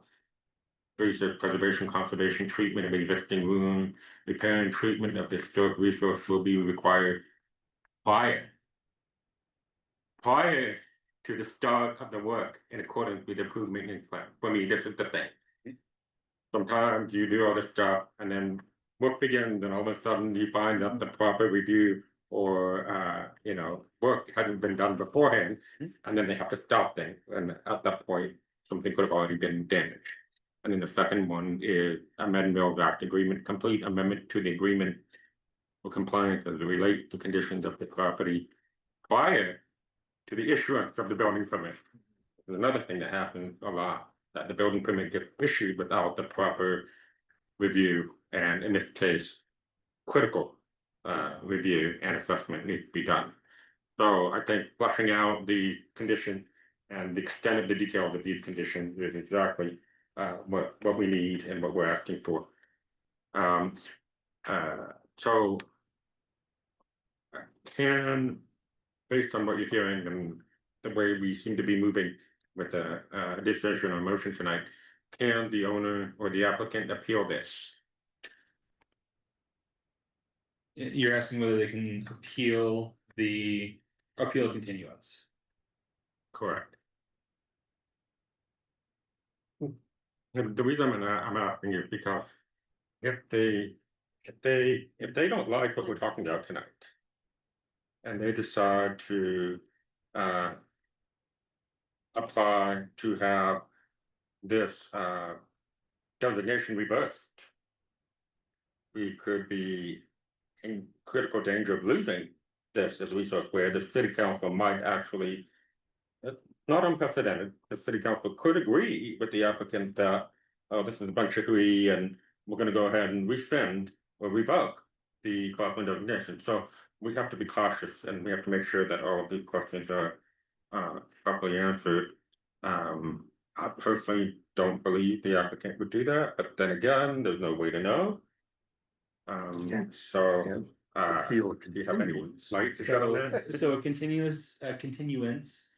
There's the preservation, conservation, treatment of existing room, repair and treatment of the historic resource will be required prior to the start of the work in accordance with the approved maintenance plan. For me, this is the thing. Sometimes you do all this stuff and then work begins and all of a sudden you find that the proper review or work hadn't been done beforehand, and then they have to stop things, and at that point, something could have already been damaged. And then the second one is amend Mills Act agreement, complete amendment to the agreement for compliance as it relates to conditions of the property prior to the issuance of the building permit. There's another thing that happens a lot, that the building permit gets issued without the proper review, and in this case, critical review and assessment needs to be done. So I think fleshing out the condition and the extent of the details of these conditions is exactly what we need and what we're asking for. So can, based on what you're hearing and the way we seem to be moving with a decision or motion tonight, can the owner or the applicant appeal this? You're asking whether they can appeal continuance. Correct. The reason I'm asking is because if they don't like what we're talking about tonight, and they decide to apply to have this designation reversed, we could be in critical danger of losing this as resource where the city council might actually. Not unprecedented, the city council could agree with the applicant that, oh, this is a bunch of hooey and we're gonna go ahead and rescind or revoke the Cleveland designation, so we have to be cautious and we have to make sure that all of these questions are properly answered. I personally don't believe the applicant would do that, but then again, there's no way to know. So, Appeal do you have any light to shed on that? So a continuance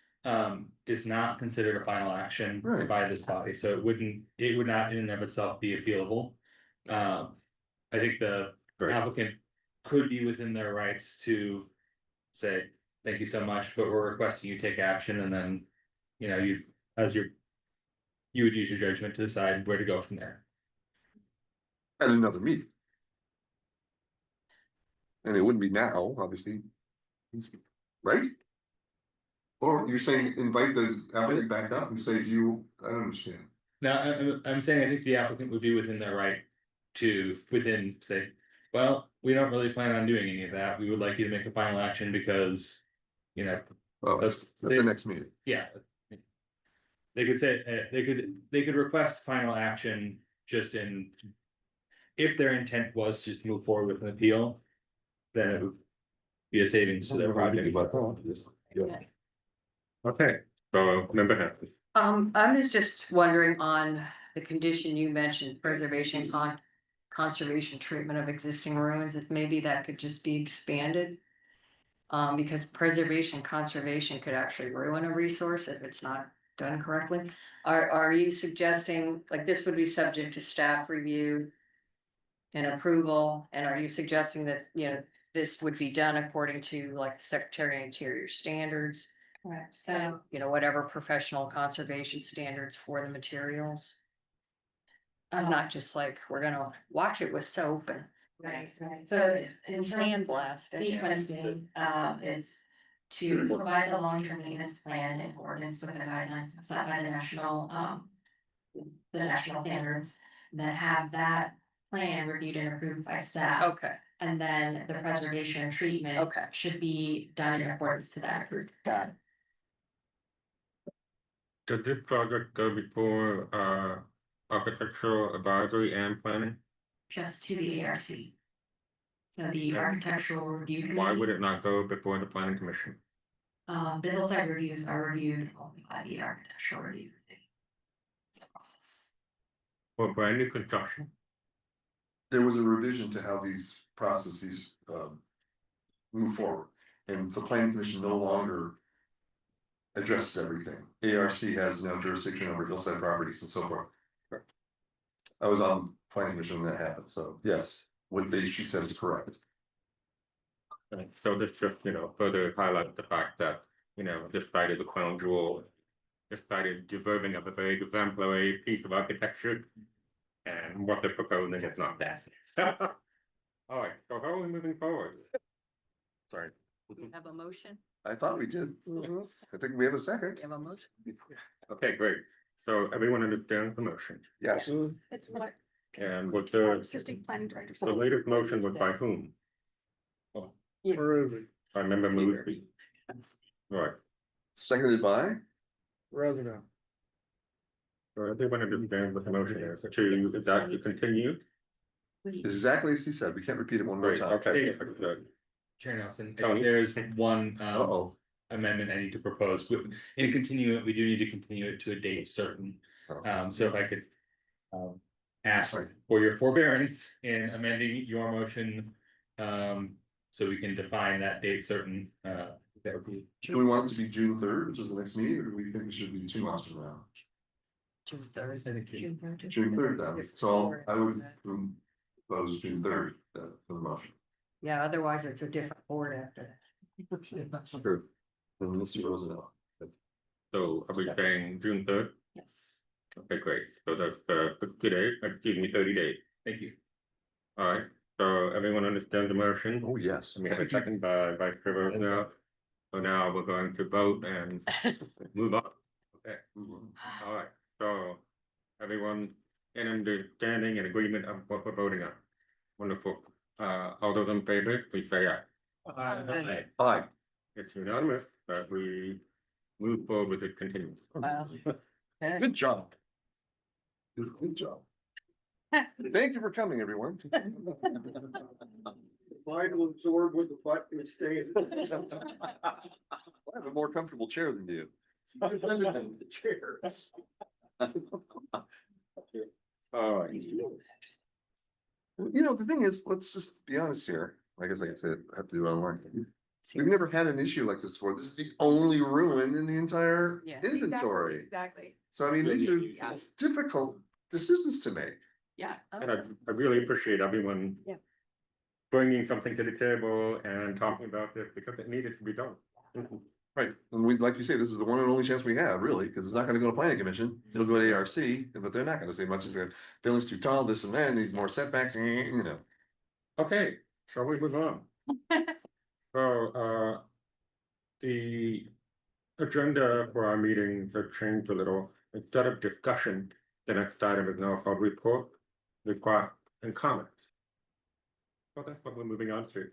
is not considered a final action Right. by this body, so it would not in and of itself be appealable. I think the Right. applicant could be within their rights to say, thank you so much, but we're requesting you take action, and then, you know, you would use your judgment to decide where to go from there. At another meeting. And it wouldn't be now, obviously. Right? Or you're saying invite the applicant back up and say, I don't understand. Now, I'm saying I think the applicant would be within their right to, say, well, we don't really plan on doing any of that, we would like you to make a final action because, you know. Oh, Let's at say- the next meeting. Yeah. They could say, they could request final action just in. If their intent was just to move forward with an appeal, then it would be a savings to their project. Okay, so member Hampton. I was just wondering on the condition you mentioned, preservation conservation treatment of existing ruins, if maybe that could just be expanded. Because preservation, conservation could actually ruin a resource if it's not done correctly. Are you suggesting, like, this would be subject to staff review and approval, and are you suggesting that, you know, this would be done according to like the Secretary of Interior standards? Correct, So, so, you know, whatever professional conservation standards for the materials, um, not just like, we're gonna wash it with soap and right, so in sandblast it. sequencing, is to provide the long-term maintenance plan in accordance with the guidelines set by the national standards, that have that plan reviewed and approved by staff. Okay, And then the preservation and treatment okay. should be done in accordance to that approved. Did this project go before architectural advisory and planning? Just to the ARC. So the architectural review. Why would committee, it not go before the planning commission? The hillside reviews are reviewed only by the architectural review. committee. It's a process. For brand new construction? There was a revision to how these processes move forward, and the planning commission no longer addresses everything. ARC has no jurisdiction over hillside properties and so forth. I was on planning commission when that happened, so yes, she said is correct. So this just, you know, further highlight the fact that, you know, this site is a crown jewel. This site is deserving of a very exemplary piece of architecture. And what they're proposing is not that. All right, so how are we moving forward? Sorry, We have a motion? I thought we did. I think we have a second. We have a motion? Okay, great. So everyone understands the motion. Yes, It's what And what our the assistant planning director the said. latest motion was by whom? Ruben, I remember moving. Right, seconded by, Roosevelt. so everyone understands what the motion is, is that to continue? exactly as he said, we can't repeat it one more Right, time. okay, good. Chair Nelson, Tony? there's one Uh-oh. amendment I need to propose. In continue it, we do need to continue it to a date certain. So if I could ask for your forbearance in amending your motion. So we can define that date certain, that would be. Do we want it to be June 3rd, which is the next meeting, or do we think it should be 2 months from now? June third. I think June. June 3rd then, so I would propose June 3rd, for the motion. Yeah, otherwise it's a different board after. True. And Mr. Roosevelt. So are we saying June 3rd? Yes. Okay, great. So that's 60 days, excuse me, 30 days. Thank you. All right, so everyone understands the motion? Oh, yes. We have a second by Chair Rosenau. So now we're going to vote and move on. Okay, all right, so everyone in understanding and agreement of what we're voting on. Wonderful. All those in favor, please say aye. Aye. Aye. It's unanimous that we move forward with the continuance. Good job. Good job. Thank you for coming, everyone. Mine will absorb what the butt is staying. I have a more comfortable chair than you. The chair. All right. You know, the thing is, let's just be honest here. I guess I said, I have to do it online. We've never had an issue like this before. This is the only ruin in the entire Yeah. inventory. Exactly. So I mean, these are Yeah. difficult decisions to make. Yeah. And I really appreciate everyone. Yeah. Bringing something to the table and talking about this because it needed to be done. Right, and we, like you say, this is the one and only chance we have, really, because it's not gonna go to planning commission, it'll go to ARC, but they're not gonna say much, as their building's too tall, this and that, needs more setbacks, you know. Okay, shall we move on? So, the agenda for our meeting has changed a little. Instead of discussion, the next item is now called report, request, and comments. So that's what we're moving on to.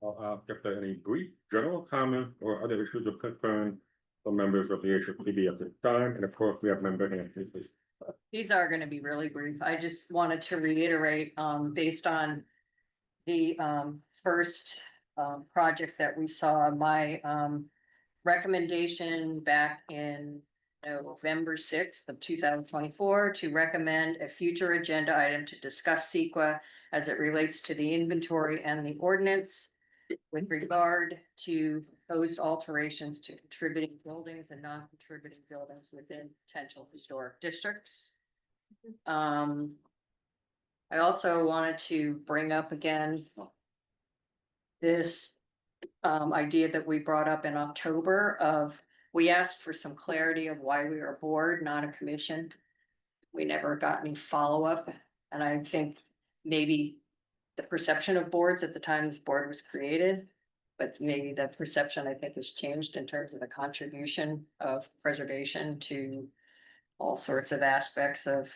I'll ask if there are any brief general comments or other issues of concern for members of the HFPB at this time, and of course, we have member answers. These are gonna be really brief. I just wanted to reiterate, based on the first project that we saw, my recommendation back in November 6th of 2024 to recommend a future agenda item to discuss CEQA as it relates to the inventory and the ordinance with regard to proposed alterations to contributing buildings and non-contributing buildings within potential historic districts. I also wanted to bring up again this idea that we brought up in October of, we asked for some clarity of why we were a board, not a commission. We never got any follow-up, and I think maybe the perception of boards at the time this board was created, but maybe the perception, I think, has changed in terms of the contribution of preservation to all sorts of aspects of,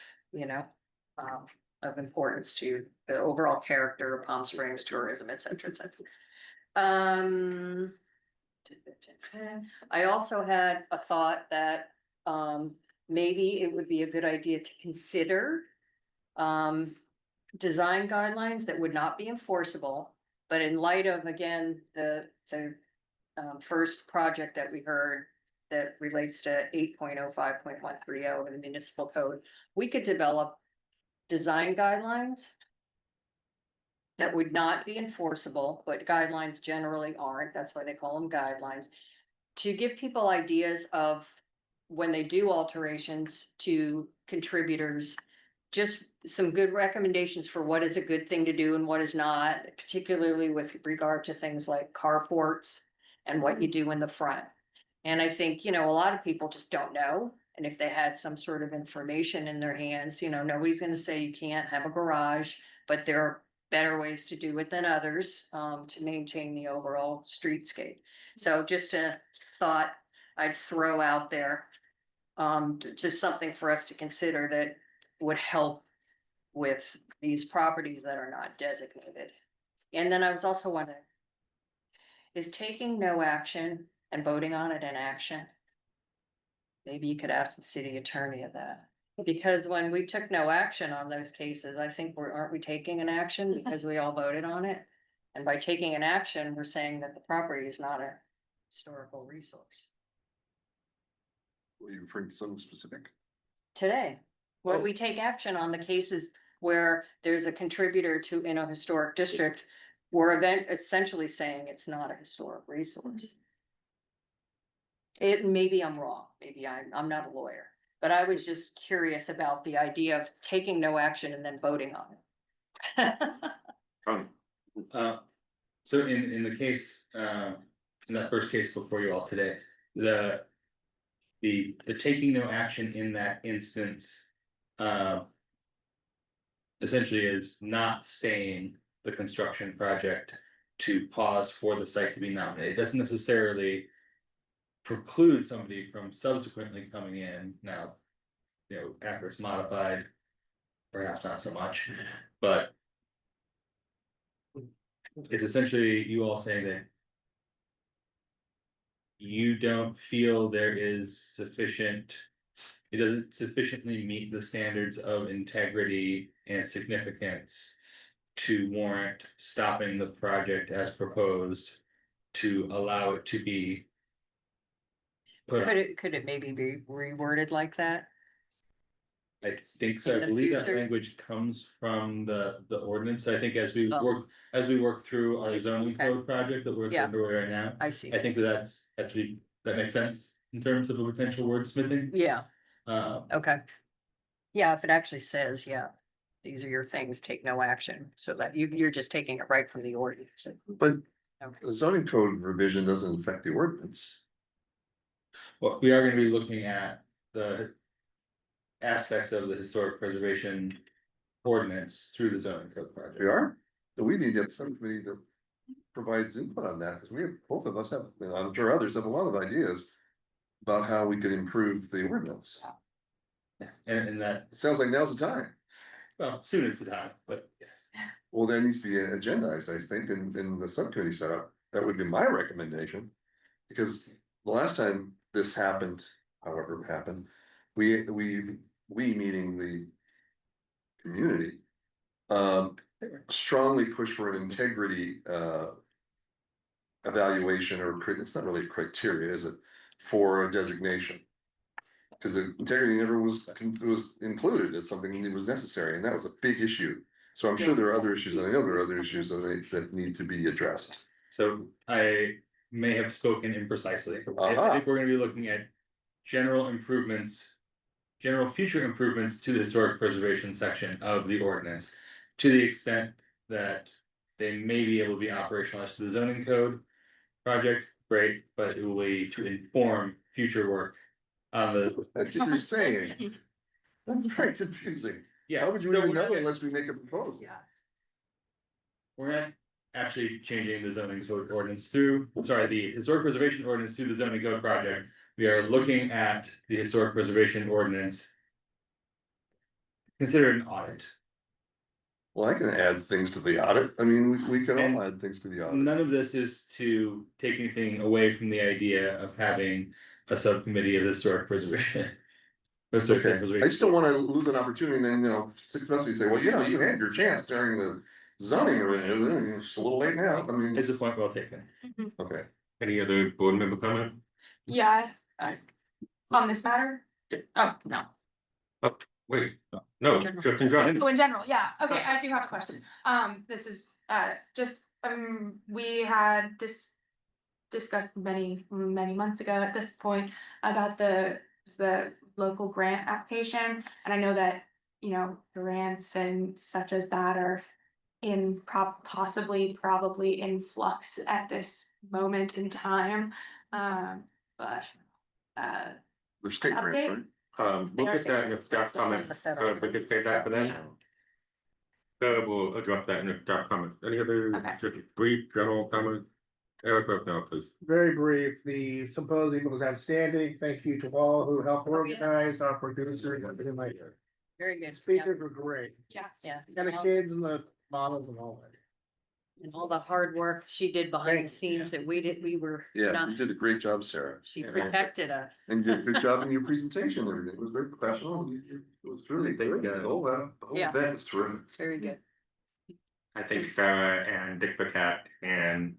of importance to the overall character of Palm Springs tourism, et cetera, et cetera. I also had a thought that maybe it would be a good idea to consider design guidelines that would not be enforceable, but in light of, again, the first project that we heard that relates to 8.05.130 of the municipal code, we could develop design guidelines that would not be enforceable, but guidelines generally aren't. That's why they call them guidelines. To give people ideas of when they do alterations to contributors, just some good recommendations for what is a good thing to do and what is not, particularly with regard to things like carports and what you do in the front. And I think, a lot of people just don't know. And if they had some sort of information in their hands, nobody's gonna say you can't have a garage, but there are better ways to do it than others, to maintain the overall streetscape. So just a thought I'd throw out there, just something for us to consider that would help with these properties that are not designated. And then I was also wondering, is taking no action and voting on it an action? Maybe you could ask the city attorney of that. Because when we took no action on those cases, I think aren't we taking an action because we all voted on it? And by taking an action, we're saying that the property is not a historical resource. Were you referring to something specific? Today, when we take action on the cases where there's a contributor to in a historic district, we're essentially saying it's not a historic resource. Maybe I'm wrong, maybe I'm not a lawyer. But I was just curious about the idea of taking no action and then voting on it. So in the case, in that first case before you all today, the taking no action in that instance. Essentially is not staying the construction project to pause for the site to be nominated. It doesn't necessarily preclude somebody from subsequently coming in now, after it's modified, perhaps not so much, but it's essentially you all saying that you don't feel there is sufficient. It doesn't sufficiently meet the standards of integrity and significance to warrant stopping the project as proposed to allow it to be put on. Could it maybe be reworded like that? I think so. In I the believe that future? language comes from the ordinance. I think as we Oh. work through our zoning Okay. code project that we're Yeah. underway right now. I see. I think that's actually, that makes sense in terms of a potential wordsmithing. Yeah, Uh, okay. Yeah, if it actually says, yeah, these are your things, take no action, so that you're just taking it right from the ordinance. But Okay. the zoning code revision doesn't affect the ordinance. well, we are gonna be looking at the aspects of the historic preservation ordinance through the zoning code project. We are, but we need to have somebody that provides input on that, because we have, both of us have, I'm sure others have a lot of ideas. About how we could improve the ordinance. And that, It sounds like now's the time. well, soon is the time, but yes. Well, that needs to be agendized, I think, in the subcommittee setup. That would be my recommendation. Because the last time this happened, however it happened, we meaning the community. Strongly push for an integrity evaluation, or it's not really a criteria, is it, for a designation? Because the integrity never was included as something that was necessary, and that was a big issue. So I'm sure there are other issues, and I know there are other issues that need to be addressed. So I may have spoken imprecisely. I Aha. think we're gonna be looking at general improvements. General future improvements to the historic preservation section of the ordinance. To the extent that they may be able to be operationalized to the zoning code project, great, but it will be to inform future work. On the, That's what you're saying. That's very confusing. yeah. How would you so even we're know not- unless we make a proposal? We're not actually changing the zoning code ordinance through, sorry, the historic preservation ordinance through the zoning code project. We are looking at the historic preservation ordinance. Consider an audit. Well, I can add things to the audit. I mean, we can all add things to the audit. None of this is to take anything away from the idea of having a subcommittee of historic preservation. Historic Okay, I preservation. just don't wanna lose an opportunity, and then, 6 months, we say, well, you had your chance during the zoning, review. It's a little late now, I mean. It's a point well taken. Okay, Any other board member comment? Yeah, on this matter? Yeah. Oh, no. Wait, no, just in general. Oh, in general, yeah, okay, I do have a question. This is, just, we had discussed many months ago at this point about the local grant application, and I know that, you know, grants and such as that are in probably in flux at this moment in time, but, the state grants, Update? right? We'll get that in the staff comment, we could say that for them. Yeah. So we'll address that in the staff comment. Any other Okay. just brief general comment? Eric, now, please. Very brief, the symposium was outstanding. Thank you to all who helped organize, our producers, everything like that. Very good. Speakers were great. yes. Yeah. And the kids and the models and all that. And all the hard work she did behind the scenes that we were Yeah, not, you did a great job, Sarah. she protected us. And you did a good job in your presentation, everything, it was very professional, it was really, the whole Yeah. event was terrific. It's very good. I think Sarah and Dick Paquette and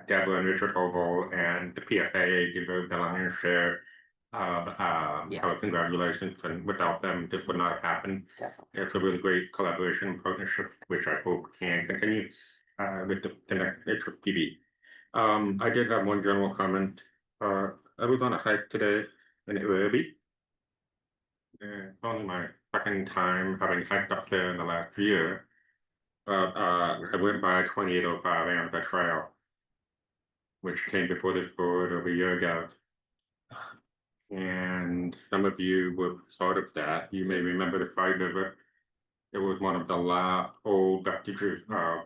Deborah and Richard Oval and the PSA deserve the lion's share of Yeah. our congratulations, and without them, this would not have happened. Definitely. It's a really great collaboration and partnership, which I hope can continue with the next HPV. I did have one general comment. I was on a hike today in Irby. Only my second time having hiked up there in the last year. I went by 2805 Amber Trail, which came before this board over a year ago. And some of you were part of that. You may remember the Fight River. It was one of the last old vestiges of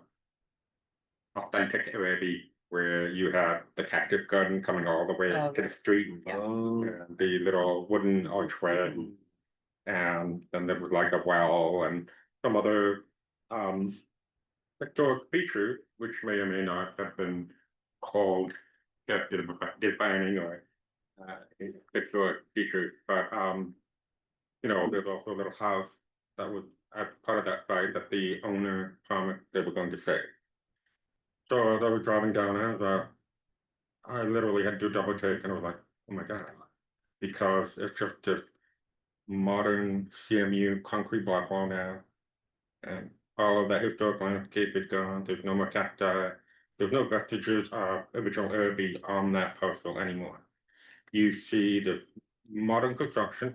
authentic Irby, where you had the cactus garden coming all the way Oh, to the street. Oh, And the little wooden archway. And then there was like a well and some other historic features, which may or may not have been called defining or It's short feature, but you know, there's also a little house that was part of that site that the owner promised they were going to fix. So as I was driving down there, I literally had to double take and I was like, oh my god, because it's just this modern CMU concrete block wall now. And all of that historic landscape is gone. There's no more cacti. There's no vestiges of original herby on that parcel anymore. You see the modern construction.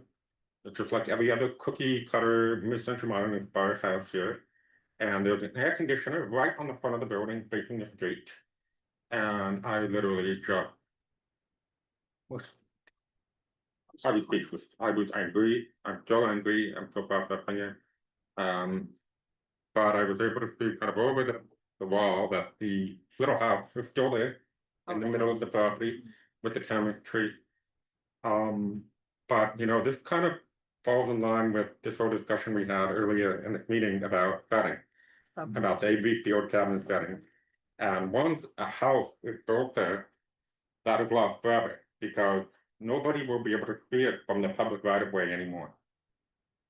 It's just like every other cookie cutter mid-century modern inspired house here. And there's an air conditioner right on the front of the building facing the street. And I literally just was I was speechless. I was angry. I'm still angry. I'm still processing it. But I was able to see kind of over the wall that the little house is still there in the middle of the property with the camas tree. But you know, this kind of falls in line with this whole discussion we had earlier in the meeting about vetting, about the AV field cabinets vetting. And once a house is built there, that is lost forever because nobody will be able to see it from the public right of way anymore.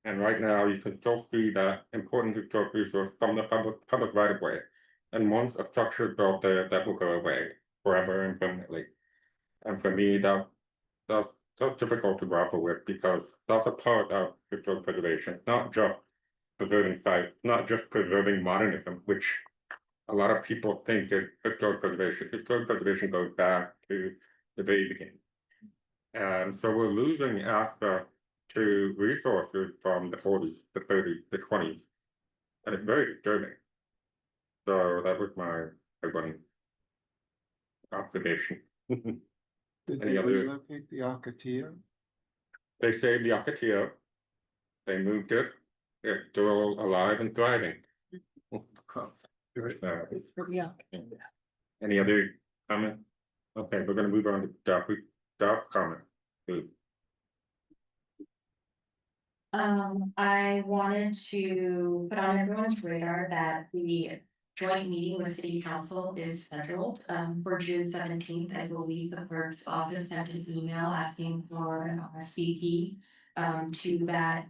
And right now, you can still see that important historic resource from the public right of way. And once a structure is built there, that will go away forever and permanently. And for me, that's difficult to grapple with because that's a part of historic preservation, not just preserving sites, not just preserving modernism, which a lot of people think is historic preservation. Historic preservation goes back to the very beginning. And so we're losing access to resources from the 40s, the 30s, the 20s. And it's very disturbing. So that was my one observation. Did Any they other- relocate the Alcatia? They saved the Alcatia. They moved it. It's still alive and thriving. Yeah. Any other comment? Okay, we're gonna move on to Doc comment. I wanted to put on everyone's radar that the joint meeting with city council is scheduled, for June 17th. I believe the clerk's office sent an email asking for an SVP, to that,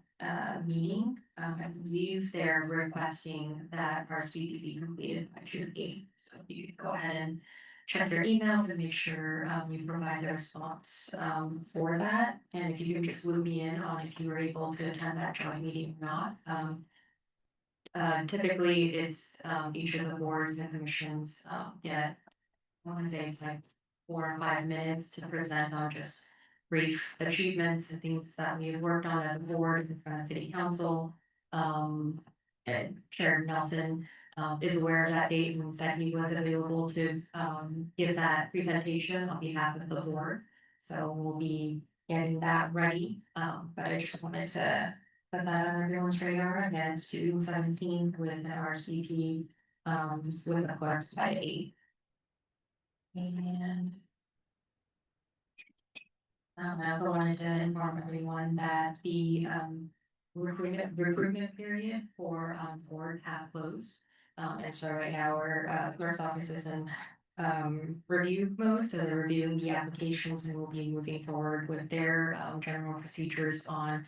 meeting. I believe they're requesting that our SVP be completed by June 8th. So if you could go ahead and check your emails and make sure, you provide the response, for that. And if you can just loop me in on if you were able to attend that joint meeting or not. Typically, it's, each of the boards and commissions, get, I wanna say it's like 4 or 5 minutes to present on just brief achievements and things that we have worked on as a board in front of city council. And Chair Nelson, is aware of that date and said he was available to, give that presentation on behalf of the board. So we'll be getting that ready, but I just wanted to put that on everyone's radar again, it's June 17th with an RSVP, with the clerks by 8. And I also wanted to inform everyone that the recruitment period for boards have closed. And so right now our clerk's office is in review mode, so they're reviewing the applications and will be moving forward with their general procedures on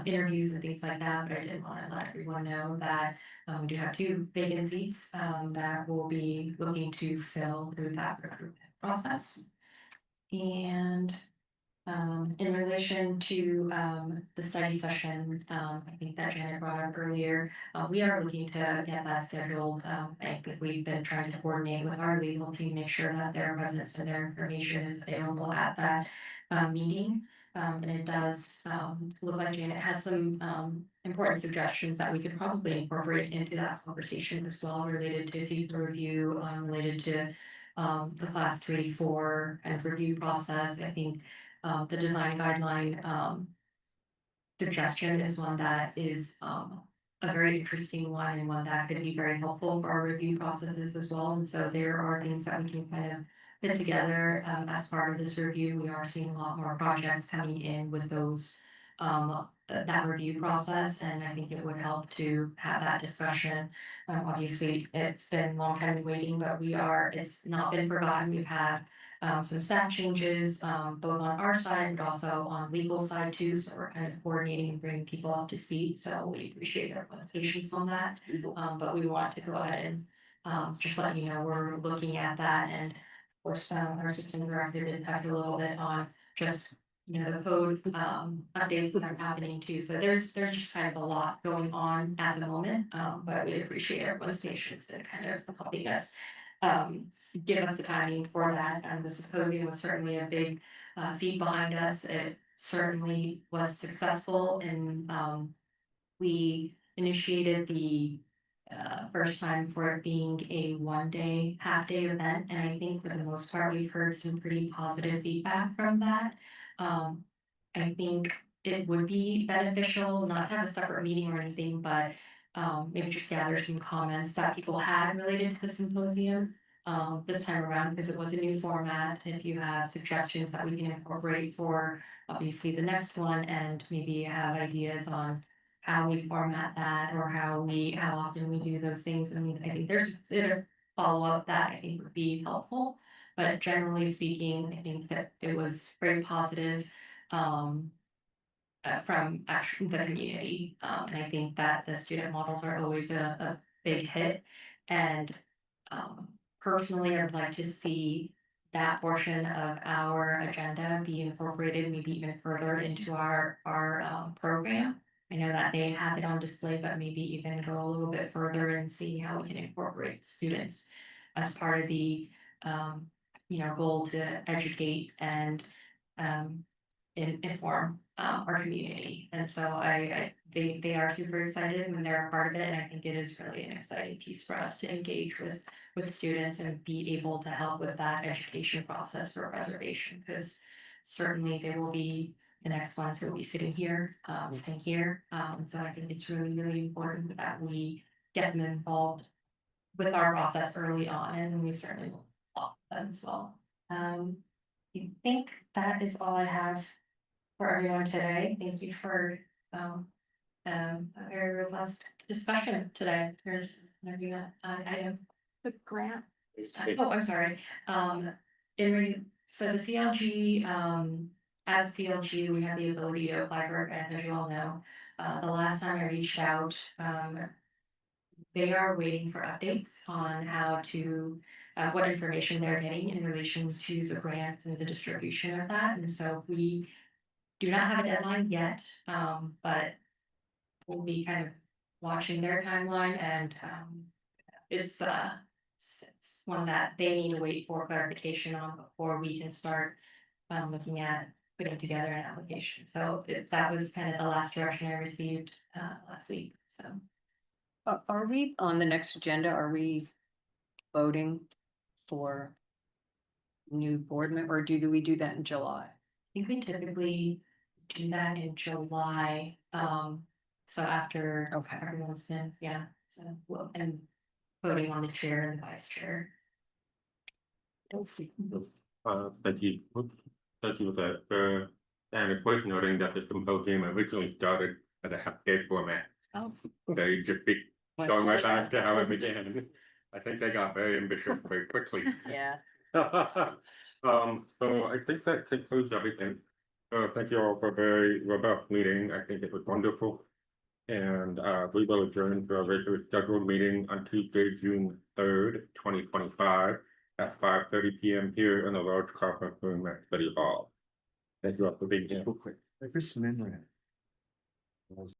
interviews and things like that. But I did want to let everyone know that we do have 2 vacant seats that we'll be looking to fill through that recruitment process. And in relation to the study session, I think that Janet brought up earlier, we are looking to get that scheduled. I think we've been trying to coordinate with our legal team, make sure that their presence and their information is available at that meeting. And it does look like Janet has some important suggestions that we could probably incorporate into that conversation as well, related to seeker review, related to the class 3-4 kind of review process. I think the design guideline suggestion is one that is a very interesting one and one that could be very helpful for our review processes as well. And so there are things that we can kind of put together as part of this review. We are seeing a lot more projects coming in with those that review process, and I think it would help to have that discussion. Obviously, it's been a long time waiting, but it's not been forgotten. We've had some staff changes, both on our side and also on legal side too, so we're kind of coordinating and bringing people up to speed, so we appreciate everyone's patience on that. But we want to go ahead and, just let you know, we're looking at that, and of course, our assistant director did touch a little bit on just, you know, the code, updates that are happening too, so there's just kind of a lot going on at the moment, but we appreciate everyone's patience and kind of helping us give us the timing for that, and the symposium was certainly a big feed behind us. It certainly was successful, and we initiated the first time for it being a one-day, half-day event, and I think for the most part, we've heard some pretty positive feedback from that. I think it would be beneficial not to have a separate meeting or anything, but maybe just gather some comments that people had related to the symposium this time around, because it was a new format. If you have suggestions that we can incorporate for obviously the next one, and maybe have ideas on how we format that, or how often we do those things. I mean, I think there's a bit of follow-up that I think would be helpful. But generally speaking, I think that it was very positive. From actually the community. And I think that the student models are always a big hit. And personally, I'd like to see that portion of our agenda be incorporated maybe even further into our program. I know that they have it on display, but maybe even go a little bit further and see how we can incorporate students as part of the goal to educate and inform our community. And so they are super excited when they're a part of it, and I think it is really an exciting piece for us to engage with students and be able to help with that education process for reservation, because certainly there will be the next ones who will be sitting here, staying here. So I think it's really, really important that we get them involved with our process early on, and we certainly will help them as well. I think that is all I have for everyone today. Thank you for a very robust discussion today. There's maybe item. The grant. Oh, I'm sorry. So the CLG, as CLG, we have the ability to apply for a grant, as you all know. The last time I reached out, they are waiting for updates on how to, what information they're getting in relation to the grants and the distribution of that. And so we do not have a deadline yet, but we'll be kind of watching their timeline, and it's one that they need to wait for clarification on before we can start looking at putting together an application. So that was kind of the last direction I received last week. So Are we on the next agenda? Are we voting for new board member, or do we do that in July? I think we typically do that in July. So after everyone's been, so and voting on the chair and the vice chair. Thank you. Thank you for that. And a quick noting that the symposium originally started at a half-day format. Oh. They just be going right back to how it began. I think they got very ambitious very quickly. Yeah. So I think that concludes everything. Thank you all for a very robust meeting. I think it was wonderful. And we will adjourn to our regular scheduled meeting on Tuesday, June 3rd, 2025 at 5:30 p.m. here in the large conference room at City Hall. Thank you all for being here. Chris Minran.